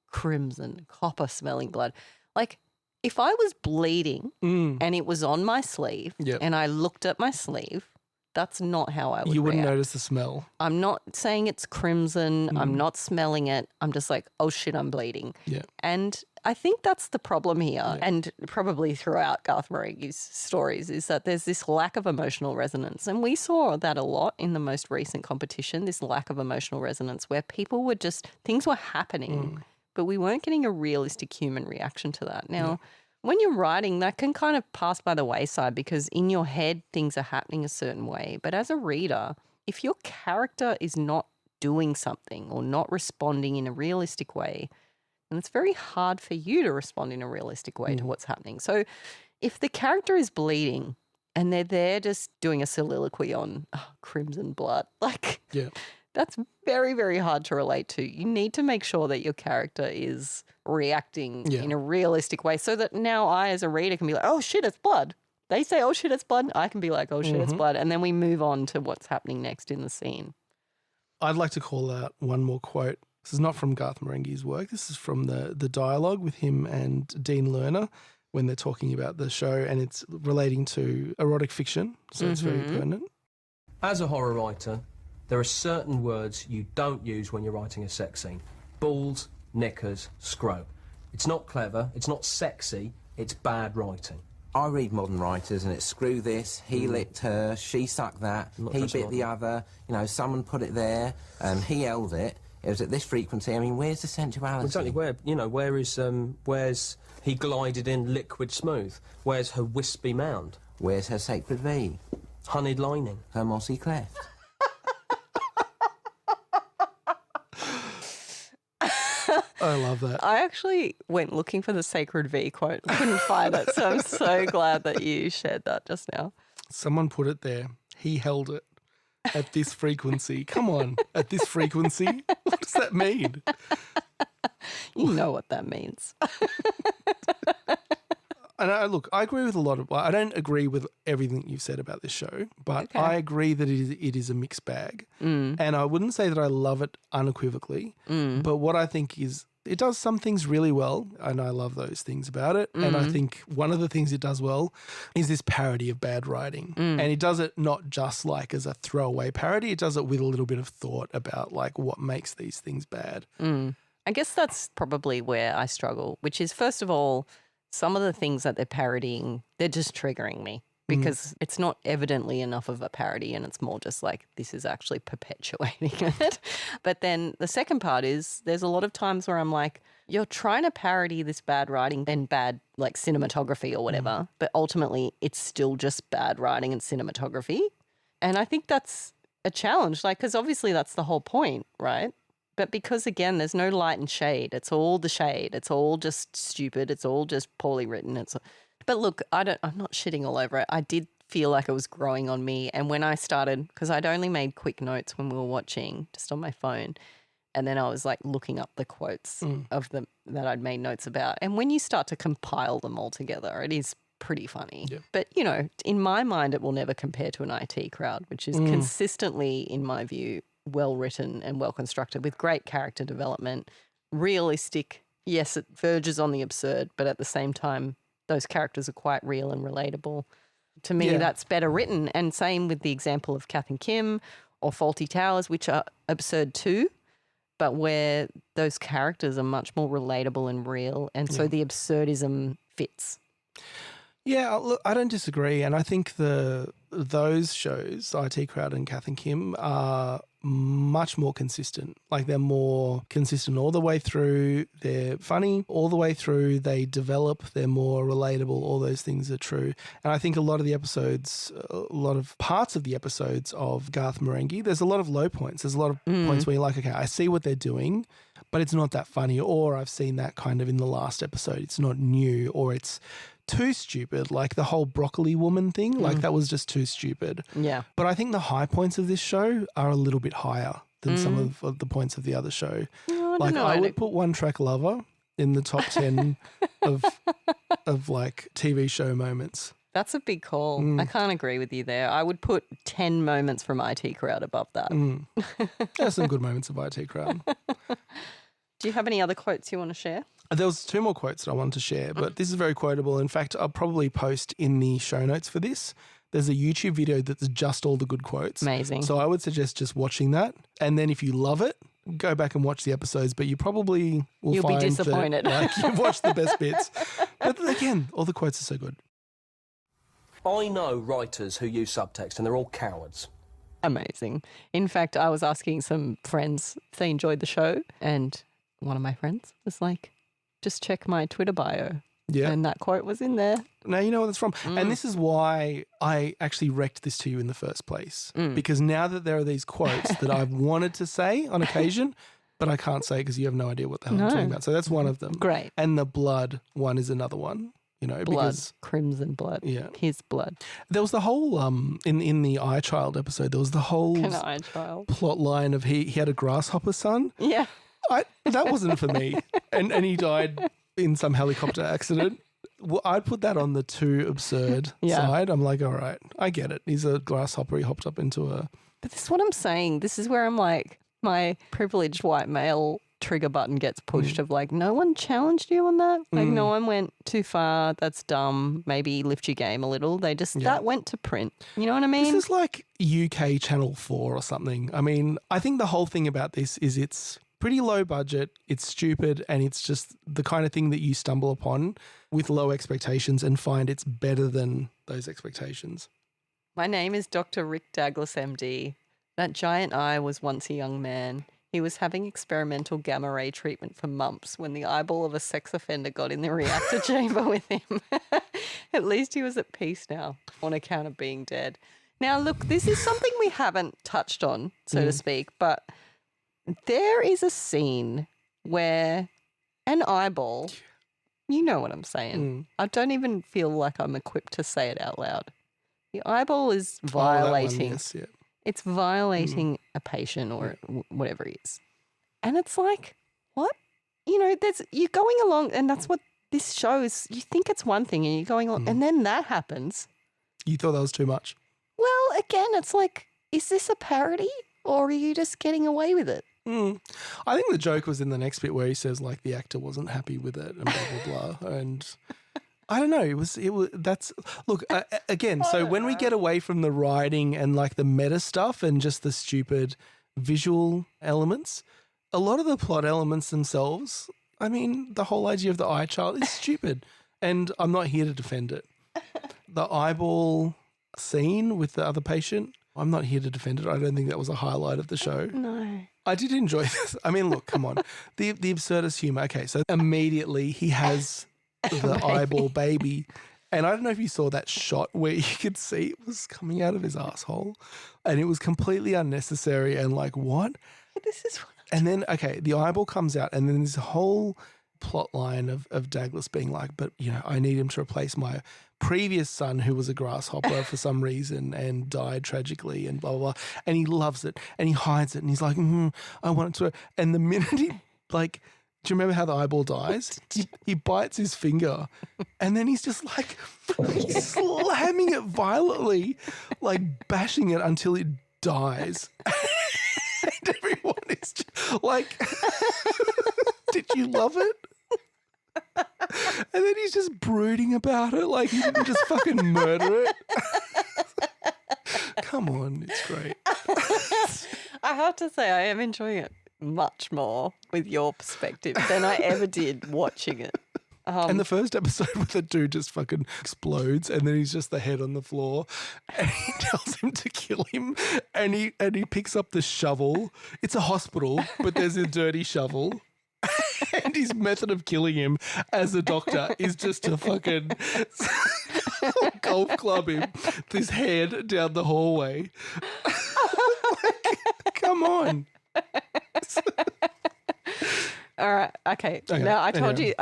Speaker 1: crimson, copper-smelling blood. Like, if I was bleeding and it was on my sleeve and I looked at my sleeve, that's not how I would
Speaker 3: You wouldn't
Speaker 1: react.
Speaker 3: notice the smell.
Speaker 1: I'm not saying it's crimson. I'm not smelling it. I'm just like, oh shit, I'm bleeding.
Speaker 3: Yeah.
Speaker 1: And I think that's the problem here, and probably throughout Garth Marenghi's stories, is that there's this lack of emotional resonance. And we saw that a lot in the most recent competition, this lack of emotional resonance where people were just, things were happening, but we weren't getting a realistic human reaction to that. Now, when you're writing, that can kind of pass by the wayside because in your head, things are happening a certain way. But as a reader, if your character is not doing something or not responding in a realistic way, then it's very hard for you to respond in a realistic way to what's happening. So if the character is bleeding and they're there just doing a soliloquy on crimson blood, like that's very, very hard to relate to. You need to make sure that your character is reacting in a realistic way so that now I as a reader can be like, oh shit, it's blood. They say, oh shit, it's blood. I can be like, oh shit, it's blood. And then we move on to what's happening next in the scene.
Speaker 3: I'd like to call out one more quote. This is not from Garth Marenghi's work. This is from the dialogue with him and Dean Lerner when they're talking about the show, and it's relating to erotic fiction, so it's very pertinent.
Speaker 6: As a horror writer, there are certain words you don't use when you're writing a sex scene. Balls, knickers, scrope. It's not clever, it's not sexy, it's bad writing.
Speaker 5: I read modern writers and it's screw this, he licked her, she sucked that, he bit the other, you know, someone put it there, he held it. It was at this frequency. I mean, where's the sensuality?
Speaker 6: Exactly. Where's he glided in liquid smooth? Where's her wispy mound?
Speaker 5: Where's her sacred V?
Speaker 6: Honeyed lining.
Speaker 5: Her mossy cleft.
Speaker 3: I love that.
Speaker 1: I actually went looking for the Sacred V quote. I couldn't find it, so I'm so glad that you shared that just now.
Speaker 3: Someone put it there. He held it at this frequency. Come on, at this frequency? What does that mean?
Speaker 1: You know what that means.
Speaker 3: And I agree with a lot of. I don't agree with everything you've said about this show, but I agree that it is a mixed bag. And I wouldn't say that I love it unequivocally, but what I think is it does some things really well, and I love those things about it. And I think one of the things it does well is this parody of bad writing. And it does it not just like as a throwaway parody, it does it with a little bit of thought about like what makes these things bad.
Speaker 1: I guess that's probably where I struggle, which is, first of all, some of the things that they're parodying, they're just triggering me because it's not evidently enough of a parody and it's more just like this is actually perpetuating it. But then the second part is there's a lot of times where I'm like, you're trying to parody this bad writing and bad like cinematography or whatever, but ultimately it's still just bad writing and cinematography. And I think that's a challenge, like, because obviously that's the whole point, right? But because, again, there's no light and shade. It's all the shade. It's all just stupid. It's all just poorly written. But look, I'm not shitting all over it. I did feel like it was growing on me. And when I started, because I'd only made quick notes when we were watching just on my phone, and then I was like looking up the quotes of them that I'd made notes about. And when you start to compile them all together, it is pretty funny. Yeah. But, you know, in my mind, it will never compare to an IT crowd, which is consistently, in my view, well written and well constructed with great character development, realistic. Yes, it verges on the absurd, but at the same time, those characters are quite real and relatable. To me, that's better written. And same with the example of Kath and Kim or Faulty Towers, which are absurd too, but where those characters are much more relatable and real. And so the absurdism fits.
Speaker 3: Yeah, look, I don't disagree. And I think those shows, IT Crowd and Kath and Kim, are much more consistent. Like they're more consistent all the way through. They're funny all the way through. They develop. They're more relatable. All those things are true. And I think a lot of the episodes, a lot of parts of the episodes of Garth Marenghi, there's a lot of low points. There's a lot of points where you're like, okay, I see what they're doing, but it's not that funny. Or I've seen that kind of in the last episode. It's not new, or it's too stupid, like the whole broccoli woman thing, like that was just too stupid. Yeah. But I think the high points of this show are a little bit higher than some of the points of the other show. No, I would put One Track Lover in the top 10 of like TV show moments.
Speaker 1: That's a big call. I can't agree with you there. I would put 10 moments from IT Crowd above that.
Speaker 3: There's some good moments of IT Crowd.
Speaker 1: Do you have any other quotes you want to share?
Speaker 3: There was 2 more quotes that I wanted to share, but this is very quotable. In fact, I'll probably post in the show notes for this. There's a YouTube video that's just all the good quotes.
Speaker 1: Amazing.
Speaker 3: So I would suggest just watching that. And then if you love it, go back and watch the episodes, but you probably will
Speaker 1: You'll
Speaker 3: find
Speaker 1: be disappointed.
Speaker 3: that you've watched the best bits. But again, all the quotes are so good.
Speaker 7: I know writers who use subtext and they're all cowards.
Speaker 1: Amazing. In fact, I was asking some friends if they enjoyed the show, and one of my friends was like, just check my Twitter bio.
Speaker 3: Yeah.
Speaker 1: And that quote was in there.
Speaker 3: Now you know where that's from. And this is why I actually wrecked this to you in the first place. Because now that there are these quotes that I've wanted to say on occasion, but I can't say because you have no idea what the hell I'm talking about. So that's one of them.
Speaker 1: Great.
Speaker 3: And the blood one is another one. You know,
Speaker 1: Blood,
Speaker 3: because
Speaker 1: crimson blood.
Speaker 3: Yeah.
Speaker 1: His blood.
Speaker 3: there was the whole in the iChild episode, there was the whole
Speaker 1: An eye child.
Speaker 3: plot line of he had a grasshopper son.
Speaker 1: Yeah.
Speaker 3: That wasn't for me. And he died in some helicopter accident. Well, I'd put that on the too absurd side. I'm like, all right, I get it. He's a grasshopper. He hopped up into a...
Speaker 1: But this is what I'm saying. This is where I'm like, my privileged white male trigger button gets pushed of like, no one challenged you on that. Like no one went too far. That's dumb. Maybe lift your game a little. They just, that went to print. You know what I mean?
Speaker 3: This is like UK Channel 4 or something. I mean, I think the whole thing about this is it's pretty low budget, it's stupid, and it's just the kind of thing that you stumble upon with low expectations and find it's better than those expectations.
Speaker 1: My name is Dr. Rick Douglas, MD. That giant eye was once a young man. He was having experimental gamma ray treatment for mumps when the eyeball of a sex offender got in the reactor chamber with him. At least he was at peace now on account of being dead. Now, look, this is something we haven't touched on, so to speak, but there is a scene where an eyeball, you know what I'm saying. I don't even feel like I'm equipped to say it out loud. The eyeball is violating. It's violating a patient or whatever it is. And it's like, what? You know, you're going along, and that's what this shows. You think it's one thing and you're going along, and then that happens.
Speaker 3: You thought that was too much?
Speaker 1: Well, again, it's like, is this a parody or are you just getting away with it?
Speaker 3: I think the joke was in the next bit where he says like the actor wasn't happy with it and blah, blah, blah. And I don't know. Again, so when we get away from the writing and like the meta stuff and just the stupid visual elements, a lot of the plot elements themselves, I mean, the whole idea of the eye child is stupid and I'm not here to defend it. The eyeball scene with the other patient, I'm not here to defend it. I don't think that was a highlight of the show.
Speaker 1: No.
Speaker 3: I did enjoy this. I mean, look, come on. The absurdist humour. Okay, so immediately he has the eyeball baby. And I don't know if you saw that shot where you could see it was coming out of his asshole and it was completely unnecessary and like, what?
Speaker 1: This is what
Speaker 3: And then, okay, the eyeball comes out and then this whole plot line of Douglas being like, but, you know, I need him to replace my previous son who was a grasshopper for some reason and died tragically and blah, blah, blah. And he loves it and he hides it and he's like, I want it to. And the minute he, like, do you remember how the eyeball dies? He bites his finger and then he's just like, he's slamming it violently, like bashing it until it dies. And everyone is just like, did you love it? And then he's just brooding about it like he didn't just fucking murder it. Come on, it's great.
Speaker 1: I have to say I am enjoying it much more with your perspective than I ever did watching it.
Speaker 3: And the first episode where the dude just fucking explodes and then he's just the head on the floor and he tells him to kill him and he picks up the shovel. It's a hospital, but there's a dirty shovel. And his method of killing him as a doctor is just to fucking golf club him, his head down the hallway. Like, come on.
Speaker 1: All right. Okay. Now I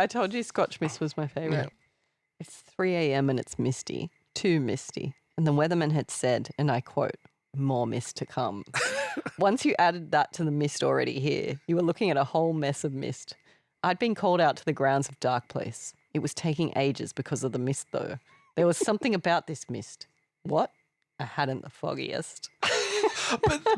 Speaker 1: told you Scotch Mist was my favourite.
Speaker 3: Yeah.
Speaker 1: It's 3 a.m. and it's misty, too misty. And the weatherman had said, and I quote, more mist to come. Once you added that to the mist already here, you were looking at a whole mess of mist. I'd been called out to the grounds of Darkplace. It was taking ages because of the mist, though. There was something about this mist. What? I hadn't the foggiest.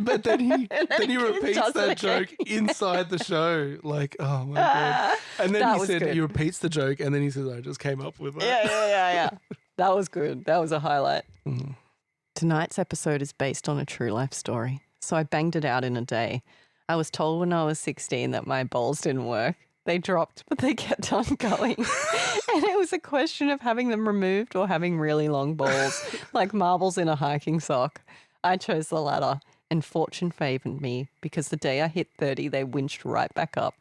Speaker 3: but then he repeats that joke inside the show. Like, oh my God. And then he repeats the joke and then he says, I just came up with that.
Speaker 1: Yeah. That was good. That was a highlight. Mm. Tonight's episode is based on a true life story. So I banged it out in a day. I was told when I was 16 that my balls didn't work. They dropped, but they kept on going. And it was a question of having them removed or having really long balls, like marbles in a hiking sock. I chose the latter, and fortune favoured me because the day I hit 30, they winched right back up.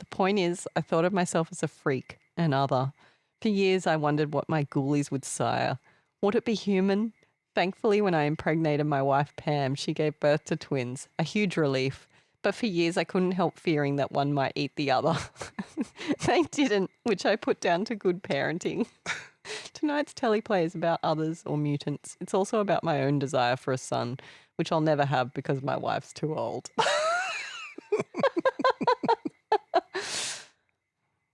Speaker 1: The point is, I thought of myself as a freak, an other. For years, I wondered what my ghoulies would sire. Would it be human? Thankfully, when I impregnated my wife, Pam, she gave birth to twins, a huge relief. But for years, I couldn't help fearing that one might eat the other. They didn't, which I put down to good parenting. Tonight's teleplay is about others or mutants. It's also about my own desire for a son, which I'll never have because my wife's too old.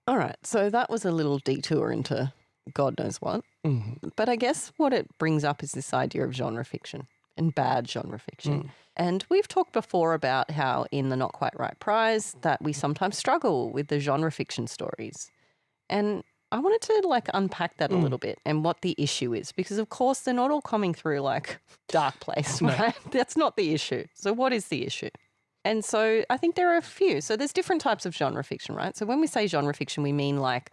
Speaker 1: All right, so that was a little detour into God knows what. Mm-hmm. But I guess what it brings up is this idea of genre fiction and bad genre fiction. Mm. And we've talked before about how in the Not Quite Right Prize that we sometimes struggle with the genre fiction stories. And I wanted to unpack that a little bit and what the issue is, because of course they're not all coming through like Darkplace, right? No. That's not the issue. So what is the issue? And so I think there are a few. So there's different types of genre fiction, right? So when we say genre fiction, we mean like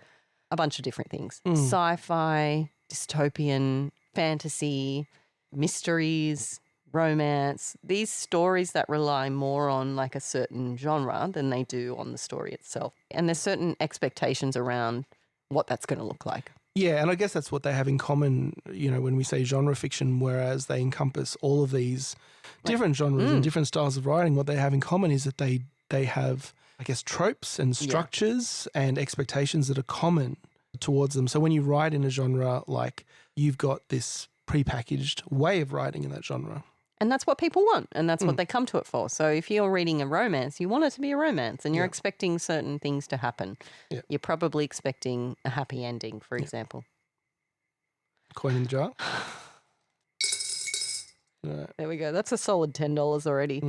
Speaker 1: a bunch of different things. Sci-fi, dystopian, fantasy, mysteries, romance, these stories that rely more on like a certain genre than they do on the story itself. And there's certain expectations around what that's going to look like.
Speaker 3: Yeah, and I guess that's what they have in common, when we say genre fiction, whereas they encompass all of these different genres and different styles of writing. What they have in common is that they have, I guess, tropes and structures and expectations that are common towards them. So when you write in a genre, like you've got this prepackaged way of writing in that genre.
Speaker 1: And that's what people want, and that's what they come to it for. So if you're reading a romance, you want it to be a romance, and you're expecting certain things to happen. Yeah. You're probably expecting a happy ending, for example.
Speaker 3: Coin in the jar.
Speaker 1: Right. There we go. That's a solid $10 already.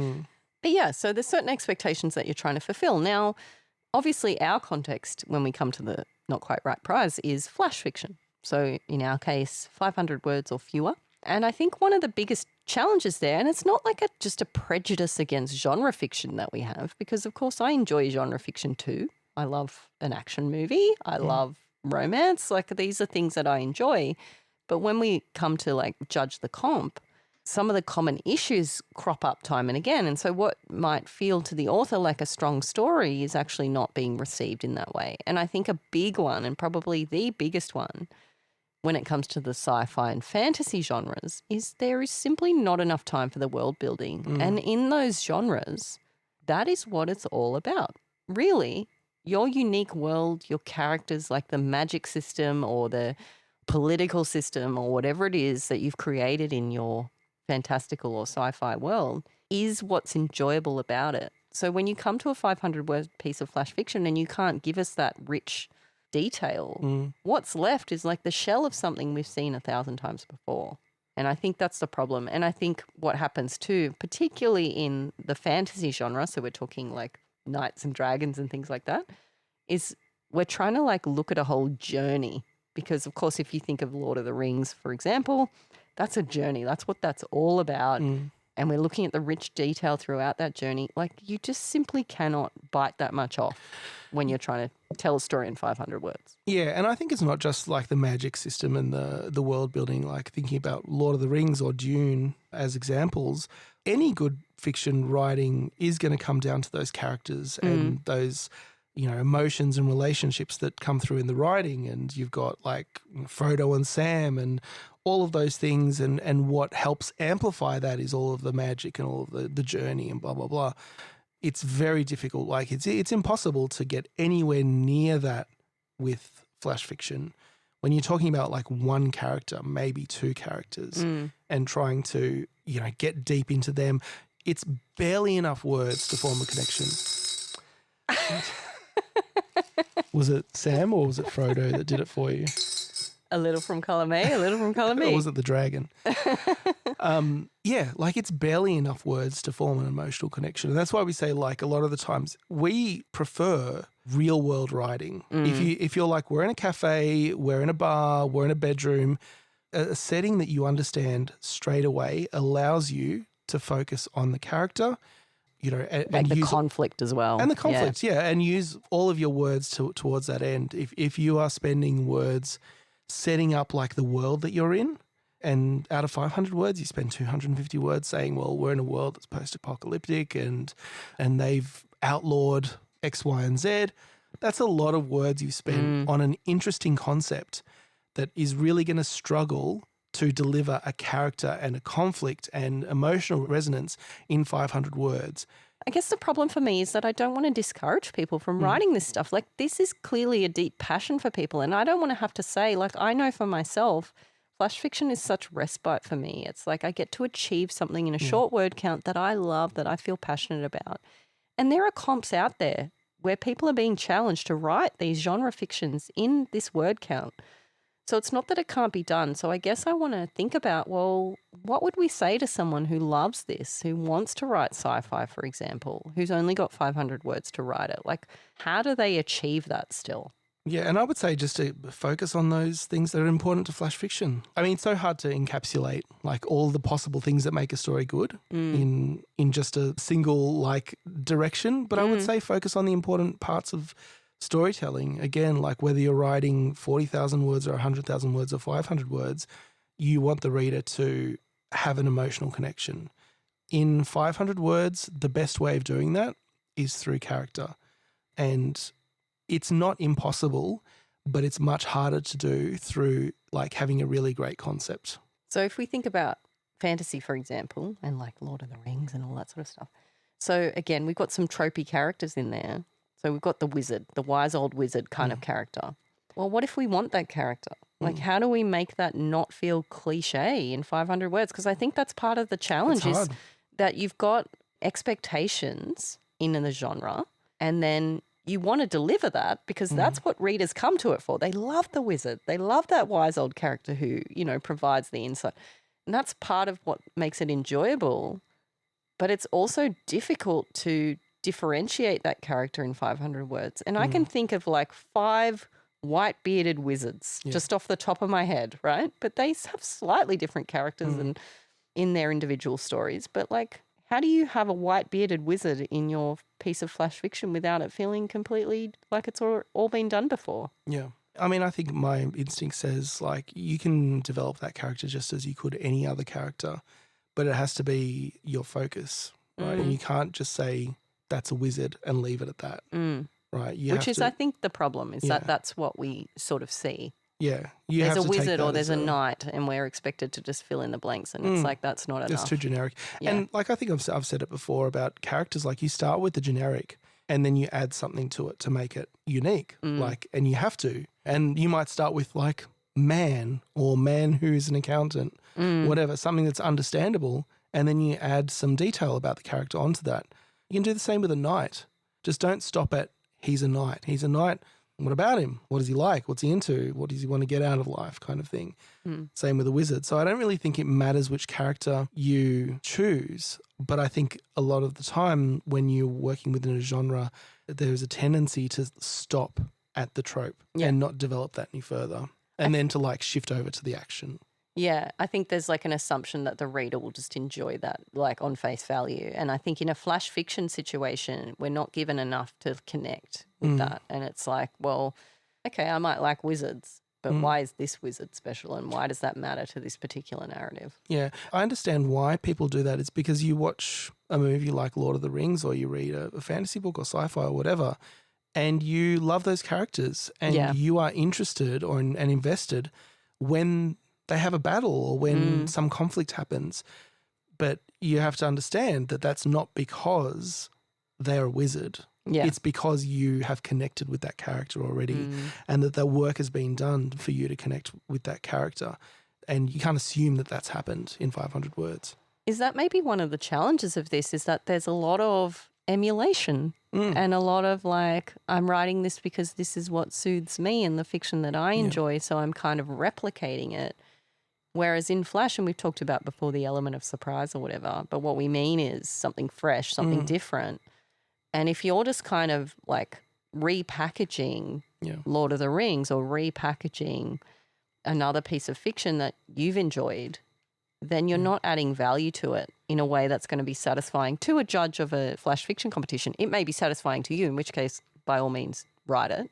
Speaker 1: But yeah, so there's certain expectations that you're trying to fulfill. Now, obviously our context when we come to the Not Quite Right Prize is flash fiction. So in our case, 500 words or fewer. And I think one of the biggest challenges there, and it's not like just a prejudice against genre fiction that we have, because of course I enjoy genre fiction too. I love an action movie. I love romance. Like these are things that I enjoy. But when we come to judge the comp, some of the common issues crop up time and again. And so what might feel to the author like a strong story is actually not being received in that way. And I think a big one, and probably the biggest one, when it comes to the sci-fi and fantasy genres, is there is simply not enough time for the world building. And in those genres, that is what it's all about. Really, your unique world, your characters, like the magic system or the political system or whatever it is that you've created in your fantastical or sci-fi world is what's enjoyable about it. So when you come to a 500-word piece of flash fiction and you can't give us that rich detail, what's left is like the shell of something we've seen 1,000 times before. And I think that's the problem. And I think what happens too, particularly in the fantasy genre, so we're talking like knights and dragons and things like that, is we're trying to look at a whole journey. Because of course, if you think of Lord of the Rings, for example, that's a journey. That's what that's all about. And we're looking at the rich detail throughout that journey. You just simply cannot bite that much off when you're trying to tell a story in 500 words.
Speaker 3: Yeah, and I think it's not just the magic system and the world building, thinking about Lord of the Rings or Dune as examples. Any good fiction writing is going to come down to those characters and those emotions and relationships that come through in the writing. And you've got Frodo and Sam and all of those things. And what helps amplify that is all of the magic and all of the journey and blah, blah, blah. It's very difficult. It's impossible to get anywhere near that with flash fiction. When you're talking about one character, maybe two characters, and trying to, get deep into them, it's barely enough words to form a connection. Was it Sam or was it Frodo that did it for you?
Speaker 1: A little from column A, a little from column B.
Speaker 3: Or was it the dragon? Yeah, like it's barely enough words to form an emotional connection. And that's why we say, like, a lot of the times we prefer real world writing. If you're like, we're in a cafe, we're in a bar, we're in a bedroom, a setting that you understand straight away allows you to focus on the character, you know, and
Speaker 1: the
Speaker 3: use
Speaker 1: conflict as well.
Speaker 3: and the conflict, and use all of your words towards that end. If you are spending words setting up like the world that you're in, and out of 500 words, you spend 250 words saying, well, we're in a world that's post-apocalyptic and they've outlawed X, Y, and Z. That's a lot of words you spend on an interesting concept that is really going to struggle to deliver a character and a conflict and emotional resonance in 500 words.
Speaker 1: I guess the problem for me is that I don't want to discourage people from writing this stuff. Like, this is clearly a deep passion for people. And I don't want to have to say, like, I know for myself, flash fiction is such respite for me. It's like I get to achieve something in a short word count that I love, that I feel passionate about. And there are comps out there where people are being challenged to write these genre fictions in this word count. So it's not that it can't be done. So I guess I want to think about, well, what would we say to someone who loves this, who wants to write sci-fi, for example, who's only got 500 words to write it? Like, how do they achieve that still?
Speaker 3: Yeah, and I would say just to focus on those things that are important to flash fiction. I mean, it's so hard to encapsulate like all the possible things that make a story good in just a single like direction. But I would say focus on the important parts of storytelling. Again, like whether you're writing 40,000 words or 100,000 words or 500 words, you want the reader to have an emotional connection. In 500 words, the best way of doing that is through character. And it's not impossible, but it's much harder to do through like having a really great concept.
Speaker 1: So if we think about fantasy, for example, and like Lord of the Rings and all that sort of stuff. So again, we've got some tropey characters in there. So we've got the wizard, the wise old wizard kind of character. Well, what if we want that character? Like, how do we make that not feel cliche in 500 words? Because I think that's part of the challenge is that you've got expectations in the genre and then you want to deliver that because that's what readers come to it for. They love the wizard. They love that wise old character who, you know, provides the insight. And that's part of what makes it enjoyable. But it's also difficult to differentiate that character in 500 words. And I can think of like 5 white-bearded wizards just off the top of my head, right? But they have slightly different characters and in their individual stories. But like, how do you have a white-bearded wizard in your piece of flash fiction without it feeling completely like it's all been done before?
Speaker 3: Yeah. I mean, I think my instinct says like you can develop that character just as you could any other character, but it has to be your focus, right? And you can't just say that's a wizard and leave it at that, right?
Speaker 1: Which is, I think, the problem is that that's what we sort of see.
Speaker 3: Yeah.
Speaker 1: There's a wizard or there's a knight and we're expected to just fill in the blanks and it's like that's not enough.
Speaker 3: It's too generic.
Speaker 1: Yeah.
Speaker 3: And like I think I've said it before about characters, like you start with the generic and then you add something to it to make it unique, like, and you have to. And you might start with like man or man who's an accountant, whatever, something that's understandable, and then you add some detail about the character onto that. You can do the same with a knight. Just don't stop at he's a knight. He's a knight. What about him? What is he like? What's he into? What does he want to get out of life kind of thing? Same with a wizard. So I don't really think it matters which character you choose, but I think a lot of the time when you're working within a genre, there's a tendency to stop at the trope and not develop that any further and then to like shift over to the action.
Speaker 1: Yeah, I think there's like an assumption that the reader will just enjoy that like on face value. And I think in a flash fiction situation, we're not given enough to connect with that. And it's like, well, okay, I might like wizards, but why is this wizard special and why does that matter to this particular narrative?
Speaker 3: Yeah, I understand why people do that. It's because you watch a movie like Lord of the Rings or you read a fantasy book or sci-fi or whatever and you love those characters and you are interested and invested when they have a battle or when some conflict happens. But you have to understand that that's not because they're a wizard. Yeah. It's because you have connected with that character already and that the work has been done for you to connect with that character. And you can't assume that that's happened in 500 words.
Speaker 1: Is that maybe one of the challenges of this is that there's a lot of emulation And a lot of like, I'm writing this because this is what soothes me and the fiction that I enjoy, so I'm kind of replicating it. Whereas in Flash, and we've talked about before the element of surprise or whatever, but what we mean is something fresh, something different. And if you're just kind of like repackaging Lord of the Rings or repackaging another piece of fiction that you've enjoyed, then you're not adding value to it in a way that's going to be satisfying to a judge of a flash fiction competition. It may be satisfying to you, in which case, by all means, write it.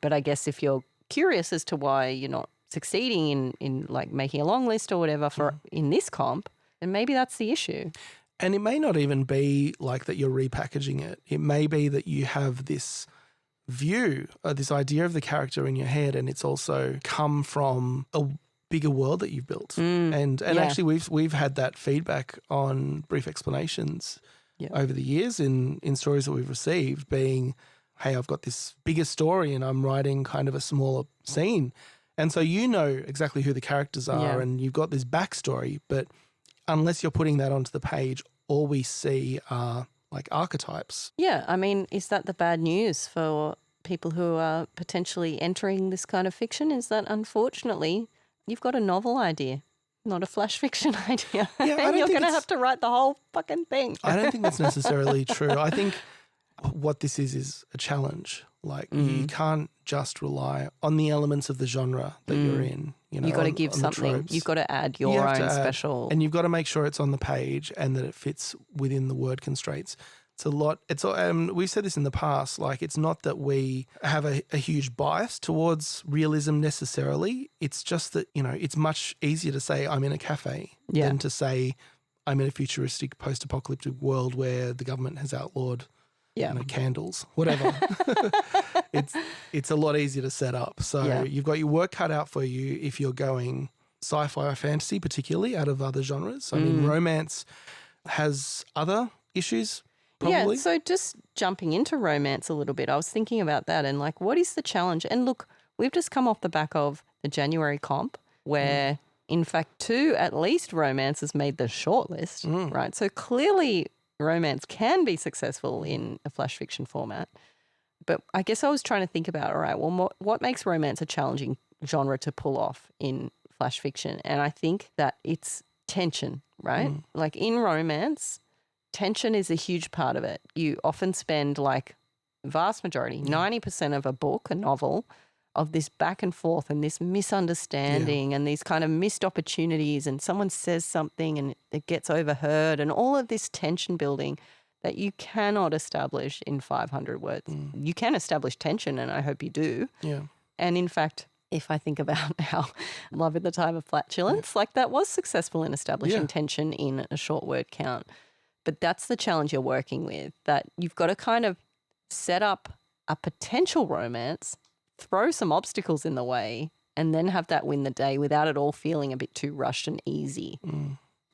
Speaker 1: But I guess if you're curious as to why you're not succeeding in like making a long list or whatever for in this comp, then maybe that's the issue.
Speaker 3: And it may not even be like that you're repackaging it. It may be that you have this view, this idea of the character in your head, and it's also come from a bigger world that you've built. And actually we've had that feedback on brief explanations over the years in stories that we've received, being, hey, I've got this bigger story and I'm writing kind of a smaller scene. And so you know exactly who the characters are and you've got this backstory, but unless you're putting that onto the page, all we see are like archetypes.
Speaker 1: Yeah, I mean, is that the bad news for people who are potentially entering this kind of fiction? Is that unfortunately you've got a novel idea, not a flash fiction idea.
Speaker 3: Yeah,
Speaker 1: and you're going to have to write the whole fucking thing.
Speaker 3: I don't think that's necessarily true. I think what this is a challenge. Like you can't just rely on the elements of the genre that you're in. You know,
Speaker 1: you've got to give something. You've got to add your own special.
Speaker 3: And you've got to make sure it's on the page and that it fits within the word constraints. It's a lot. We've said this in the past. Like, it's not that we have a huge bias towards realism necessarily. It's just that, you know, it's much easier to say I'm in a cafe than to say I'm in a futuristic post-apocalyptic world where the government has outlawed candles, whatever. It's a lot easier to set up. So you've got your work cut out for you if you're going sci-fi or fantasy, particularly out of other genres. I mean, romance has other issues. Probably.
Speaker 1: Yeah, so just jumping into romance a little bit, I was thinking about that and like, what is the challenge? And look, we've just come off the back of the January comp where, in fact, 2 at least romances made the shortlist, right? So clearly romance can be successful in a flash fiction format. But I guess I was trying to think about, all right, well, what makes romance a challenging genre to pull off in flash fiction? And I think that it's tension, right? Like in romance, tension is a huge part of it. You often spend like vast majority, 90% of a book, a novel, of this back and forth and this misunderstanding and these kind of missed opportunities, and someone says something and it gets overheard, and all of this tension building that you cannot establish in 500 words. You can establish tension, and I hope you do.
Speaker 3: Yeah.
Speaker 1: And in fact, if I think about how Love in the Time of Flatulence, like that was successful in establishing tension in a short word count. But that's the challenge you're working with, that you've got to kind of set up a potential romance, throw some obstacles in the way, and then have that win the day without it all feeling a bit too rushed and easy.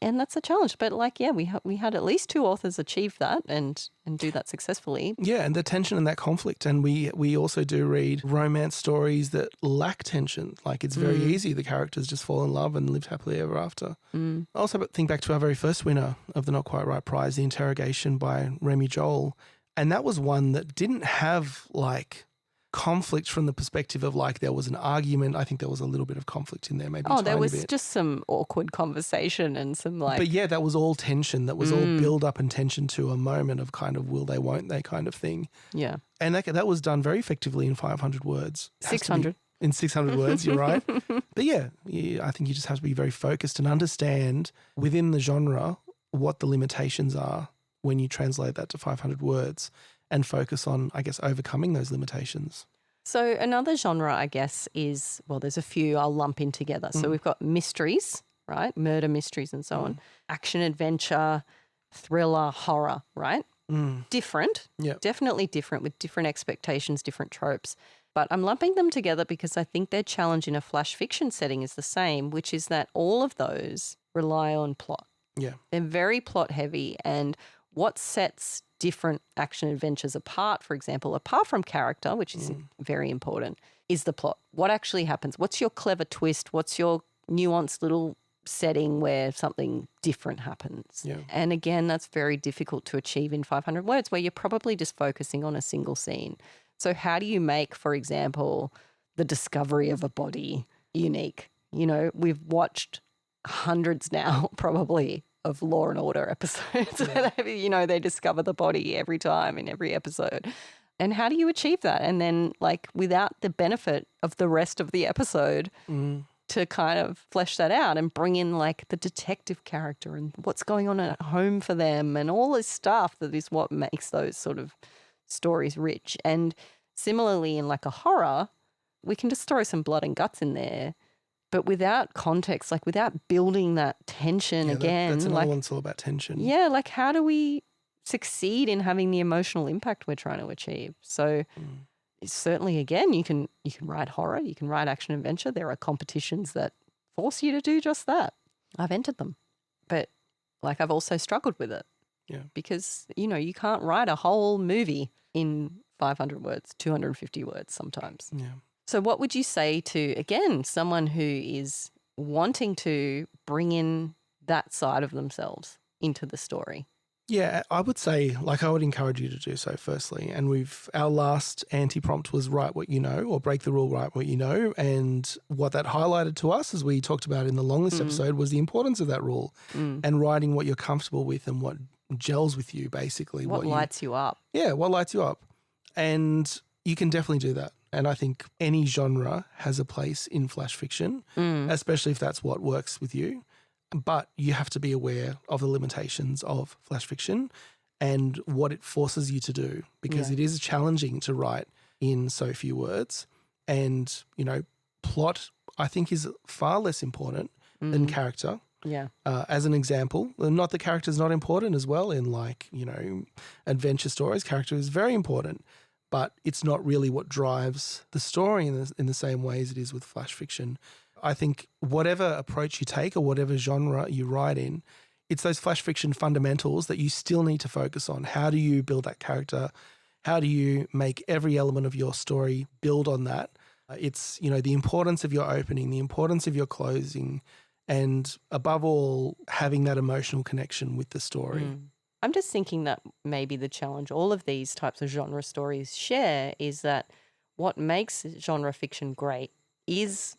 Speaker 1: And that's a challenge. But like, we had at least 2 authors achieve that and do that successfully.
Speaker 3: Yeah, and the tension and that conflict. And we also do read romance stories that lack tension. Like, it's very easy. The characters just fall in love and live happily ever after. I also think back to our very first winner of the Not Quite Right prize, The Interrogation by Remy Joel. And that was one that didn't have like conflict from the perspective of like there was an argument. I think there was a little bit of conflict in there, maybe.
Speaker 1: There was just some awkward conversation and some like.
Speaker 3: But yeah, that was all tension. That was all build up and tension to a moment of kind of will they, won't they kind of thing.
Speaker 1: Yeah,
Speaker 3: and that was done very effectively in 500 words.
Speaker 1: 600.
Speaker 3: In 600 words, you're right. But yeah, I think you just have to be very focused and understand within the genre what the limitations are when you translate that to 500 words. And focus on, I guess, overcoming those limitations.
Speaker 1: So another genre, I guess, is, well, there's a few I'll lump in together. So we've got mysteries, right? Murder mysteries and so on. Action, adventure, thriller, horror, right? Different.
Speaker 3: Yeah.
Speaker 1: Definitely different, with different expectations, different tropes. But I'm lumping them together because I think their challenge in a flash fiction setting is the same, which is that all of those rely on plot.
Speaker 3: Yeah.
Speaker 1: They're very plot heavy, and what sets different action adventures apart, for example, apart from character, which is very important, is the plot. What actually happens? What's your clever twist? What's your nuanced little setting where something different happens.
Speaker 3: Yeah.
Speaker 1: And again, that's very difficult to achieve in 500 words where you're probably just focusing on a single scene. So how do you make, for example, the discovery of a body unique? You know, we've watched hundreds now probably of Law and Order episodes where they discover the body every time in every episode. And how do you achieve that? And then like without the benefit of the rest of the episode to kind of flesh that out and bring in like the detective character and what's going on at home for them and all this stuff that is what makes those sort of stories rich. And similarly in like a horror, we can just throw some blood and guts in there, but without context, like without building that tension again.
Speaker 3: That's another
Speaker 1: like,
Speaker 3: one. It's all about tension.
Speaker 1: Yeah, like how do we succeed in having the emotional impact we're trying to achieve? So certainly, again, you can write horror, you can write action adventure. There are competitions that force you to do just that. I've entered them, but like I've also struggled with it.
Speaker 3: Yeah,
Speaker 1: because you can't write a whole movie in 500 words, 250 words sometimes.
Speaker 3: Yeah.
Speaker 1: So what would you say to, again, someone who is wanting to bring in that side of themselves into the story?
Speaker 3: Yeah, I would say, like, I would encourage you to do so firstly. And our last anti-prompt was write what you know, or break the rule, write what you know. And what that highlighted to us, as we talked about in the long list episode, was the importance of that rule and writing what you're comfortable with and what gels with you, basically.
Speaker 1: What lights you up.
Speaker 3: Yeah, what lights you up. And you can definitely do that. And I think any genre has a place in flash fiction, especially if that's what works with you. But you have to be aware of the limitations of flash fiction and what it forces you to do, because it is challenging to write in so few words. And, plot, I think, is far less important than character.
Speaker 1: Yeah.
Speaker 3: As an example, not that character is not important as well in adventure stories. Character is very important, but it's not really what drives the story in the same way as it is with flash fiction. I think whatever approach you take or whatever genre you write in, it's those flash fiction fundamentals that you still need to focus on. How do you build that character? How do you make every element of your story build on that? It's, the importance of your opening, the importance of your closing, and above all, having that emotional connection with the story.
Speaker 1: I'm just thinking that maybe the challenge all of these types of genre stories share is that what makes genre fiction great is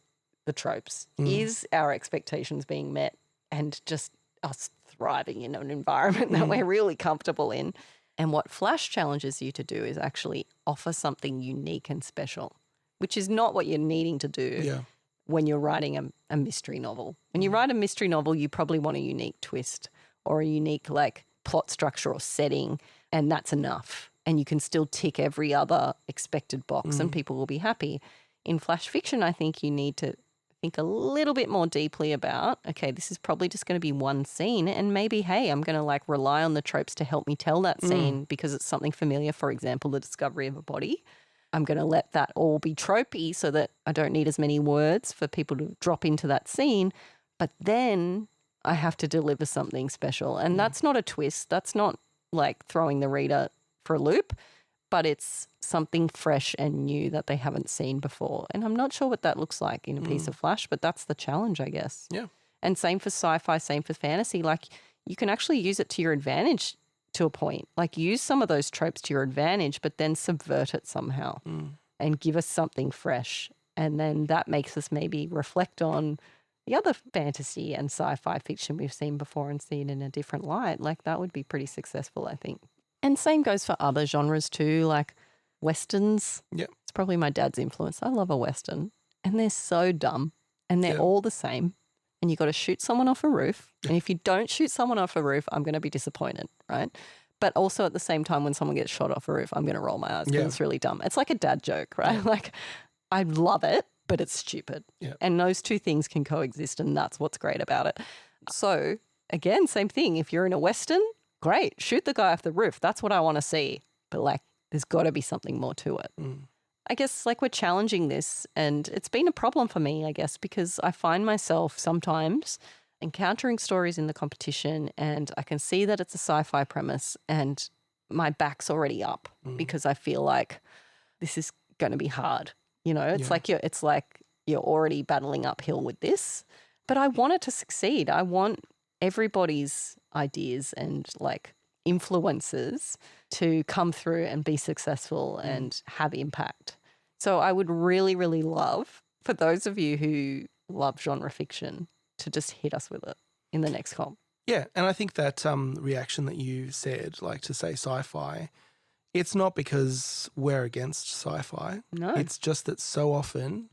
Speaker 1: the tropes, is our expectations being met and just us thriving in an environment that we're really comfortable in. And what Flash challenges you to do is actually offer something unique and special, which is not what you're needing to do when you're writing a mystery novel. When you write a mystery novel, you probably want a unique twist or a unique plot structure or setting, and that's enough. And you can still tick every other expected box and people will be happy. In flash fiction, I think you need to think a little bit more deeply about, okay, this is probably just going to be one scene, and maybe, hey, I'm going to rely on the tropes to help me tell that scene because it's something familiar. For example, the discovery of a body. I'm going to let that all be tropey so that I don't need as many words for people to drop into that scene. But then I have to deliver something special. And that's not a twist. That's not throwing the reader for a loop, but it's something fresh and new that they haven't seen before. And I'm not sure what that looks like in a piece of flash, but that's the challenge, I guess.
Speaker 3: Yeah.
Speaker 1: And same for sci-fi, same for fantasy. You can actually use it to your advantage to a point. Use some of those tropes to your advantage, but then subvert it somehow and give us something fresh. And then that makes us maybe reflect on the other fantasy and sci-fi fiction we've seen before and see it in a different light. That would be pretty successful, I think. And same goes for other genres too, like Westerns.
Speaker 3: Yeah.
Speaker 1: It's probably my dad's influence. I love a Western. And they're so dumb. And they're all the same. And you got to shoot someone off a roof. And if you don't shoot someone off a roof, I'm going to be disappointed, right? But also at the same time, when someone gets shot off a roof, I'm going to roll my eyes because it's really dumb. It's like a dad joke, right?
Speaker 3: Yeah.
Speaker 1: I love it, but it's stupid.
Speaker 3: Yeah.
Speaker 1: And those two things can coexist, and that's what's great about it. So again, same thing. If you're in a Western, great, shoot the guy off the roof. That's what I want to see. But there's got to be something more to it. I guess we're challenging this, and it's been a problem for me, I guess, because I find myself sometimes encountering stories in the competition and I can see that it's a sci-fi premise and my back's already up because I feel like this is going to be hard. It's like you're already battling uphill with this. But I want it to succeed. I want everybody's ideas and like influences to come through and be successful and have impact. So I would really, really love for those of you who love genre fiction to just hit us with it in the next comp.
Speaker 3: Yeah, and I think that reaction that you said, like to say sci-fi, it's not because we're against sci-fi.
Speaker 1: No.
Speaker 3: It's just that so often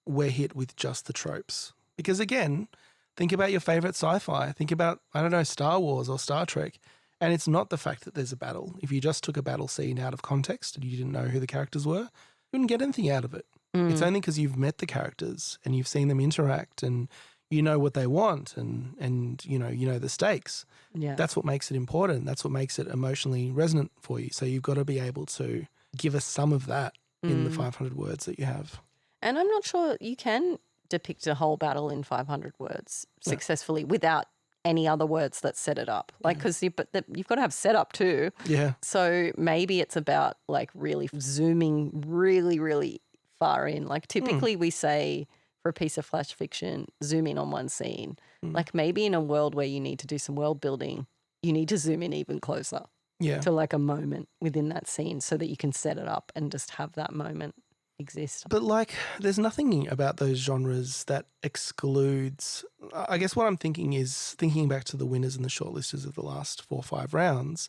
Speaker 3: we're hit with just the tropes. Because again, think about your favourite sci-fi. Think about, I don't know, Star Wars or Star Trek. And it's not the fact that there's a battle. If you just took a battle scene out of context and you didn't know who the characters were, you wouldn't get anything out of it. It's only because you've met the characters and you've seen them interact and you know what they want and you know the stakes.
Speaker 1: Yeah.
Speaker 3: That's what makes it important. That's what makes it emotionally resonant for you. So you've got to be able to give us some of that in the 500 words that you have.
Speaker 1: And I'm not sure you can depict a whole battle in 500 words successfully without any other words that set it up. Like, because you've got to have setup too.
Speaker 3: Yeah.
Speaker 1: So maybe it's about like really zooming really, really far in. Like typically we say for a piece of flash fiction, zoom in on one scene. Like maybe in a world where you need to do some world building, you need to zoom in even closer to like a moment within that scene so that you can set it up and just have that moment exist.
Speaker 3: But like there's nothing about those genres that excludes, I guess what I'm thinking is thinking back to the winners and the shortlisters of the last 4 or 5 rounds,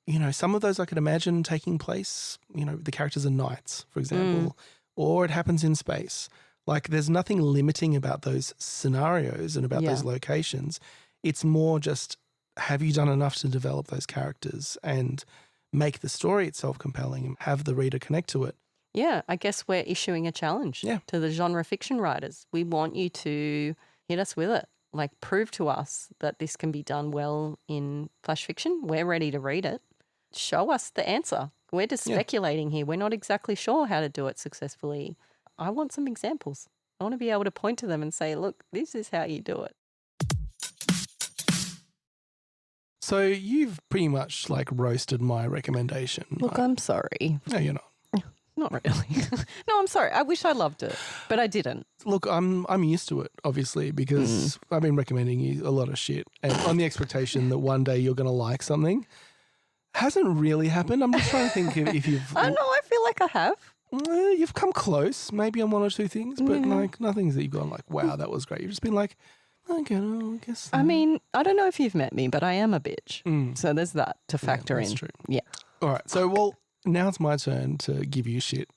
Speaker 3: you know, some of those I could imagine taking place, you know, the characters are knights, for example, or it happens in space. Like there's nothing limiting about those scenarios and about those locations. It's more just, have you done enough to develop those characters and make the story itself compelling and have the reader connect to it?
Speaker 1: Yeah, I guess we're issuing a challenge to the genre fiction writers. We want you to hit us with it. Like prove to us that this can be done well in flash fiction. We're ready to read it. Show us the answer. We're just speculating here. We're not exactly sure how to do it successfully. I want some examples. I want to be able to point to them and say, look, this is how you do it.
Speaker 3: So you've pretty much like roasted my recommendation.
Speaker 1: Look, I'm sorry.
Speaker 3: No, you're not.
Speaker 1: Not really. No, I'm sorry. I wish I loved it, but I didn't.
Speaker 3: Look, I'm used to it, obviously, because I've been recommending you a lot of shit and on the expectation that one day you're going to like something. Hasn't really happened. I'm just trying to think if you've...
Speaker 1: I don't know. I feel like I have.
Speaker 3: You've come close, maybe on 1 or 2 things, but like nothing's that you've gone like, wow, that was great. You've just been like, okay, I guess.
Speaker 1: I mean, I don't know if you've met me, but I am a bitch. So there's that to factor in.
Speaker 3: That's true.
Speaker 1: Yeah.
Speaker 3: All right. So, well, now it's my turn to give you shit.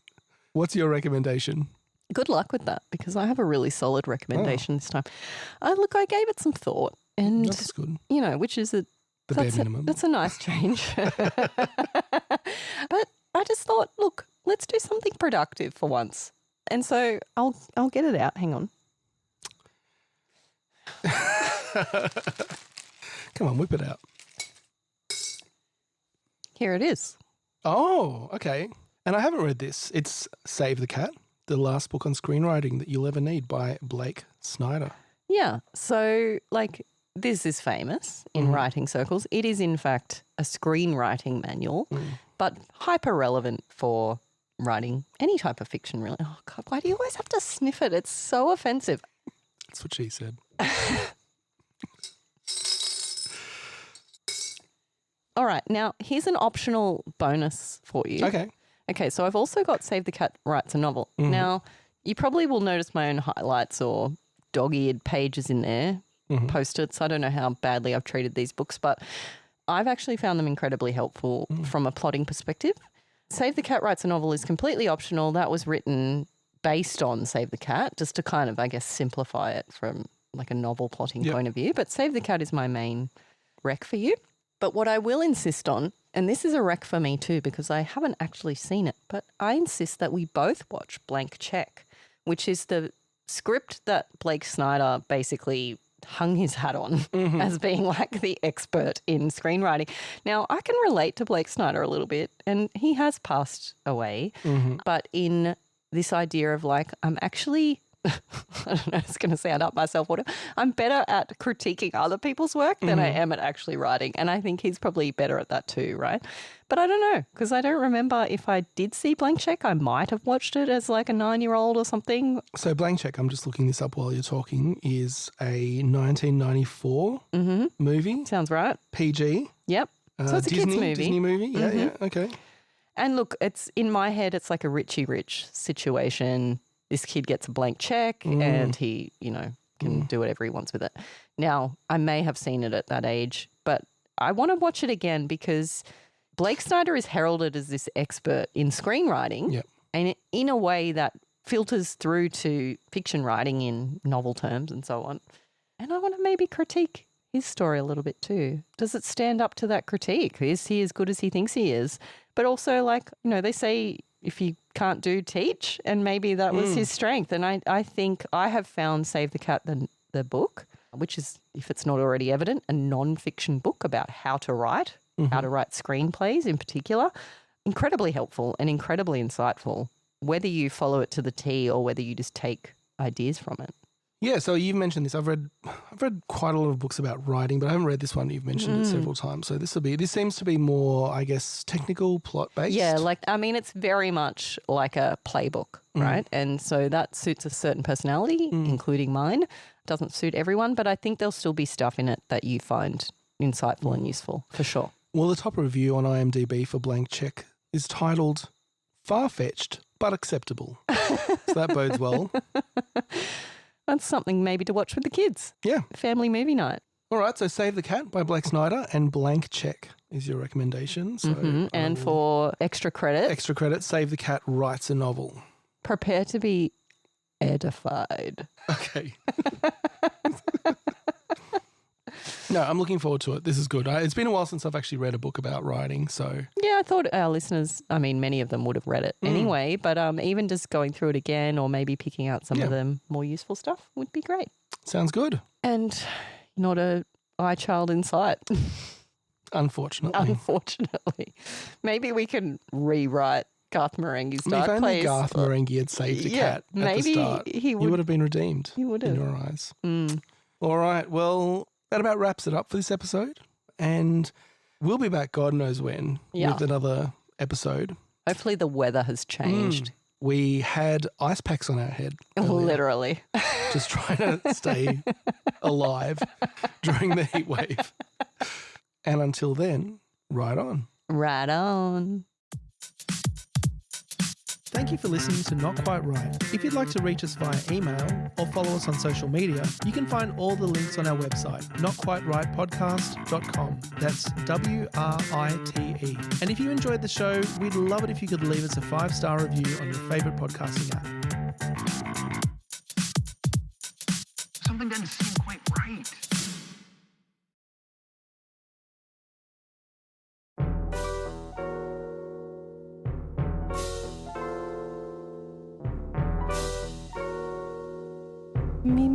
Speaker 3: What's your recommendation?
Speaker 1: Good luck with that because I have a really solid recommendation this time. Look, I gave it some thought and,
Speaker 3: that's good.
Speaker 1: You know, which is
Speaker 3: the bare minimum.
Speaker 1: That's a nice change. But I just thought, look, let's do something productive for once. And so I'll get it out. Hang on.
Speaker 3: Come on, whip it out.
Speaker 1: Here it is.
Speaker 3: Oh, okay. And I haven't read this. It's Save the Cat, the last book on screenwriting that you'll ever need by Blake Snyder.
Speaker 1: Yeah. So, like, this is famous in writing circles. It is, in fact, a screenwriting manual, but hyper relevant for writing any type of fiction, really. Oh, God, why do you always have to sniff it? It's so offensive.
Speaker 3: That's what she said.
Speaker 1: All right. Now, here's an optional bonus for you. Okay, so I've also got Save the Cat Writes a Novel. Now, you probably will notice my own highlights or dog-eared pages in there, post-its. I don't know how badly I've treated these books, but I've actually found them incredibly helpful from a plotting perspective. Save the Cat Writes a Novel is completely optional. That was written based on Save the Cat, just to kind of, I guess, simplify it from like a novel plotting point of view. But Save the Cat is my main rec for you. But what I will insist on, and this is a rec for me too because I haven't actually seen it, but I insist that we both watch Blank Check, which is the script that Blake Snyder basically hung his hat on as being like the expert in screenwriting. Now, I can relate to Blake Snyder a little bit, and he has passed away, but in this idea of like, I'm actually I don't know, it's going to sound up myself. I'm better at critiquing other people's work than I am at actually writing. And I think he's probably better at that too, right? But I don't know, because I don't remember if I did see Blank Check. I might have watched it as like a 9-year-old or something.
Speaker 3: So Blank Check, I'm just looking this up while you're talking, is a 1994 movie.
Speaker 1: Sounds right.
Speaker 3: PG.
Speaker 1: Yep. So it's a kids movie.
Speaker 3: Disney movie. Yeah, yeah. Okay.
Speaker 1: And look, it's in my head, it's like a Richie Rich situation. This kid gets a blank check and he, can do whatever he wants with it. Now, I may have seen it at that age, but I want to watch it again because Blake Snyder is heralded as this expert in screenwriting and in a way that filters through to fiction writing in novel terms and so on. And I want to maybe critique his story a little bit too. Does it stand up to that critique? Is he as good as he thinks he is? But also, they say if you can't do, teach, and maybe that was his strength. And I think I have found Save the Cat, the book, which is, if it's not already evident, a non-fiction book about how to write screenplays in particular, incredibly helpful and incredibly insightful, whether you follow it to the T or whether you just take ideas from it.
Speaker 3: Yeah, so you've mentioned this. I've read quite a lot of books about writing, but I haven't read this one. You've mentioned it several times. So this seems to be more, I guess, technical, plot-based.
Speaker 1: Yeah, it's very much like a playbook, right? And so that suits a certain personality, including mine. Doesn't suit everyone, but I think there'll still be stuff in it that you find insightful and useful, for sure.
Speaker 3: Well, the top review on IMDb for Blank Check is titled Far-Fetched but Acceptable. So that bodes well.
Speaker 1: That's something maybe to watch with the kids.
Speaker 3: Yeah.
Speaker 1: Family movie night.
Speaker 3: All right, so Save the Cat by Blake Snyder and Blank Check is your recommendation. So
Speaker 1: And for extra credit,
Speaker 3: Save the Cat writes a novel.
Speaker 1: Prepare to be edified.
Speaker 3: Okay. No, I'm looking forward to it. This is good. It's been a while since I've actually read a book about writing, so...
Speaker 1: Yeah, I thought our listeners, many of them would have read it anyway, but even just going through it again or maybe picking out some of the more useful stuff would be great.
Speaker 3: Sounds good.
Speaker 1: And not a eye child in sight.
Speaker 3: Unfortunately.
Speaker 1: Maybe we can rewrite Garth Marenghi's Darkplace.
Speaker 3: If only Garth Marenghi had saved the cat at the start, he would have been redeemed in your eyes. All right, well... That about wraps it up for this episode. And we'll be back God knows when with another episode.
Speaker 1: Hopefully the weather has changed.
Speaker 3: We had ice packs on our head. Earlier,
Speaker 1: literally.
Speaker 3: Just trying to stay alive during the heat wave. And until then, right on.
Speaker 1: Right on.
Speaker 3: Thank you for listening to Not Quite Right. If you'd like to reach us via email or follow us on social media, you can find all the links on our website, notquiterightpodcast.com. That's WRITE. And if you enjoyed the show, we'd love it if you could leave us a 5-star review on your favourite podcasting app.
Speaker 2: Something doesn't seem quite right.
Speaker 1: Me.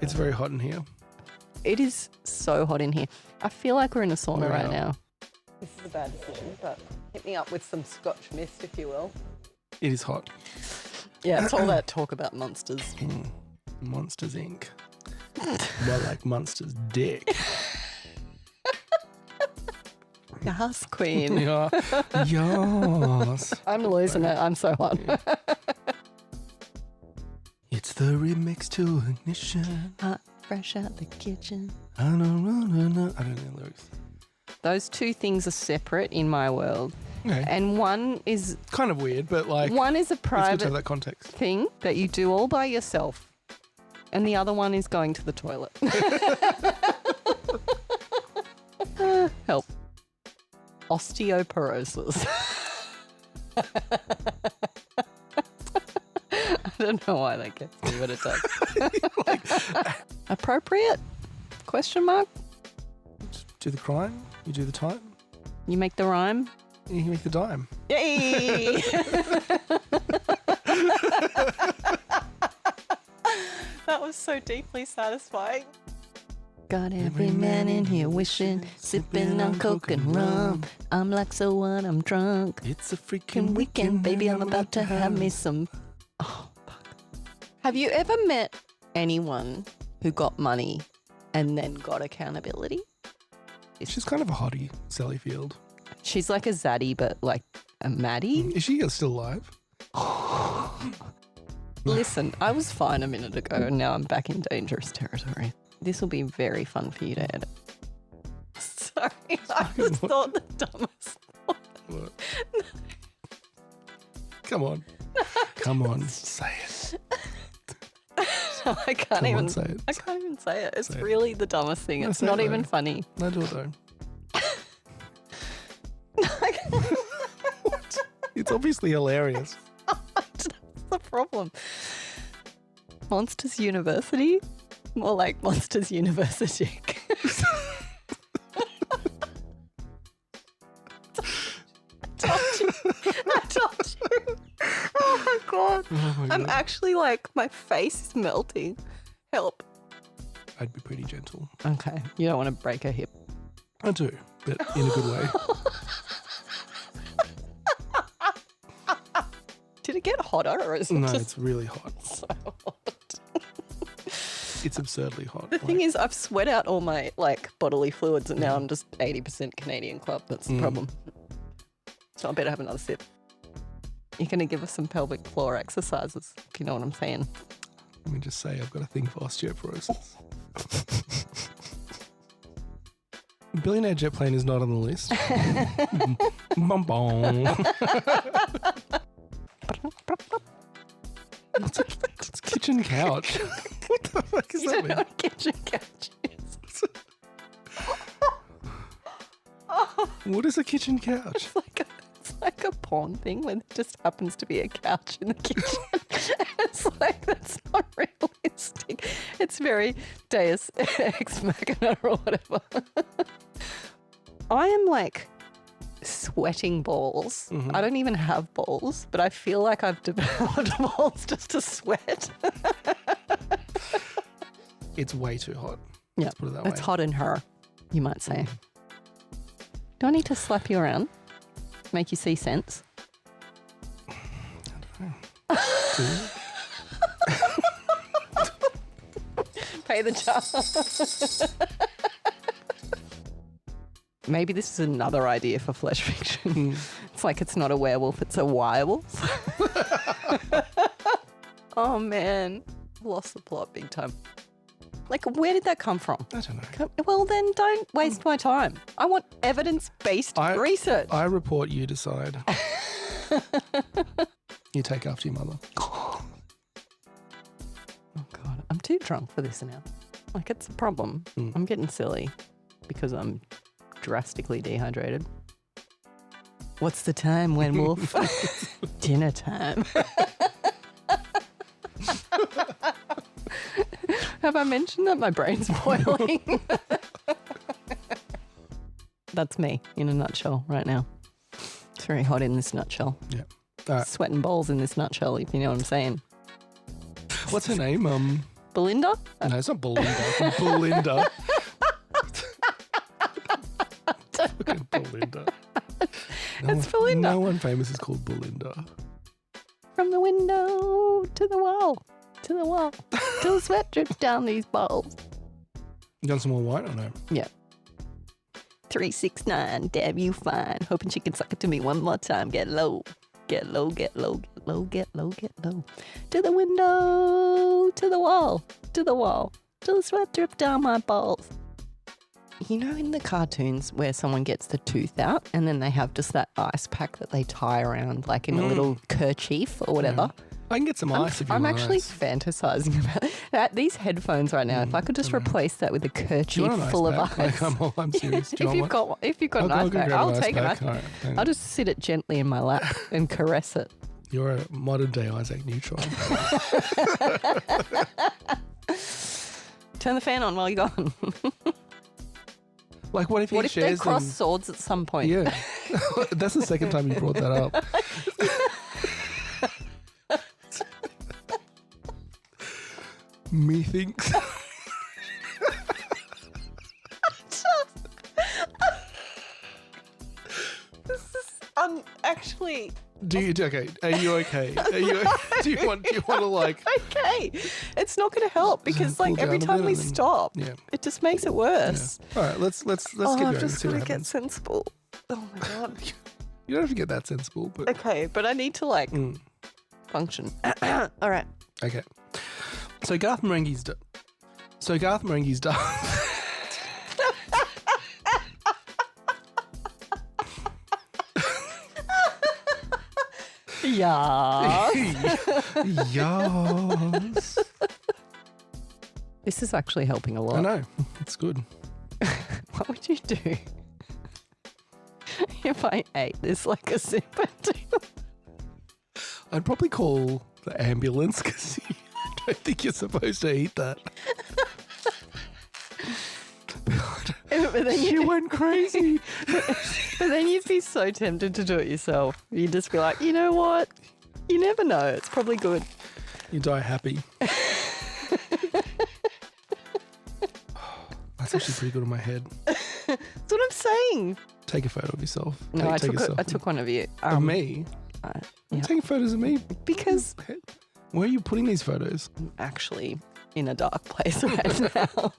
Speaker 3: It's very hot in here.
Speaker 1: It is so hot in here. I feel like we're in a sauna
Speaker 3: Wow.
Speaker 1: right now. This is a bad decision, but hit me up with some Scotch mist, if you will.
Speaker 3: It is hot.
Speaker 1: Yeah, it's all that talk about monsters.
Speaker 3: Monsters, Inc. More like Monsters' dick.
Speaker 1: Yes, queen.
Speaker 3: Yeah. Yes.
Speaker 1: I'm losing it. I'm so hot.
Speaker 3: It's the remix to Ignition.
Speaker 1: Hot, fresh out the kitchen.
Speaker 3: I don't know the lyrics.
Speaker 1: Those two things are separate in my world.
Speaker 3: Okay.
Speaker 1: And one is...
Speaker 3: Kind of weird, but like...
Speaker 1: One is a
Speaker 3: it's good to have
Speaker 1: private
Speaker 3: that context.
Speaker 1: thing that you do all by yourself. And the other one is going to the toilet. Help. Osteoporosis. I don't know why that gets me, but it does. Appropriate? Question mark?
Speaker 3: Do the crime, you do the time,
Speaker 1: You make the rhyme?
Speaker 3: and you make the dime.
Speaker 1: Yay! That was so deeply satisfying. Got every man in here wishing, sipping on coke and rum. I'm like, so what? I'm drunk.
Speaker 3: It's a freaking
Speaker 1: Weekend, baby, I'm about to have me some. Oh, fuck. Have you ever met anyone who got money and then got accountability?
Speaker 3: She's kind of a hottie, Sally Field.
Speaker 1: She's like a zaddy, but like a Maddie.
Speaker 3: Is she still alive?
Speaker 1: Listen, I was fine a minute ago and now I'm back in dangerous territory. This will be very fun for you to edit. Sorry, I just thought the dumbest.
Speaker 3: What? Come on. Come on, say it.
Speaker 1: No, I can't
Speaker 3: Come
Speaker 1: even
Speaker 3: on, say it.
Speaker 1: I can't even say it. It's
Speaker 3: Say it.
Speaker 1: really the dumbest thing.
Speaker 3: No,
Speaker 1: It's
Speaker 3: say it
Speaker 1: not
Speaker 3: though.
Speaker 1: even funny.
Speaker 3: No, do it though. It's obviously hilarious.
Speaker 1: That's the problem. Monsters University? More like Monsters University. I told you. Oh my god. I'm actually like, my face is melting. Help.
Speaker 3: I'd be pretty gentle.
Speaker 1: Okay. You don't want to break a hip.
Speaker 3: I do, but in a good way.
Speaker 1: Did it get hotter or is it
Speaker 3: No,
Speaker 1: just
Speaker 3: it's really hot.
Speaker 1: so hot?
Speaker 3: It's absurdly hot.
Speaker 1: The thing is, I've sweat out all my like bodily fluids and now I'm just 80% Canadian Club. That's the problem. So I better have another sip. You're going to give us some pelvic floor exercises, if you know what I'm saying.
Speaker 3: Let me just say, I've got a thing for osteoporosis. Billionaire jet plane is not on the list. Bum bum. It's a kitchen couch. What the fuck is
Speaker 1: You
Speaker 3: that
Speaker 1: don't know
Speaker 3: mean?
Speaker 1: what kitchen couch is.
Speaker 3: What is a kitchen couch?
Speaker 1: It's like a porn thing where there just happens to be a couch in the kitchen. It's like, that's not realistic. It's very Deus Ex Machina or whatever. I am like sweating balls. I don't even have balls, but I feel like I've developed balls just to sweat.
Speaker 3: It's way too hot.
Speaker 1: Yeah,
Speaker 3: Let's put it that way.
Speaker 1: it's hot in her, you might say. Do I need to slap you around? Make you see sense? Pay the jar. Maybe this is another idea for flesh fiction. It's like it's not a werewolf, it's a wirewolf. Oh man, lost the plot big time. Like, where did that come from?
Speaker 3: I don't know.
Speaker 1: Well, then don't waste my time. I want evidence-based research.
Speaker 3: I report, you decide. You take after your mother.
Speaker 1: Oh God, I'm too drunk for this now. Like, it's a problem. I'm getting silly because I'm drastically dehydrated. What's the time, werewolf? Dinner time. Have I mentioned that my brain's boiling? That's me in a nutshell right now. It's very hot in this nutshell.
Speaker 3: Yeah. All right.
Speaker 1: Sweating balls in this nutshell, if you know what I'm saying.
Speaker 3: What's her name?
Speaker 1: Belinda?
Speaker 3: No, it's not Belinda. Belinda. Fucking Belinda.
Speaker 1: It's Belinda.
Speaker 3: No one famous is called Belinda.
Speaker 1: From the window to the wall, to the wall, till the sweat drips down these balls.
Speaker 3: You done some more wine or no?
Speaker 1: Yeah. 369, damn you fine. Hoping she can suck it to me one more time. Get low, get low, get low, get low, get low, get low. To the window, to the wall, to the wall, till the sweat drip down my balls. You know in the cartoons where someone gets the tooth out and then they have just that ice pack that they tie around like in a little kerchief or whatever?
Speaker 3: I can get some ice if you
Speaker 1: I'm
Speaker 3: want
Speaker 1: actually
Speaker 3: ice.
Speaker 1: fantasizing about that. These headphones right now, if I could just replace that with a
Speaker 3: Do you
Speaker 1: kerchief
Speaker 3: want an ice
Speaker 1: full of
Speaker 3: pack?
Speaker 1: ice.
Speaker 3: Like, I'm serious. Do you want one?
Speaker 1: If you've got an
Speaker 3: I'll
Speaker 1: ice
Speaker 3: go
Speaker 1: pack,
Speaker 3: grab
Speaker 1: I'll
Speaker 3: an ice
Speaker 1: take an
Speaker 3: pack.
Speaker 1: ice pack.
Speaker 3: All right, hang on.
Speaker 1: I'll just sit it gently in my lap and caress it.
Speaker 3: You're a modern day Isaac Neutron.
Speaker 1: Turn the fan on while you're gone.
Speaker 3: Like, what if he
Speaker 1: What if they
Speaker 3: shares
Speaker 1: cross
Speaker 3: them?
Speaker 1: swords at some point?
Speaker 3: Yeah. That's the second time you brought that up. Methinks.
Speaker 1: Actually.
Speaker 3: Do you okay? Are you okay? Do you want to like?
Speaker 1: Okay, it's not going to help because like
Speaker 3: Cool
Speaker 1: every
Speaker 3: down a
Speaker 1: time
Speaker 3: bit
Speaker 1: we
Speaker 3: and then-
Speaker 1: stop,
Speaker 3: yeah.
Speaker 1: it just makes it worse.
Speaker 3: All right, let's keep
Speaker 1: Oh,
Speaker 3: going.
Speaker 1: I've just
Speaker 3: See
Speaker 1: got
Speaker 3: what
Speaker 1: to get
Speaker 3: happens.
Speaker 1: sensible. Oh my god.
Speaker 3: You don't have to get that sensible, but
Speaker 1: Okay, but I need to like function. All right.
Speaker 3: okay. So Garth Marenghi's done.
Speaker 1: Yeah.
Speaker 3: Yes.
Speaker 1: This is actually helping a lot.
Speaker 3: I know. It's good.
Speaker 1: What would you do if I ate this like a sipper too?
Speaker 3: I'd probably call the ambulance because I don't think you're supposed to eat that.
Speaker 1: But then
Speaker 3: She went crazy.
Speaker 1: But then you'd be so tempted to do it yourself. You'd just be like, you know what? You never know. It's probably good.
Speaker 3: You die happy. That's actually pretty good on my head.
Speaker 1: That's what I'm saying.
Speaker 3: Take a photo of yourself.
Speaker 1: No, I
Speaker 3: Take a
Speaker 1: took
Speaker 3: selfie.
Speaker 1: one of you.
Speaker 3: Of me?
Speaker 1: Yeah.
Speaker 3: I'm taking photos of me.
Speaker 1: Because
Speaker 3: Where are you putting these photos?
Speaker 1: I'm actually in a dark place right now.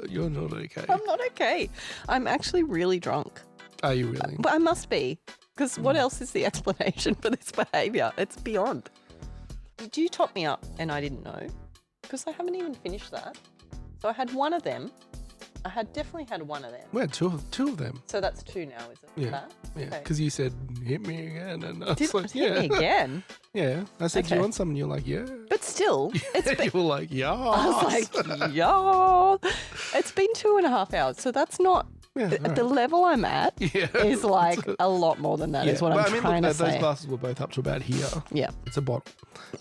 Speaker 3: You're not okay.
Speaker 1: I'm not okay. I'm actually really drunk.
Speaker 3: Are you really?
Speaker 1: But I must be. Because what else is the explanation for this behaviour? It's beyond. Did you top me up and I didn't know? Because I haven't even finished that. So I had one of them. I had definitely had one of them.
Speaker 3: Well, two of them.
Speaker 1: So that's two now, is it?
Speaker 3: Yeah.
Speaker 1: That?
Speaker 3: Yeah.
Speaker 1: Okay.
Speaker 3: Because you said, hit me again. And I was
Speaker 1: Did
Speaker 3: like,
Speaker 1: hit me again?
Speaker 3: Yeah. I said, do you
Speaker 1: Okay.
Speaker 3: want some? And you're like, yeah.
Speaker 1: But still, it's been...
Speaker 3: You were like, yeah.
Speaker 1: I was like, yeah. It's been 2.5 hours. So that's not...
Speaker 3: Yeah,
Speaker 1: The level I'm at
Speaker 3: Yeah.
Speaker 1: is like a lot more than that. Is what I'm trying to
Speaker 3: those
Speaker 1: say.
Speaker 3: glasses were both up to about here.
Speaker 1: Yeah.
Speaker 3: It's a bottle.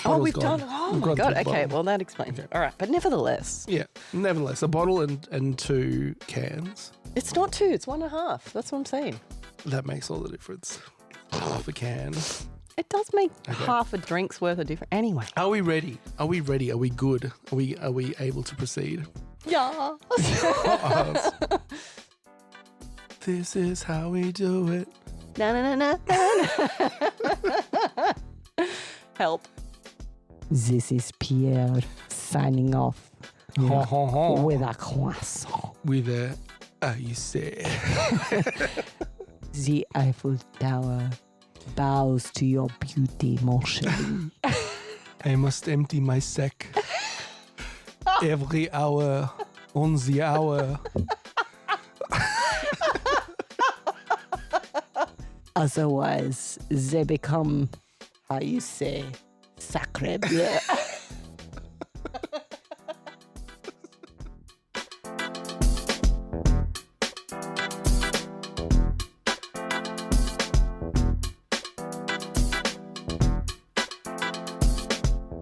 Speaker 1: Oh,
Speaker 3: Bottle's
Speaker 1: we've
Speaker 3: gone.
Speaker 1: done. Oh
Speaker 3: We've
Speaker 1: my
Speaker 3: gone
Speaker 1: god.
Speaker 3: through the
Speaker 1: Okay,
Speaker 3: bottle.
Speaker 1: well that explains it. All right, but nevertheless,
Speaker 3: Yeah. Nevertheless, a bottle and 2 cans.
Speaker 1: it's not 2. It's 1.5. That's what I'm saying.
Speaker 3: That makes all the difference. Half a can.
Speaker 1: It does make half a drink's worth of difference. Anyway.
Speaker 3: Are we ready? Are we ready? Are we good? Are we able to proceed?
Speaker 1: Yeah.
Speaker 3: This is how we do it.
Speaker 1: Na na na na. Help. This is Pierre signing off with a croissant.
Speaker 3: With a, you say.
Speaker 1: The Eiffel Tower bows to your beauty, mon chéri.
Speaker 3: I must empty my sack every hour on the hour.
Speaker 1: Otherwise, they become, how you say, sacre bleu.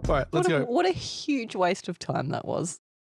Speaker 3: All right, let's go.
Speaker 1: What a huge waste of time that was.